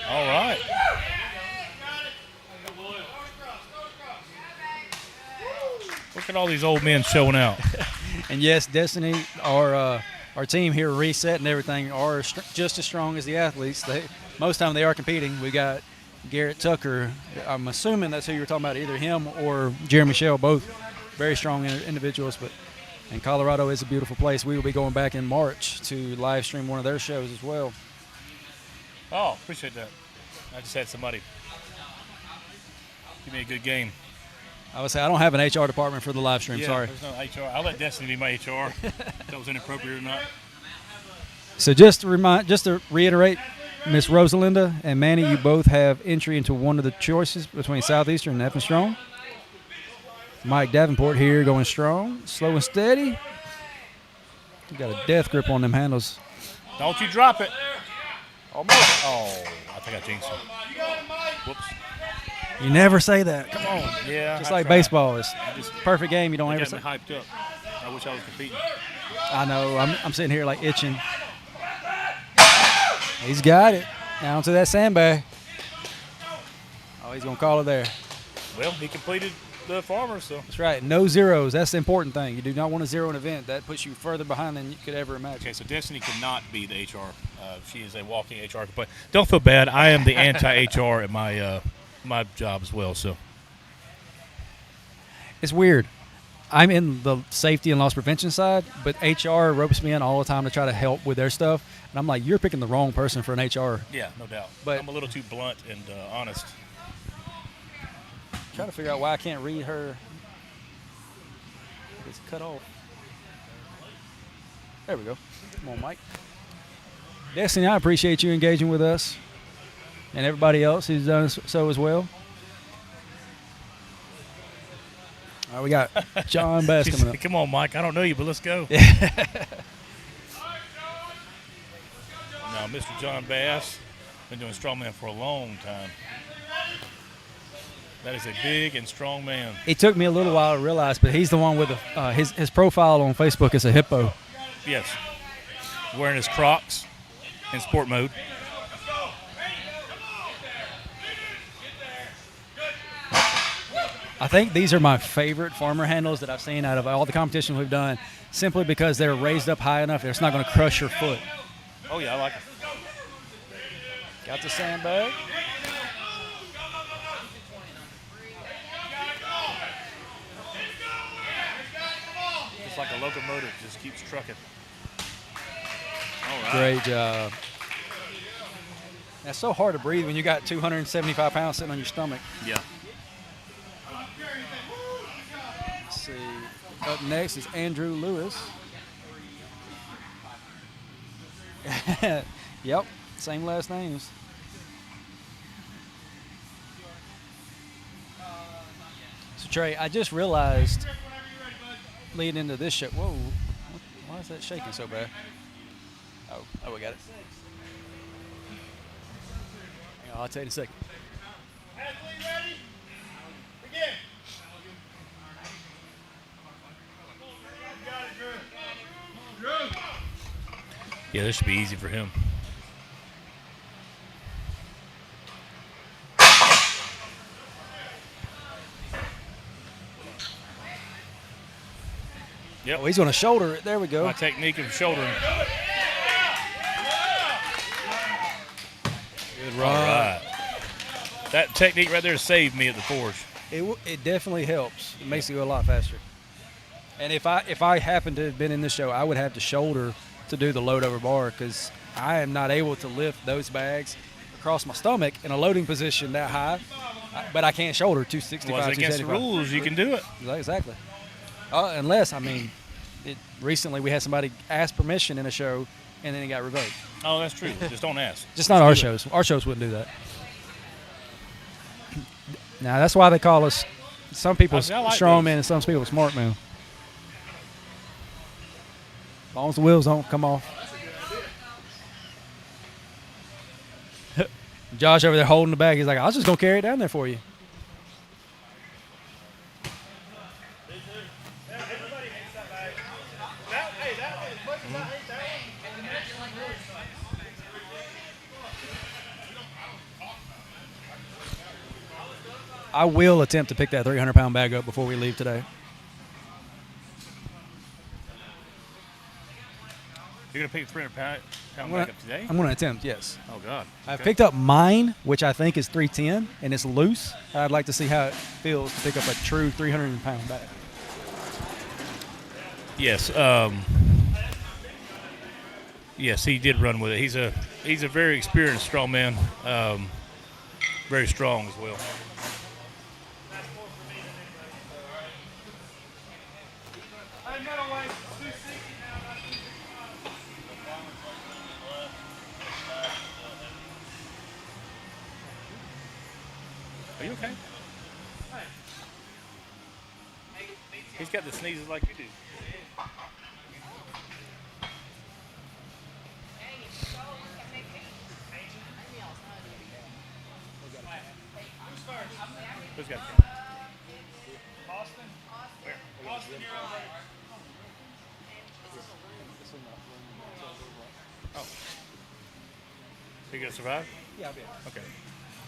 All right. Look at all these old men showing out. And yes, Destiny, our team here, Reset and everything, are just as strong as the athletes. Most of the time they are competing. We got Garrett Tucker. I'm assuming that's who you were talking about, either him or Jeremy Shell, both very strong individuals. And Colorado is a beautiful place. We will be going back in March to live stream one of their shows as well. Oh, appreciate that. I just had somebody give me a good game. I would say I don't have an HR department for the live stream. Yeah, Sorry. there's no HR. I'll let Destiny be my HR. If that was inappropriate or not. So just to reiterate, Miss Rosalinda and Manny, you both have entry into one of the choices between Southeastern and F and Strong. Mike Davenport here going strong, slow and steady. You got a death grip on them handles. Don't you drop it. Almost. Oh, I think I jinxed him. Whoops. You never say that. Come on. Yeah. Just I like tried. baseball is Just perfect game. You don't They ever got say. me hyped up. I wish I was competing. I know. I'm sitting here like itching. He's got it. Down to that sandbag. Oh, he's going to call it there. Well, he completed the farmer, so. That's right. No zeros. That's the important thing. You do not want to zero an event. That puts you further behind than you could ever imagine. Okay, so Destiny cannot be the HR. She is a walking HR complaint. Don't feel bad. I am the anti-HR at my job as well. So It's weird. I'm in the safety and loss prevention side, but HR ropes me in all the time to try to help with their stuff. And I'm like, you're picking the wrong person for an HR. yeah, no doubt. But- I'm a little too blunt and honest. Trying to figure out why I can't read her. It's cut off. There we go. Come on, Mike. Destiny, I appreciate you engaging with us and everybody else who's done so as well. All right, we got John Bass She coming said, up. come on, Mike. I don't know you, but let's go. Now, Mr. John Bass, been doing strongman for a long time. That is a big and strong man. It took me a little while to realize, but he's the one with his profile on Facebook is a hippo. Yes. Wearing his Crocs in sport mode. I think these are my favorite farmer handles that I've seen out of all the competitions we've done, simply because they're raised up high enough that it's not going to crush your foot. Oh, yeah, I like it. Got the sandbag. Just like a locomotive, just keeps trucking. All right. Great job. It's so hard to breathe when you got 275 pounds sitting on your stomach. Yeah. Let's see. Up next is Andrew Lewis. Yep, same last names. So Trey, I just realized leading into this show. Whoa, why is that shaking so bad? Oh, we got it. Hang on, I'll tell you in a second. Athlete ready? Begin. You got it, Drew. Drew. Yeah, this should be easy for him. Yep. Oh, he's going to shoulder it. There we go. My technique of shouldering. Good All run. right. That technique right there saved me at the forge. It definitely helps. It makes it go a lot faster. And if I happened to have been in this show, I would have to shoulder to do the load over bar because I am not able to lift those bags across my stomach in a loading position that high, but I can't shoulder 265, Was against the 275. rules, you can do it. Exactly. Unless, I mean, recently we had somebody ask permission in a show, and then it got revoked. Oh, that's true. Just don't ask. Just not our shows. Our shows wouldn't do that. Now, that's why they call us some people I like strongmen and some people smart men. As long as the wheels don't come off. Josh over there holding the bag. He's like, I was just going to carry it down there for you. I will attempt to pick that 300-pound bag up before we leave today. You're going to pick the 300-pound I'm back up today? going to attempt, yes. Oh, God. I've Okay. picked up mine, which I think is 310, and it's loose. I'd like to see how it feels to pick up a true 300-pound bag. Yes. Yes, he did run with it. He's a very experienced strong man. Very strong as well. Are you okay? He's got the sneezes like you do. Who's got it? Austin? Where? Austin, you're on. Oh. You gonna survive? Yeah, I'll be Okay.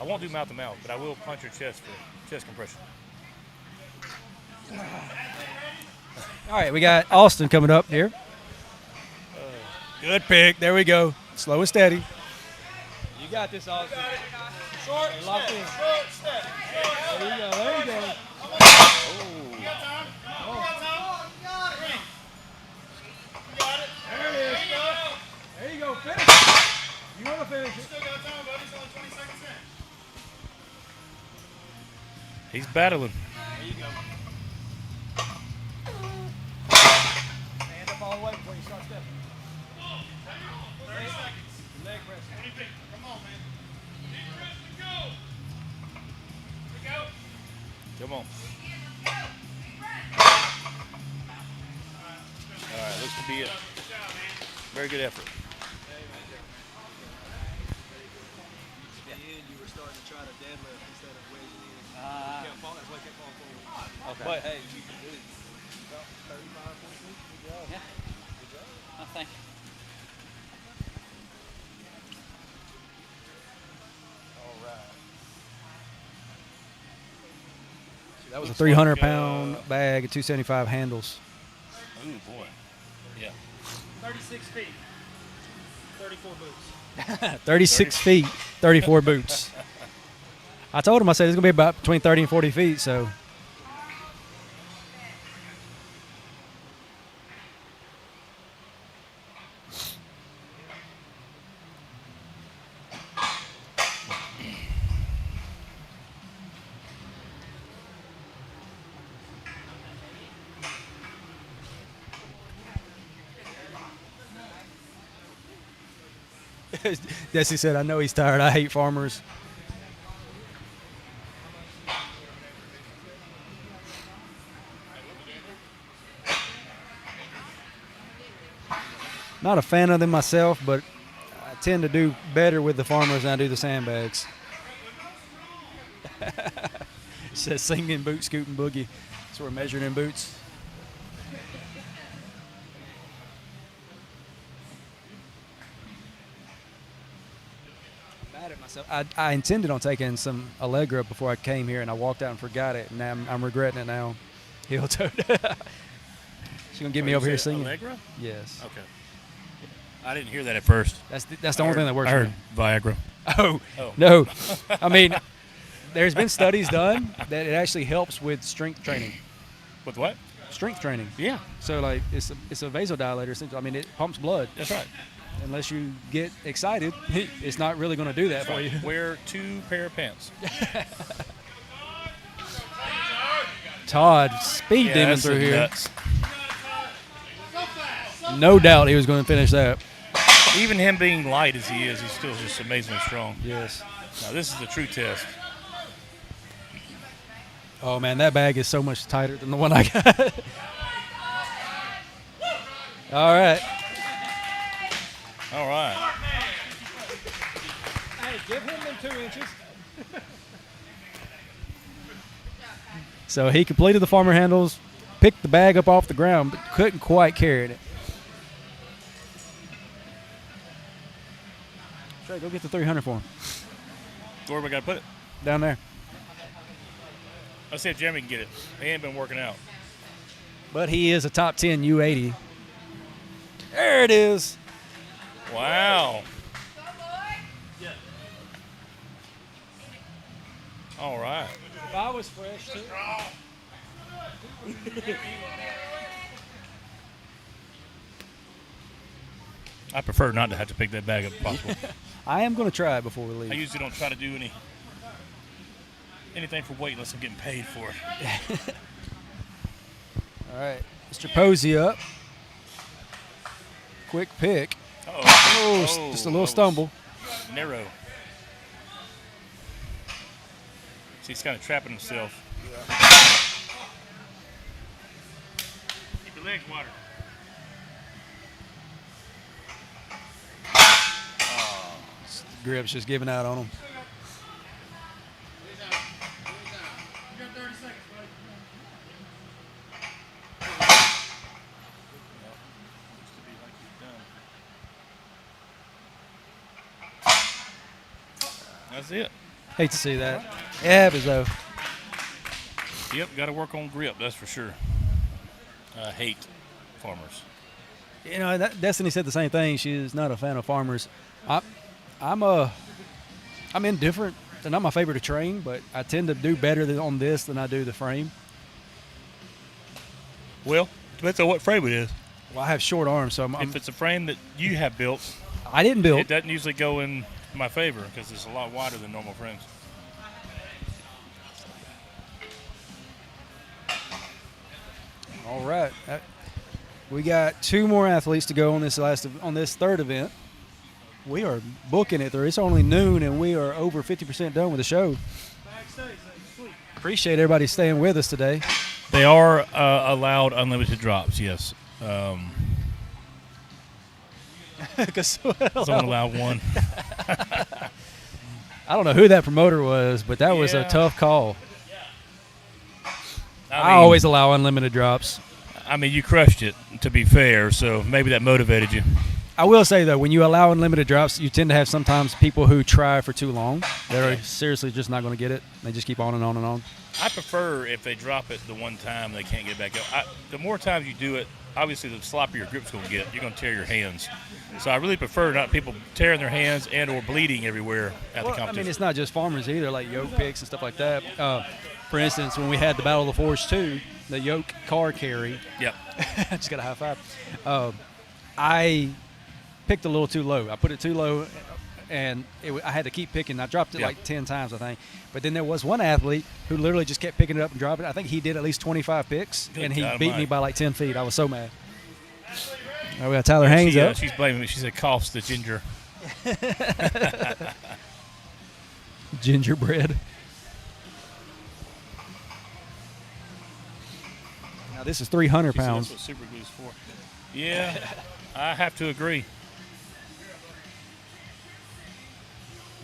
I won't do mouth to mouth, but I will punch your chest for chest compression. All right, we got Austin coming up here. Good pick. There we go. Slow and steady. You got this, Austin. Short locked step. in. Short step. There you go. There you go. You got time? You got time? Three. You got it. There it is. There you go. There you go. Finish it. You want to finish it. Still got time, buddy. It's only 20 seconds in. He's battling. There you go. Stand up all the way before you start stepping. 30 seconds. Leg press. 20 feet. Come on, man. Deep breath and go. Here we go. Come on. All right, looks to be a very good effort. You were starting to try to deadlift instead of wedging in. Kept falling, that's why I kept falling forward. Okay. But hey, you can do it. About 35, 40 feet. Good job. Yeah. Good job. Oh, thank you. All right. That was a 300-pound bag, 275 handles. Ooh, boy. Yeah. 36 feet. 34 boots. 36 feet, 34 boots. I told him, I said it's going to be about between 30 and 40 feet, so. Desi said, I know he's tired. I hate farmers. Not a fan of them myself, but I tend to do better with the farmers than I do the sandbags. It says singing boot, scooting boogie. So we're measured in boots. Mad at myself. I intended on taking some Allegra before I came here, and I walked out and forgot it, and now I'm regretting it now. Heel toe. She's gonna get me over here singing. Allegra? Yes. Okay. I didn't hear that at first. That's the only thing that works I for heard me. Viagra. Oh, Oh. no. I mean, there's been studies done that it actually helps with strength training. With what? Strength training. Yeah. So, like, it's a vasodilator. I mean, it pumps blood. That's right. unless you get excited, it's not really going to do that for you. Wear 2 pair of pants. Todd, speed demon that's through here. nuts. No doubt he was going to finish that. Even him being light as he is, he's still just amazingly strong. Yes. Now, this is the true test. Oh, man, that bag is so much tighter than the one I got. All right. All right. Hey, give him them 2 inches. So he completed the farmer handles, picked the bag up off the ground, but couldn't quite carry it. Trey, go get the 300 for him. Where we got to put it? Down there. Let's see if Jeremy can get it. He ain't been working out. But he is a top 10 U80. There it is. Wow. All right. If I was fresh, too. I prefer not to have to pick that bag up if possible. I am going to try it before we I leave. usually don't try to do anything for weight unless I'm getting paid for it. All right. Mr. Posey up. Quick pick. Uh-oh. Just a little that was stumble. Narrow. See, he's kind of trapping himself. Keep your legs water. Grip's just giving out on him. You got 30 seconds, buddy. That's it. Hate to see that. Yeah, but though. Yep, got to work on grip, that's for sure. I hate farmers. You know, Destiny said the same thing. She is not a fan of farmers. I'm indifferent. They're not my favorite to train, but I tend to do better on this than I do the frame. Well, depends on what frame it is. Well, I have short arms, so If it's a frame that you have built, I didn't build. it doesn't usually go in my favor because it's a lot wider than normal frames. All right. We got 2 more athletes to go on this third event. We are booking it through. It's only noon, and we are over 50% done with the show. Appreciate everybody staying with us today. They are allowed unlimited drops, yes. It's only allowed 1. I don't know who that promoter was, but that was a Yeah. tough call. I mean, always allow unlimited drops. I mean, you crushed it, to be fair, so maybe that motivated you. I will say, though, when you allow unlimited drops, you tend to have sometimes people who try for too long. They're seriously just not going to get it. They just keep on and on and on. I prefer if they drop it the one time they can't get back up. The more times you do it, obviously the sloppier your grip's going to get. You're going to tear your hands. So I really prefer not people tearing their hands and or bleeding everywhere at the competition. I mean, it's not just farmers either, like yoke picks and stuff like that. For instance, when we had the Battle of the Forge 2, the yoke car carry. Yep. I just got a high five. I picked a little too low. I put it too low, and I had to keep picking. I dropped it like 10 times, I think. But then there was one athlete who literally just kept picking it up and dropping it. I think he did at least 25 picks, and he beat me by like 10 feet. I was so mad. All right, we got Tyler Haynes up. She's blaming me. She said, coughs the ginger. Gingerbread. Now, this is 300 pounds. That's what super glue's for. Yeah, I have to agree.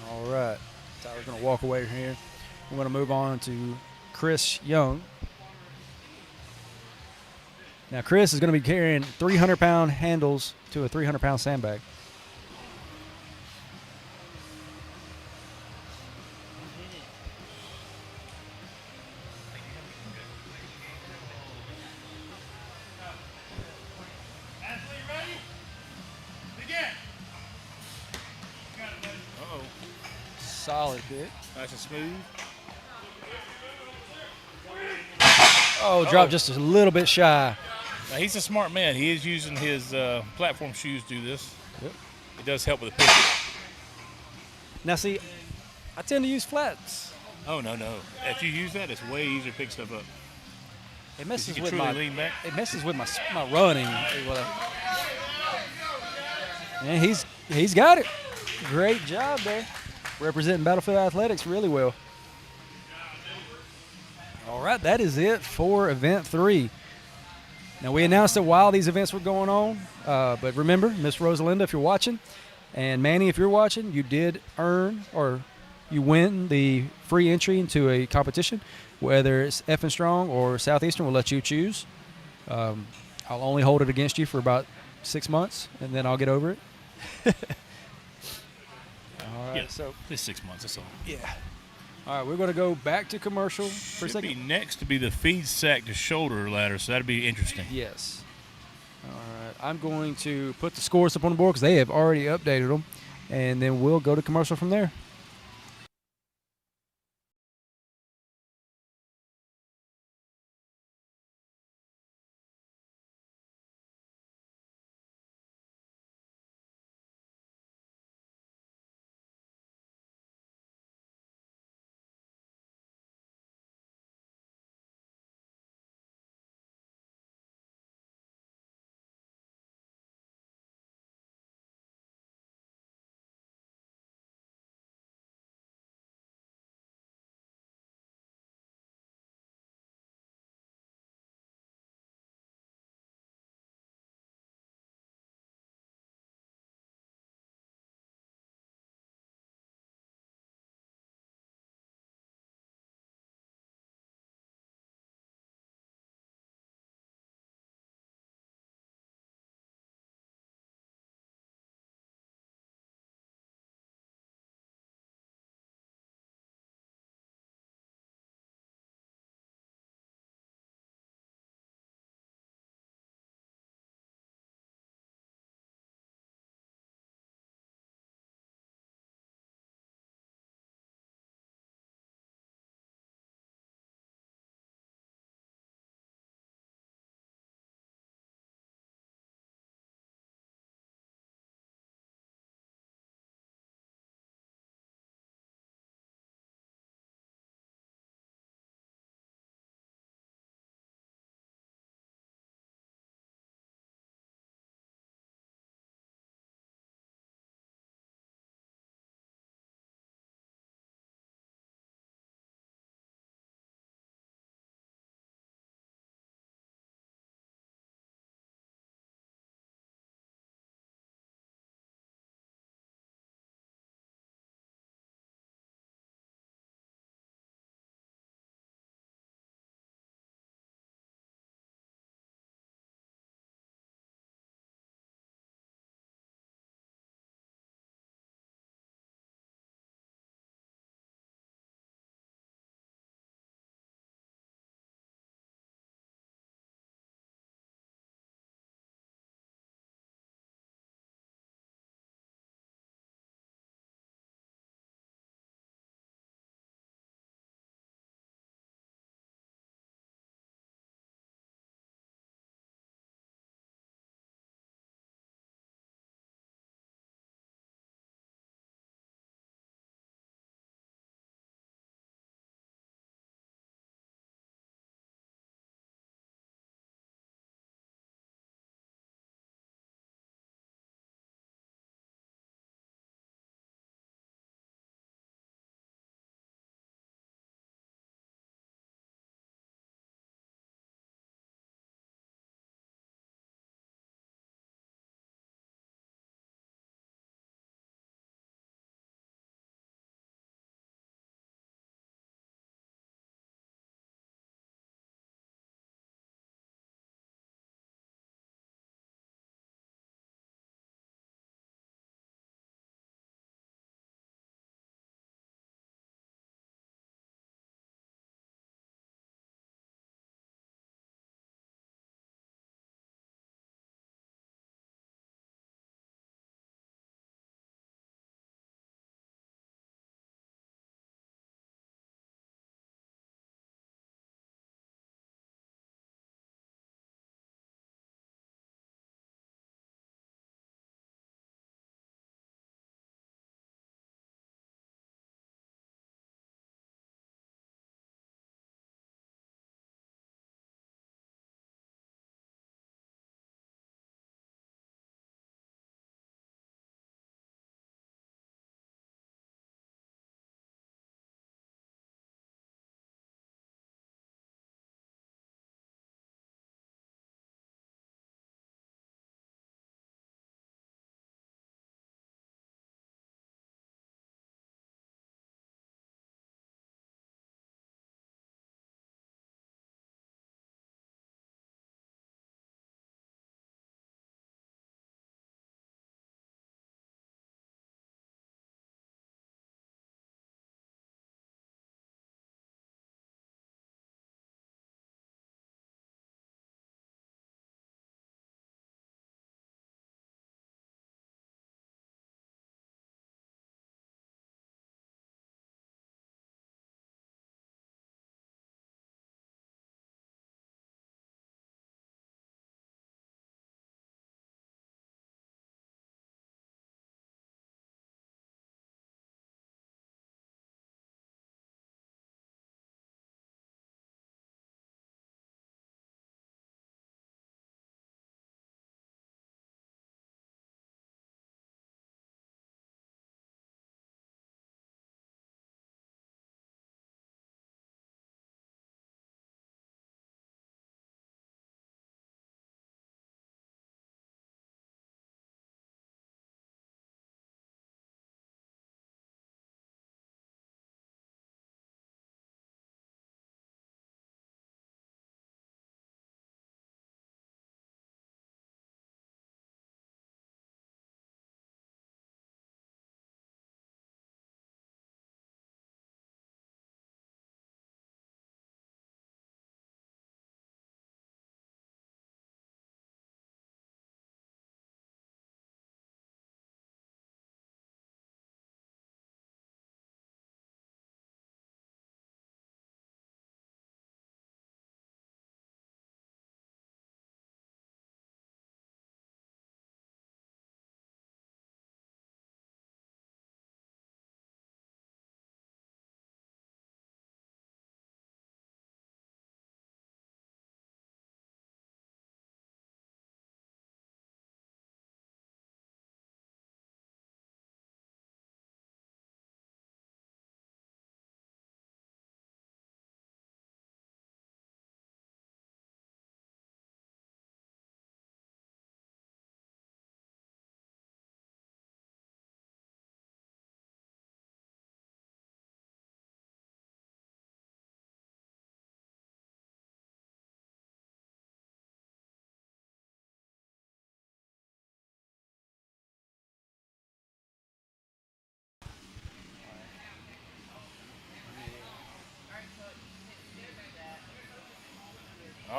All right. Tyler's going to walk away from here. We're going to move on to Chris Young. Now, Chris is going to be carrying 300-pound handles to a 300-pound sandbag. Athlete ready? Begin. Uh-oh. Solid hit. Nice and smooth. Oh, dropped just a little bit shy. Now, he's a smart man. He is using his platform shoes to do this. Yep. It does help with the pitch. Now, see, I tend to use flats. Oh, no. If you use that, it's way easier to pick stuff up. It messes You with can my. truly lean back. It messes with my running. And he's got it. Great job there, representing Battlefield Athletics really well. All right, that is it for Event 3. Now, we announced it while these events were going on, but remember, Miss Rosalinda, if you're watching, and Manny, if you're watching, you did earn or you win the free entry into a competition, whether it's F and Strong or Southeastern, we'll let you choose. I'll only hold it against you for about 6 months, and then I'll get over it. All right, Yeah, so it's 6 months. That's all. yeah. All right, we're going to go back to commercial for a Should be second. next to be the feed sack to shoulder ladder, so that'd be interesting. Yes. All right, I'm going to put the scores up on the board because they have already updated them, and then we'll go to commercial from there.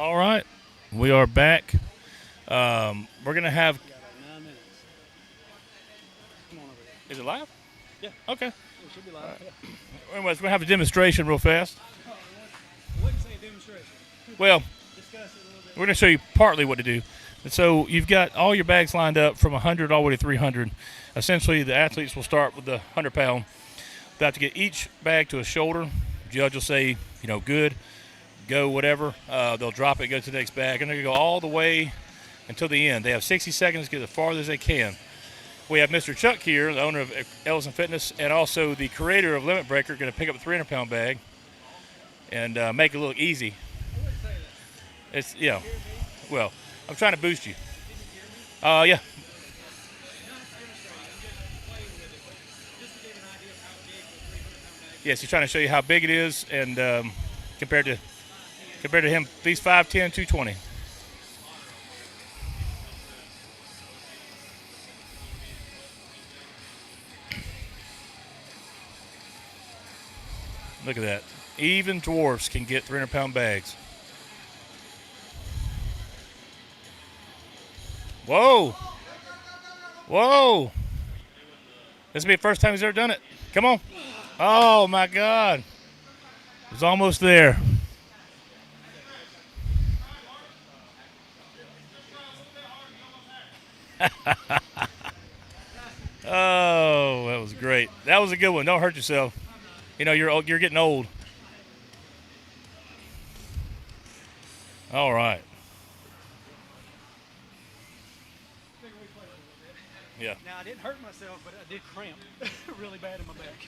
All right, we are back. We're going to have. 9 minutes. Come on over here. Is it live? Yeah. Okay. It should be live. Yeah. Anyways, we're going to have a demonstration real fast. What do you say demonstration? Well, Discuss it a little bit. we're going to show you partly what to do. And so you've got all your bags lined up from 100 all the way to 300. Essentially, the athletes will start with the 100-pound. They have to get each bag to a shoulder. Judge will say, good, go, whatever. They'll drop it, go to the next bag, and they're going to go all the way until the end. They have 60 seconds to get as far as they can. We have Mr. Chuck here, the owner of Ellison Fitness, and also the creator of Limit Breaker, going to pick up a 300-pound bag and make it look easy. It's, well, I'm trying to boost you. Yeah. Yes, he's trying to show you how big it is, and compared to him, he's 5'10", 220. Look at that. Even dwarfs can get 300-pound bags. Whoa. Whoa. This will be the first time he's ever done it. Come on. Oh, my God. It's almost there. Oh, that was great. That was a good one. Don't hurt yourself. You're getting old. All right. Yeah. Now, I didn't hurt myself, but I did cramp really bad in my back.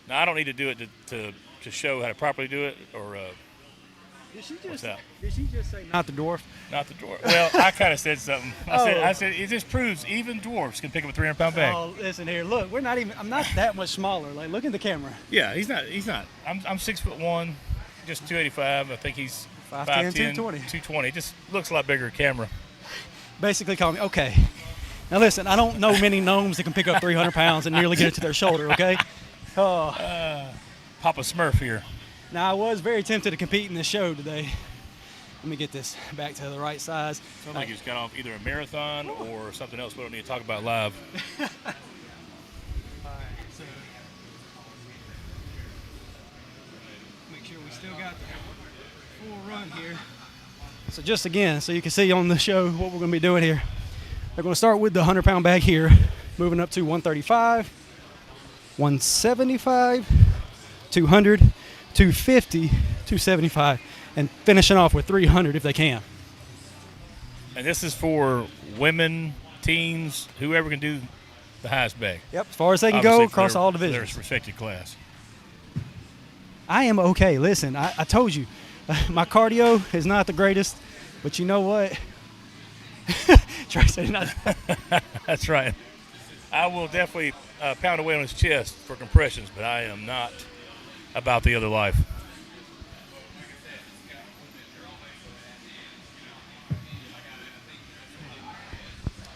Now, I don't need to do it to show how to properly do it, or Did she what's just that? Did she just say not the dwarf? Not the dwarf. Well, I kind of said something. I said it just proves even dwarfs can pick up a 300-pound bag. Oh, listen here. Look, I'm not that much smaller. Like, look at the camera. Yeah, he's not. I'm 6'1", just 285. I think he's 5'10", 220. 220. Just looks a lot bigger camera. Basically, call me. Okay. Now, listen, I don't know many gnomes that can pick up 300 pounds and nearly get it to their shoulder, okay? Oh. Papa Smurf here. Now, I was very tempted to compete in this show today. Let me get this back to the right size. Sounds like you just got off either a marathon or something else we don't need to talk about live. All right, so make sure we still got the full run here. So just again, so you can see on the show what we're going to be doing here. They're going to start with the 100-pound bag here, moving up to 135, 175, 200, 250, 275, and finishing off with 300 if they can. And this is for women, teens, whoever can do the highest bag. Yep, as far as they can Obviously, go across all Their divisions. respected class. I am okay. Listen, I told you, my cardio is not the greatest, but you know what? Try to say not. That's right. I will definitely pound away on his chest for compressions, but I am not about the other life.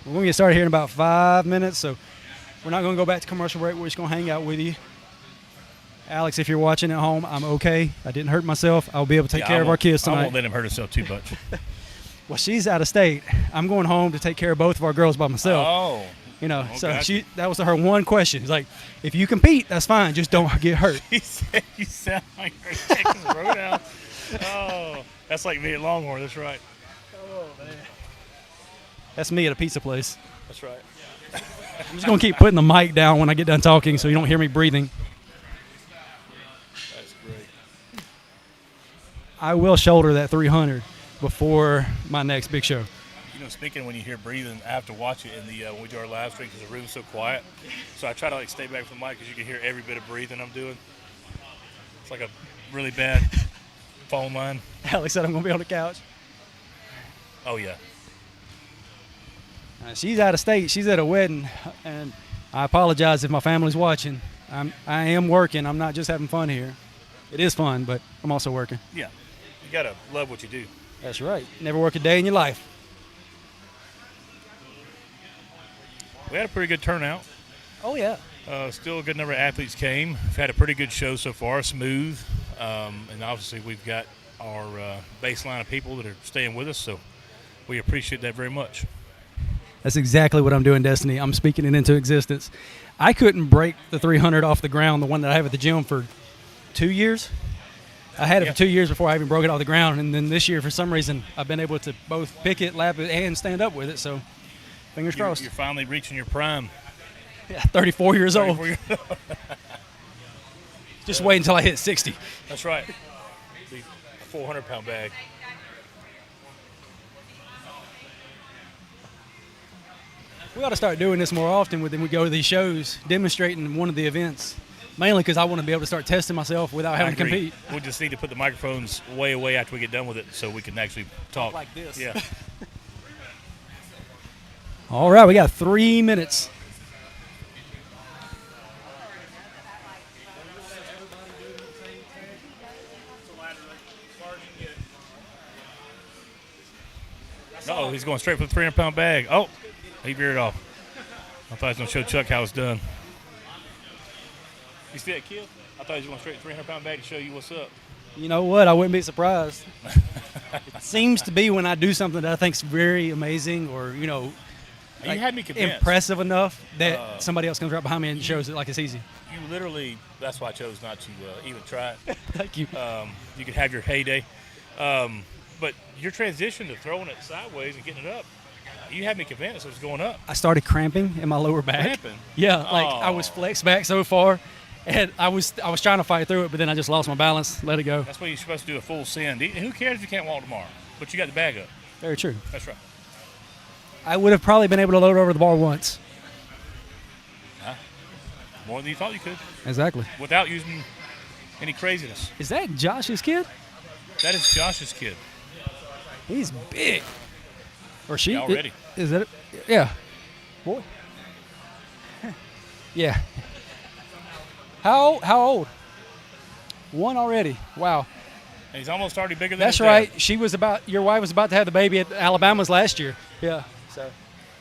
We're going to get started here in about 5 minutes, so we're not going to go back to commercial break. We're just going to hang out with you. Alex, if you're watching at home, I'm okay. I didn't hurt myself. I'll be able to take care of our kids tonight. I won't let him hurt himself too much. Well, she's out of state. I'm going home to take care of both of our girls by myself. Oh. So gotcha. that was her one question. It's like, if you compete, that's fine. Just don't get hurt. He said you sound like you're taking the road out. Oh, that's like me at Longhorn. That's right. Oh, man. That's me at a pizza place. That's right. I'm just going to keep putting the mic down when I get done talking so you don't hear me breathing. That's great. I will shoulder that 300 before my next big show. Speaking when you hear breathing, I have to watch it in the when we do our live stream because the room's so quiet. So I try to stay back from the mic because you can hear every bit of breathing I'm doing. It's like a really bad phone line. Alex said I'm going to be on the couch. Oh, yeah. She's out of state. She's at a wedding, and I apologize if my family's watching. I am working. I'm not just having fun here. It is fun, but I'm also working. Yeah. You got to love what you do. That's right. Never work a day in your life. We had a pretty good turnout. Oh, yeah. Still a good number of athletes came. We've had a pretty good show so far, smooth. And obviously we've got our baseline of people that are staying with us. So we appreciate that very much. That's exactly what I'm doing, Destiny. I'm speaking it into existence. I couldn't break the 300 off the ground, the one that I have at the gym, for 2 years. I had it for 2 years before I even broke it off the ground, and then this year, for some reason, I've been able to both pick it, lap it, and stand up with it. So, fingers crossed. You're finally reaching your prime. Yeah, 34 years old. 34 years old. Just wait until I hit 60. That's right. The 400-pound bag. We ought to start doing this more often when we go to these shows, demonstrating one of the events. Mainly because I want to be able to start testing myself without having to compete. We'll just need to put the microphones way away after we get done with it so we can actually talk. Like this. Yeah. All right, we got 3 minutes. Uh-oh, he's going straight for the 300-pound bag. Oh, he veered off. I thought he was going to show Chuck how it's done. You see that kid? I thought he was going straight 300-pound bag to show you what's up. You know what? I wouldn't be surprised. It seems to be when I do something that I think's very amazing or, You had me convinced. impressive enough that somebody else comes right behind me and shows it like it's easy. You literally, that's why I chose not to even try it. Thank you. You could have your heyday. But your transition to throwing it sideways and getting it up, you had me convinced it was going up. I started cramping in my lower back. Cramping? Yeah, like I was flexed back so far, and I was trying to fight through it, but then I just lost my balance, let it go. That's why you're supposed to do a full send. Who cares if you can't walk tomorrow? But you got the bag up. Very true. That's right. I would have probably been able to load over the bar once. More than you thought you could. Exactly. Without using any craziness. Is that Josh's kid? That is Josh's kid. He's big. Or she. Already. Is that it? Yeah. Boy. Yeah. How old? One already. Wow. And he's almost already bigger than That's his right. dad. Your wife was about to have the baby at Alabama's last year. Yeah. So.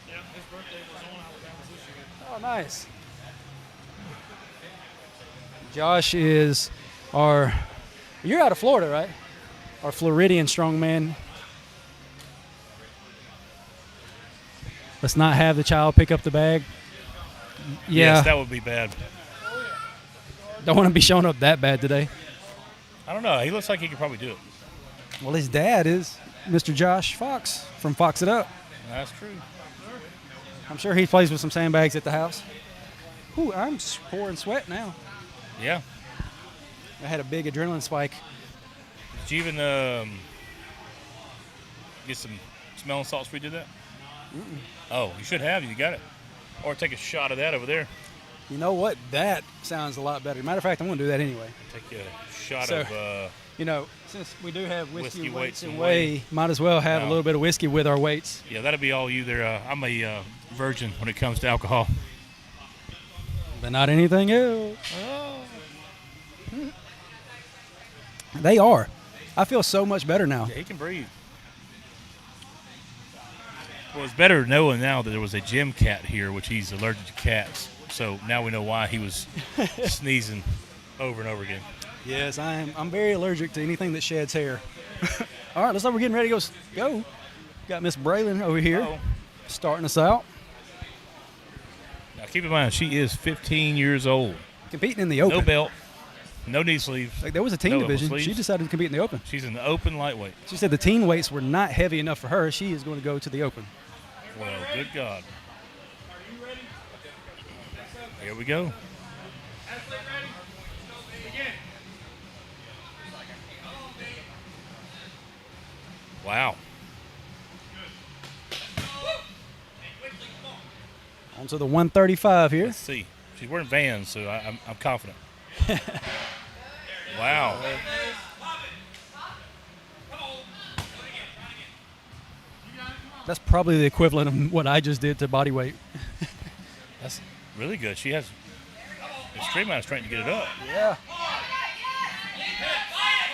Yeah, his birthday was on Alabama's this year. Oh, nice. Josh is you're out of Florida, right? Our Floridian strongman. Let's not have the child pick up the bag. Yeah. Yes, that would be bad. Don't want to be showing up that bad today. I don't know. He looks like he could probably do it. Well, his dad is Mr. Josh Fox from Fox It Up. That's true. I'm sure he plays with some sandbags at the house. Ooh, I'm pouring sweat now. Yeah. I had a big adrenaline spike. Did you even get some smelling salts before you did that? Mm-mm. Oh, you should have. You got it. Or take a shot of that over there. You know what? That sounds a lot better. Matter of fact, I'm going to do that anyway. Take a shot So, of... since we do have whiskey weights and whey. whey, might as well have a little bit of whiskey with our weights. Yeah, that'll be all you there. I'm a virgin when it comes to alcohol. But not anything else. They are. I feel so much better now. Yeah, he can breathe. Well, it's better knowing now that there was a gym cat here, which he's allergic to cats. So now we know why he was sneezing over and over again. Yes, I am. I'm very allergic to anything that sheds hair. All right, looks like we're getting ready to go. Got Miss Braylon over here starting us out. Now, keep in mind, she is 15 years old. Competing in the open. No belt, no knee sleeves. Like there was a teen division. She decided to compete in the open. She's in the open lightweight. She said the teen weights were not heavy enough for her. She is going to go to the open. Well, good God. Here we go. Wow. On to the 135 here. Let's see. She's wearing Vans, so I'm confident. Wow. That's probably the equivalent of what I just did to body weight. That's really good. She has extreme amount of strength to get it up. Yeah.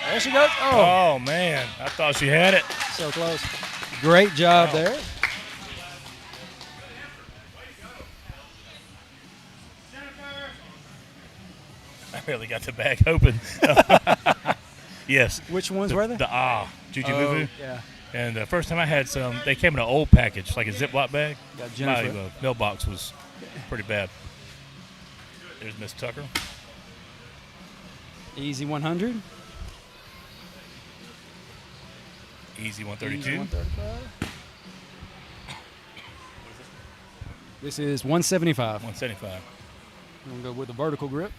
There she goes. Oh, man. I thought she had it. So close. Great job there. I barely got the bag open. Yes. Which ones were they? The Juju Oh, Boo Boo. yeah. And the first time I had some, they came in an old package, like a Ziploc bag. Got Jennifer. My mailbox was pretty bad. There's Miss Tucker. Easy 100. Easy 132. Easy 135. This is 175. 175. We're going to go with the vertical grip.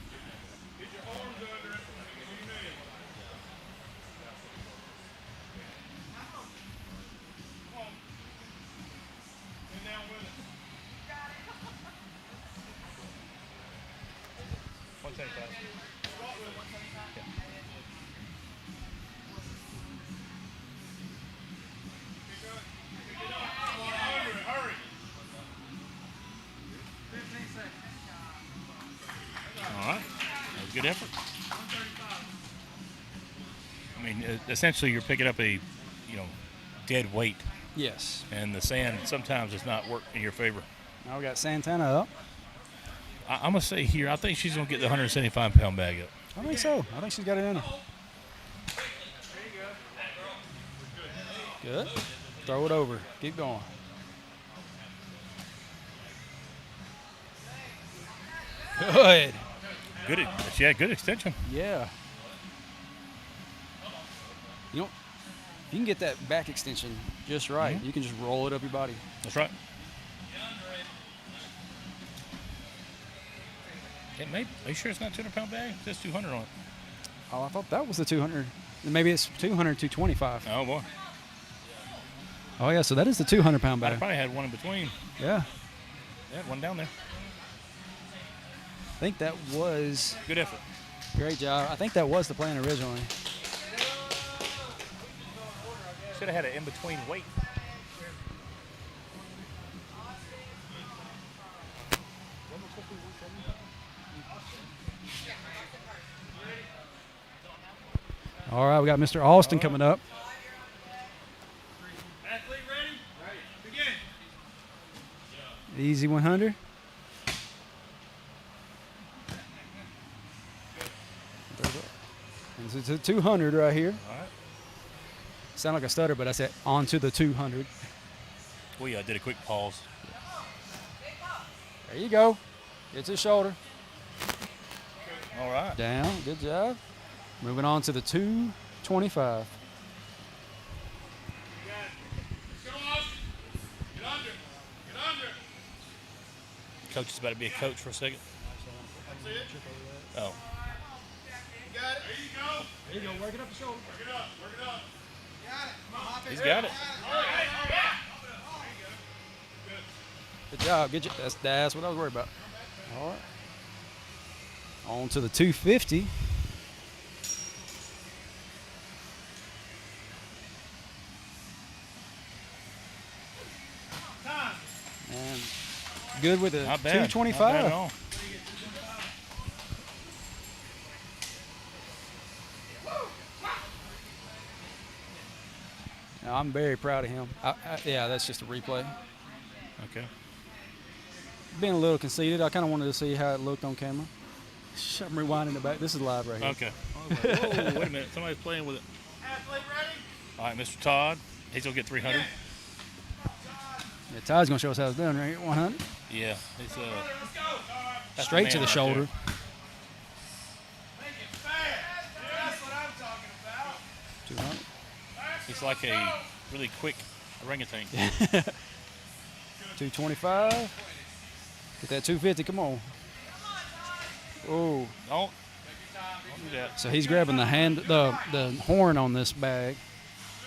All right. That was a good effort. I mean, essentially, you're picking up a, dead weight, Yes. and the sand sometimes does not work in your favor. Now we got Santana up. I'm gonna say here, I think she's gonna get the 175-pound bag up. I think so. I think she's got it in her. Good. Throw it over. Keep going. Good. Good. She had good extension. Yeah. You know, if you can get that back extension just right, you can just roll it up your body. That's right. It may. Are you sure it's not 200-pound bag? It says 200 on it. Oh, I thought that was the 200. Maybe it's 200, 225. Oh boy. Oh, yeah, so that is the 200-pound I bag. probably had one in between. Yeah. Yeah, one down there. I think that was Good effort. great job. I think that was the plan originally. Should have had an in-between weight. All right, we got Mr. Austin coming up. Athlete ready? Begin. Easy 100. It's a 200 right here. All right. Sound like a stutter, but I said on to the 200. We did a quick pause. There you go. Gets his shoulder. All right. Down. Good job. Moving on to the 225. Come on. Get under. Get under. Coach is about to be a coach for a second. That's it. Oh. You got it. There you go. There you go. Work it up the shoulder. Work it up. Work it up. Got it. Come on. He's got it. Good job. Get you. That's what I was worried about. All right. On to the 250. And good with the Not bad. 225. Not bad at all. Now, I'm very proud of him. Yeah, that's just a replay. Okay. Being a little conceited, I kind of wanted to see how it looked on camera. I'm rewinding it back. This is live right here. Okay. I was like, whoa, wait a minute. Somebody's playing with it. Athlete ready? All right, Mr. Todd. He's going to get 300. Yeah, Todd's going to show us how it's done right here. 100. Yeah. He's that's Straight the to man the right shoulder. there. Make it fast. That's what I'm talking about. 200. He's like a really quick orangutan. 225. Get that 250. Come on. Oh. Don't do that. So he's grabbing the horn on this bag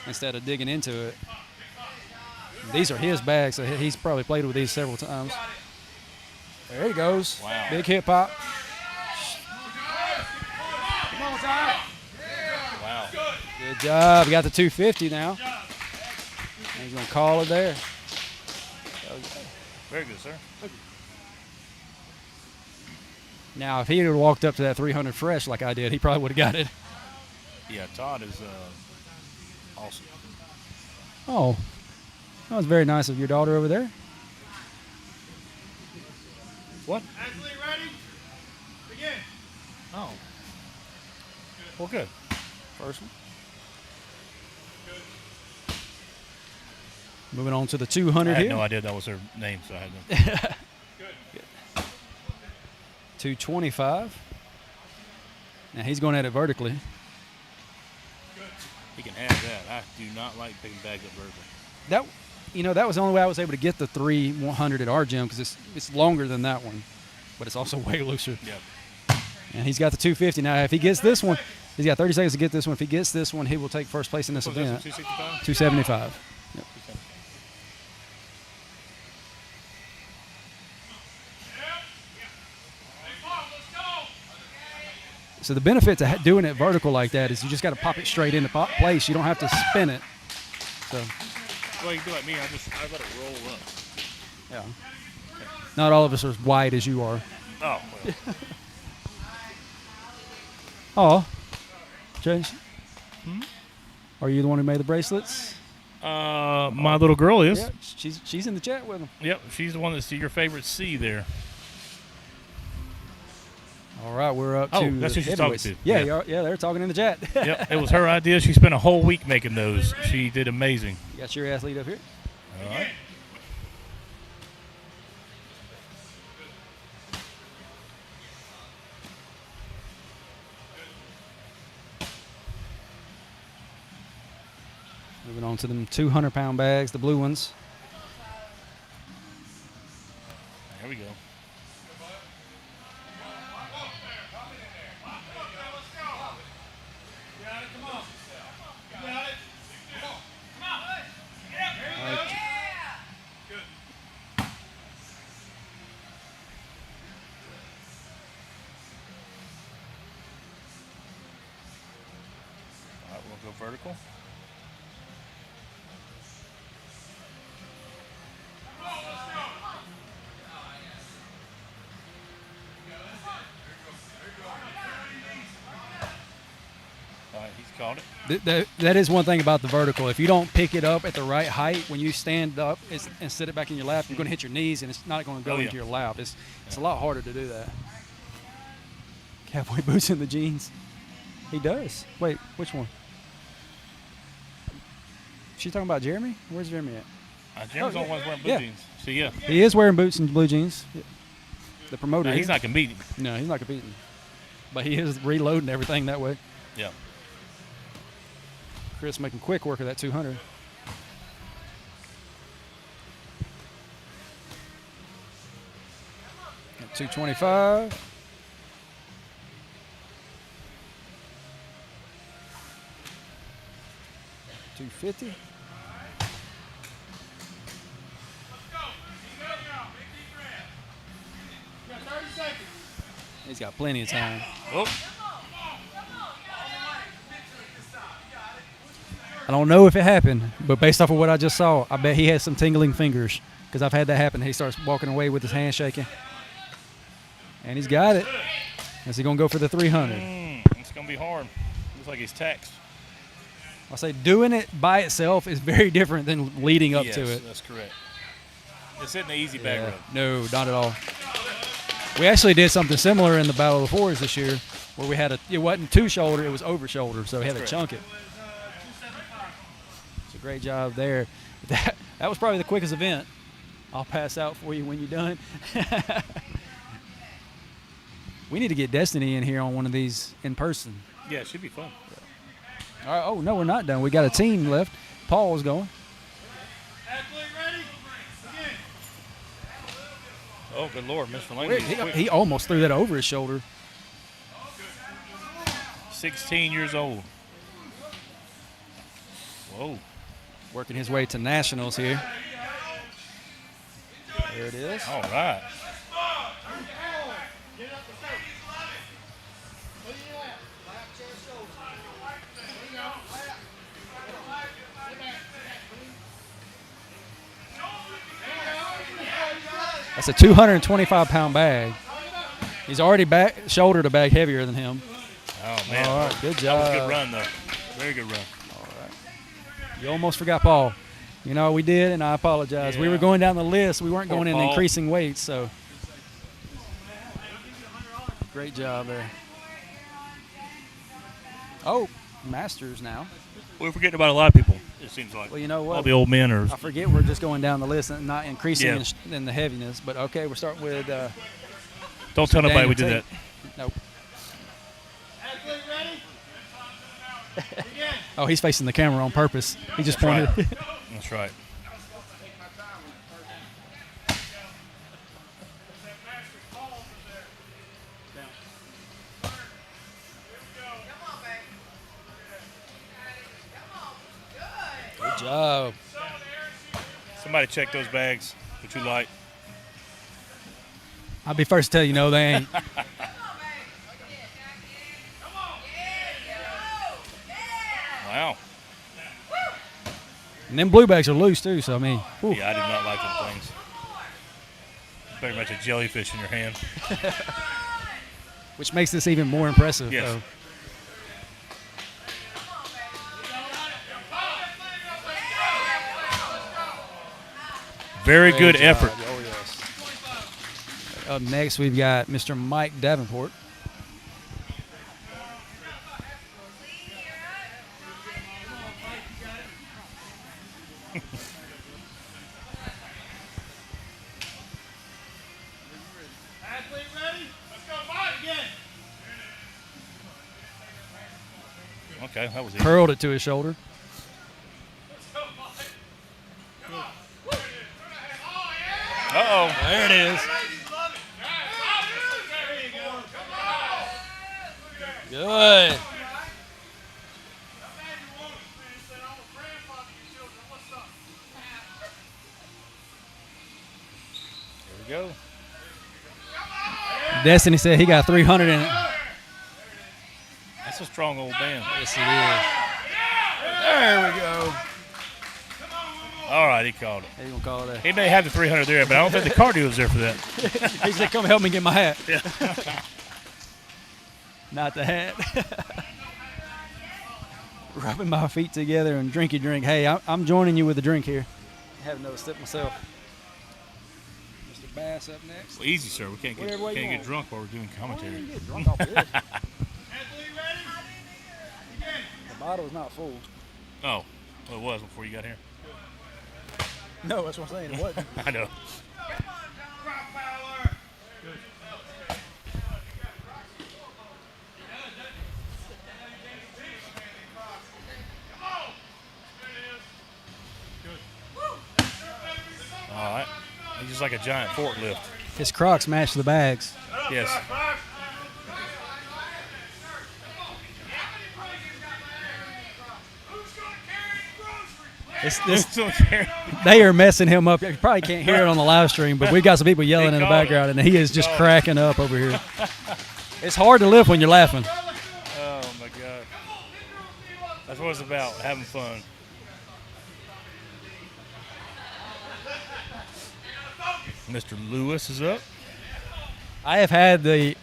instead of digging into it. These are his bags, so he's probably played with these several times. There he goes. Wow. Big hip hop. Wow. Good job. We got the 250 now. And he's going to call it there. Very good, sir. Now, if he had walked up to that 300 fresh like I did, he probably would have got it. Yeah, Todd is awesome. Oh, that was very nice of your daughter over there. What? Athlete ready? Begin. Oh. Well, good. First one. Moving on to the 200 I had here. no idea that was her name, so I had no. 225. Now he's going at it vertically. He can have that. I do not like picking bags up vertical. That, that was the only way I was able to get the 300 at our gym because it's longer than that one, but it's also way looser. Yep. And he's got the 250. Now, if he gets this one, he's got 30 seconds to get this one. If he gets this one, he will take first place in this What was event. this, 265? 275. Yep. So the benefit to doing it vertical like that is you just got to pop it straight into place. You don't have to spin it. So, Well, you can do like me. I let it roll up. yeah. Not all of us are as wide as you are. Oh, Oh, well. James, are you the one who made the bracelets? My little girl is. Yeah, she's in the chat with them. Yep, she's the one that's your favorite C there. All right, we're up Oh, to that's the who she's talking heavyweights. to. Yeah, yeah, they're talking in the chat. Yep, it was her idea. She spent a whole week making those. She did amazing. You got your athlete up here. All right. Moving on to them 200-pound bags, the blue ones. There we go. All right, we'll go vertical. All right, he's caught it. That is one thing about the vertical. If you don't pick it up at the right height, when you stand up and sit it back in your lap, you're going to hit your knees, and it's not going to go Oh, yeah. into your lap. It's a lot harder to do that. Cowboy boots in the jeans. He does. Wait, which one? She talking about Jeremy? Where's Jeremy at? Jeremy's the only one wearing blue Yeah. jeans. So, yeah. He is wearing boots and blue jeans. The promoter. No, he's here. not competing. No, he's not competing. But he is reloading everything that way. Yeah. Chris making quick work of that 200. Got 225. $250. He's got plenty of time. Oh, I don't know if it happened, but based off of what I just saw, I bet he has some tingling fingers because I've had that happen. He starts walking away with his hand shaking. And he's got it. Is he going to go for the 300? it's going to be hard. Looks like he's taxed. I'll say doing it by itself is very different than leading up to it. That's correct. It's hitting the easy bag road. No, not at all. We actually did something similar in the Battle of the Fours this year where we had it wasn't two shoulder, it was over shoulder, so we had to chunk it. It's a great job there. That was probably the quickest event. I'll pass out for you when you're done. We need to get Destiny in here on one of these in person. Yeah, it should be fun. All right, oh, no, we're not done. We got a team left. Paul's going. Athlete ready? Begin. Oh, good Lord. Mr. Langley. He almost threw that over his shoulder. 16 years old. Whoa. Working his way to nationals here. There it is. All right. That's a 225-pound bag. He's already shouldered a bag heavier than him. Oh, man. All right, good That job. was a good run, though. Very good run. You almost forgot Paul. You know, we did, and I apologize. We Yeah. were going down the list. We weren't Poor going in Paul. increasing weights, so great job there. Oh, Masters now. We're forgetting about a lot of people, it seems like. Well, you know what? All the old men are. I forget we're just going down the list and not increasing Yeah. in the heaviness. But okay, we're starting with. Don't tell nobody we did Daniel that. Nope. Athlete ready? Begin. Oh, he's facing the camera on purpose. He just That's pointed. right. That's right. Good job. Somebody check those bags. What you like? I'll be first to tell you, no, they ain't. Wow. And them blue bags are loose too. So I mean, whew. Yeah, I do not like them things. Very much a jellyfish in your hand. Which makes this even more impressive. Yes. So. Very good Great effort. job. Oh, yes. Up next, we've got Mr. Mike Davenport. Athlete ready? Let's go, Mike. Begin. Okay, that was easy. Curled it to his shoulder. Uh-oh. There it is. Good. There we go. Destiny said he got 300 in it. That's a strong old band. Yes, it is. There we go. All right, he called it. How you gonna call it? He may have the 300 there, but I don't think the cardio was there for that. He said, "Come help me get my hat." Yeah. Not the hat. Rubbing my feet together and drinky drink. Hey, I'm joining you with a drink here. I have another sip myself. Mr. Bass up next. Well, easy, sir. We can't get, Whatever way you can't get want. drunk while we're doing Oh, you commentary. can get drunk off of this. Athlete ready? Begin. The bottle is not full. Oh, well, it was before you got here. No, that's what I'm saying. It wasn't. I know. Rock power. All right. He's just like a giant forklift. His Crocs match the bags. Yes. They are messing him up. You probably can't hear it on the live stream, but we've got some people yelling in the background, and he is just cracking up over here. It's hard to lift when you're laughing. Oh, my God. That's what it's about, having fun. Mr. Lewis is up. I have had the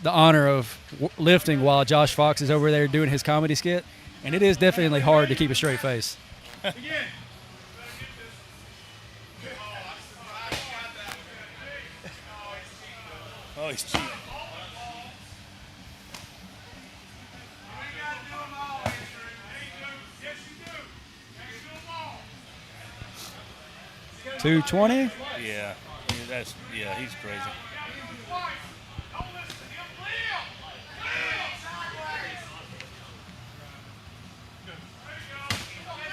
honor of lifting while Josh Fox is over there doing his comedy skit, and it is definitely hard to keep a straight face. Oh, he's cheating. $220. Yeah. He's crazy.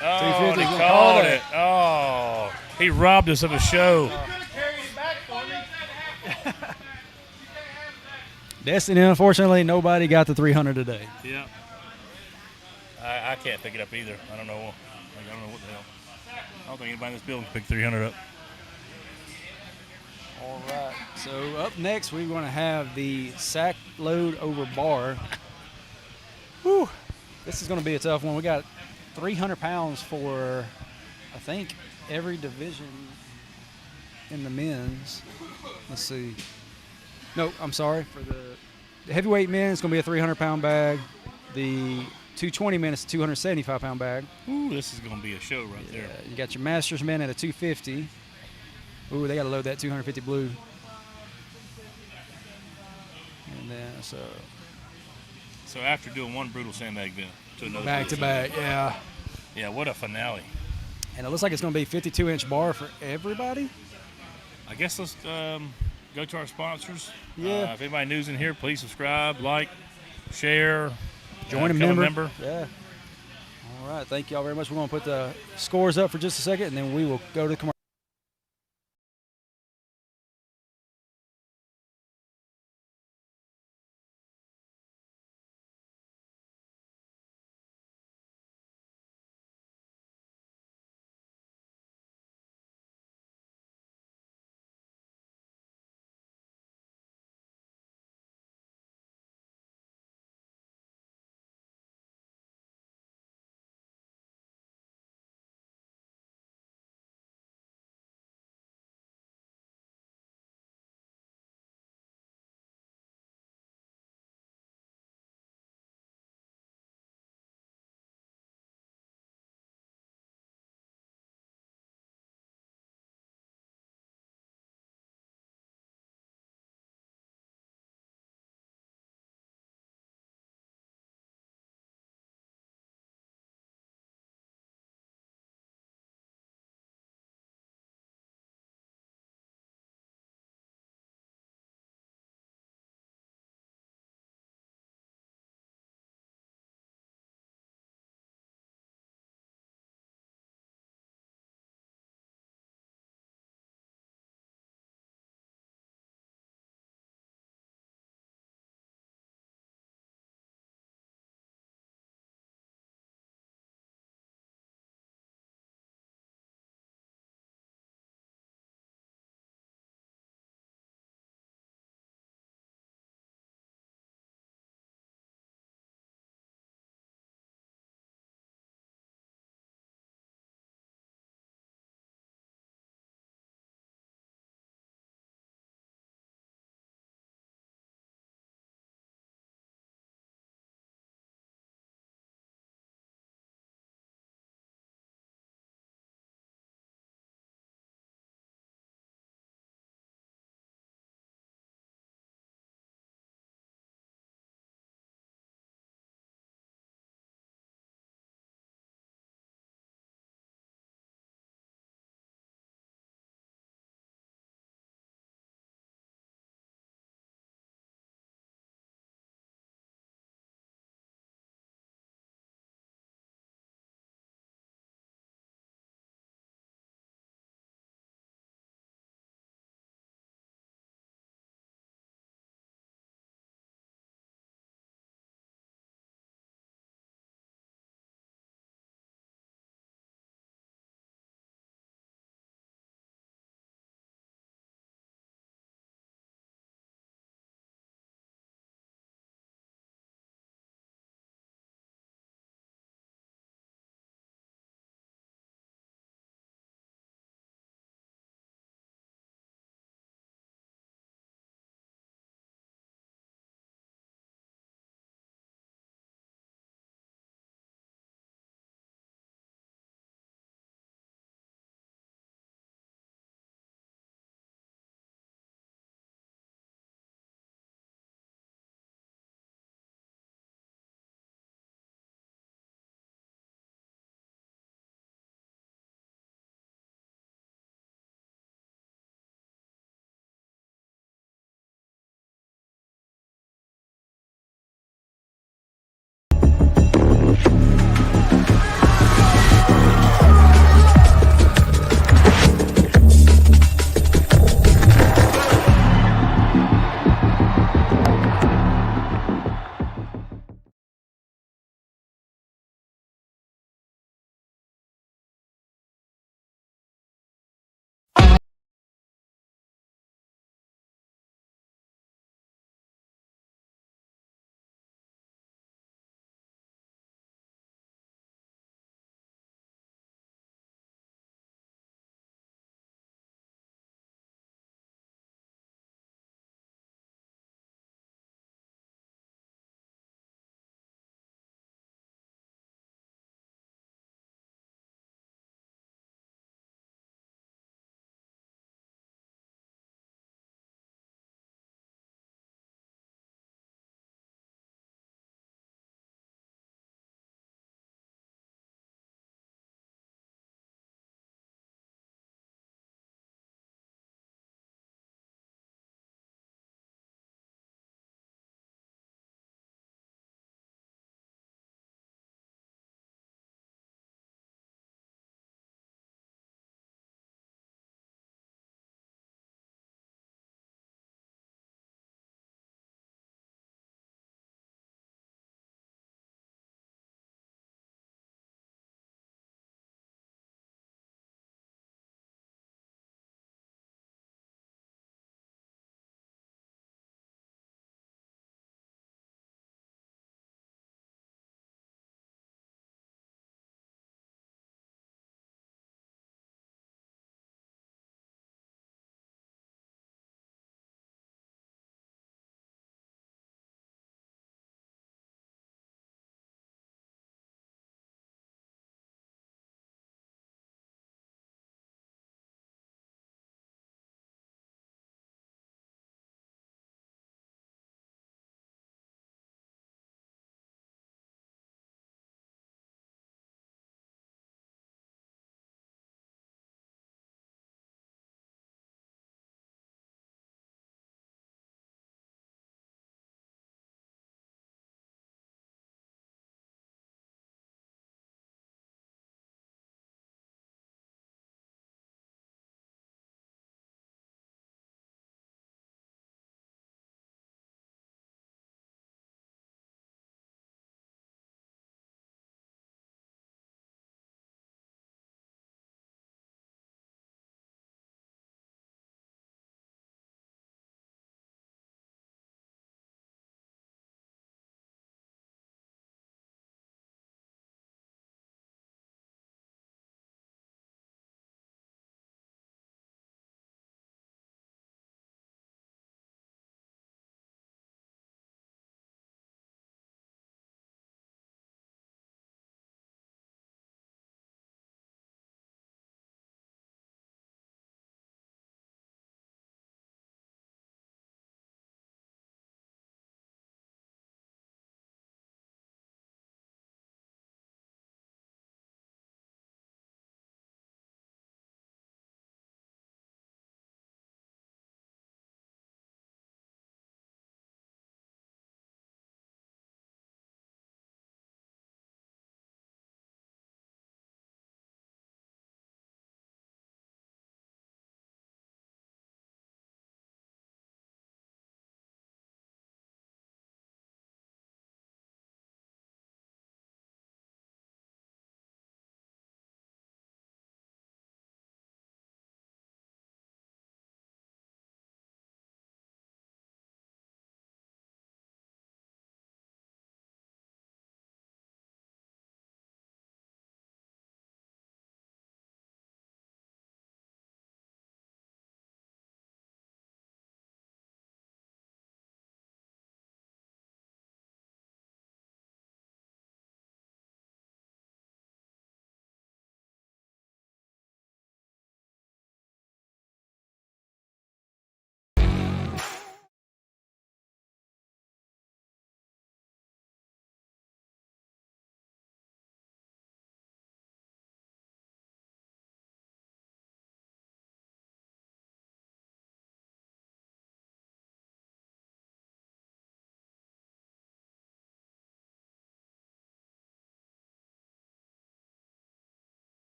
Oh, he called it. Oh, he robbed us of a show. Destiny, unfortunately, nobody got the 300 today. Yeah. I can't pick it up either. I don't know. I don't know what the hell. I don't think anybody in this building can pick 300 up. All right. So up next, we're going to have the sack load over bar. Whew. This is going to be a tough one. We got 300 pounds for, I think, every division in the men's. Let's see. No, I'm sorry. For the heavyweight men, it's going to be a 300-pound bag. The 220 men, it's a 275-pound bag. Ooh, this is going to be a show right there. You got your masters men at a 250. Ooh, they got to load that 250 blue. And then, so So after doing one brutal sandbag, then to another Back to brutal back, sandbag. yeah. Yeah, what a finale. And it looks like it's going to be 52-inch bar for everybody. I guess let's go to our sponsors. Yeah. If anybody new's in here, please subscribe, like, share, Join a become member. Yeah. All right. Thank you all very much. We're going to put the scores up for just a second, and then we will go to commercial.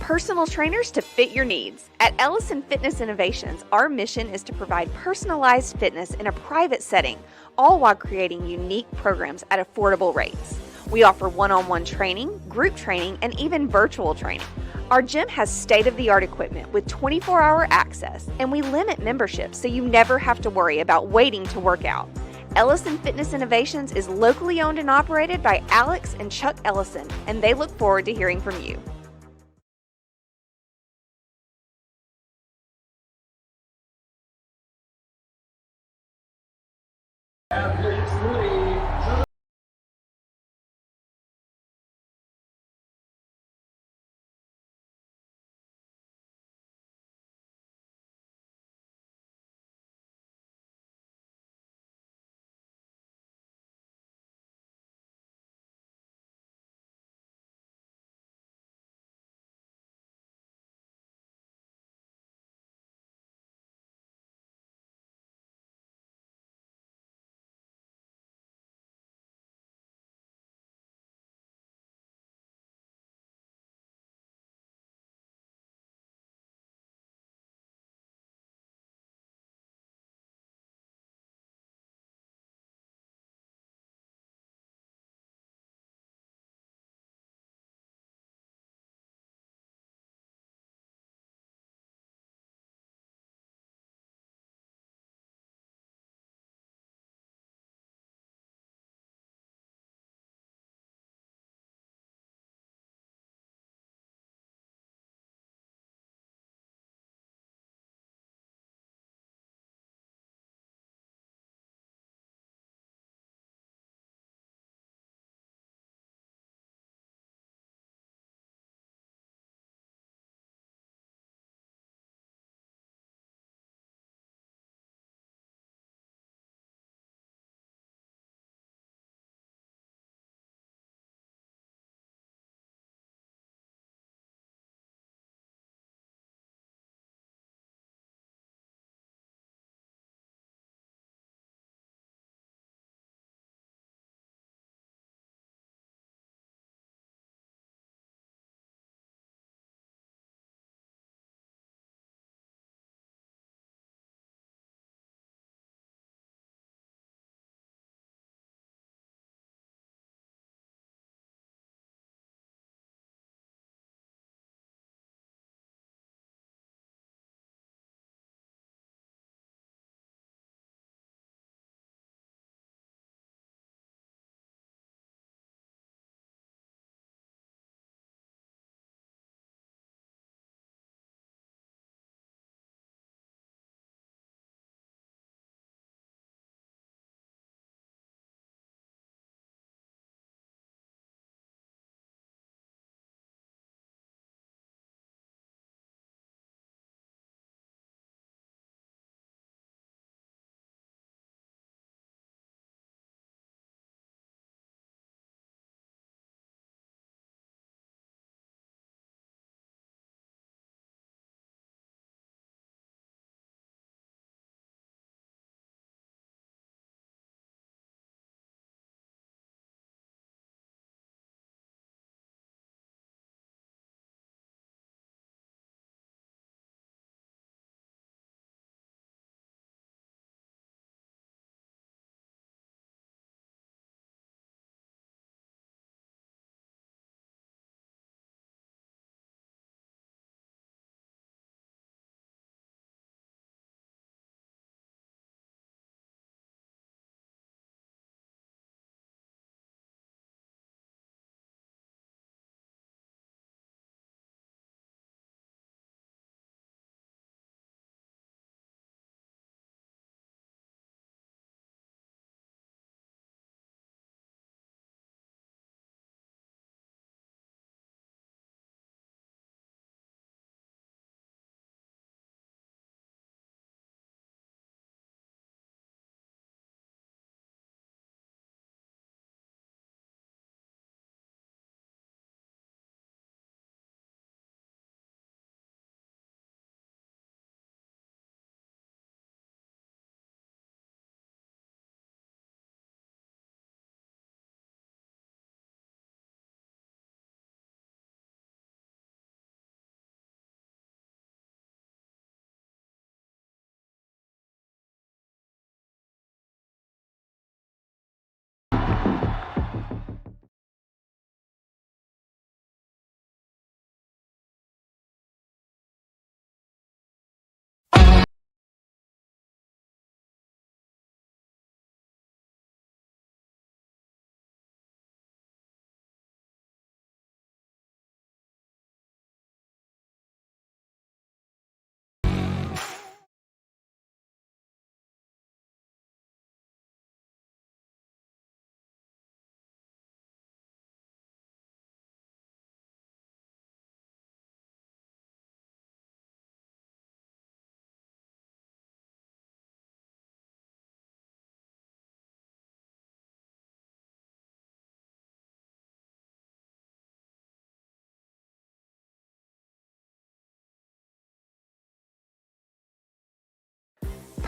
personal trainers to fit your needs. At Ellison Fitness Innovations, our mission is to provide personalized fitness in a private setting, all while creating unique programs at affordable rates. We offer one-on-one training, group training, and even virtual training. Our gym has state-of-the-art equipment with 24-hour access, and we limit memberships so you never have to worry about waiting to work out. Ellison Fitness Innovations is locally owned and operated by Alex and Chuck Ellison, and they look forward to hearing from you.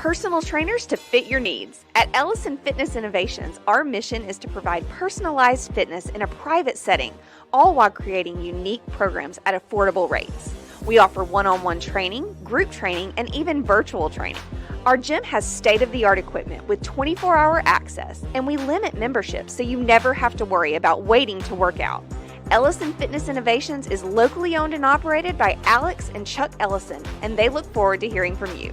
personal trainers to fit your needs. At Ellison Fitness Innovations, our mission is to provide personalized fitness in a private setting, all while creating unique programs at affordable rates. We offer one-on-one training, group training, and even virtual training. Our gym has state-of-the-art equipment with 24-hour access, and we limit memberships so you never have to worry about waiting to work out. Ellison Fitness Innovations is locally owned and operated by Alex and Chuck Ellison, and they look forward to hearing from you.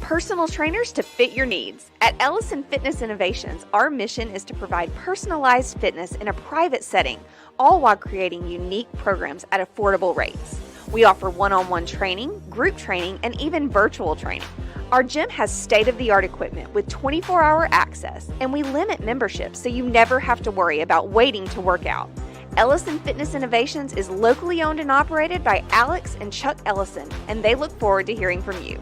personal trainers to fit your needs. At Ellison Fitness Innovations, our mission is to provide personalized fitness in a private setting, all while creating unique programs at affordable rates. We offer one-on-one training, group training, and even virtual training. Our gym has state-of-the-art equipment with 24-hour access, and we limit memberships so you never have to worry about waiting to work out. Ellison Fitness Innovations is locally owned and operated by Alex and Chuck Ellison, and they look forward to hearing from you.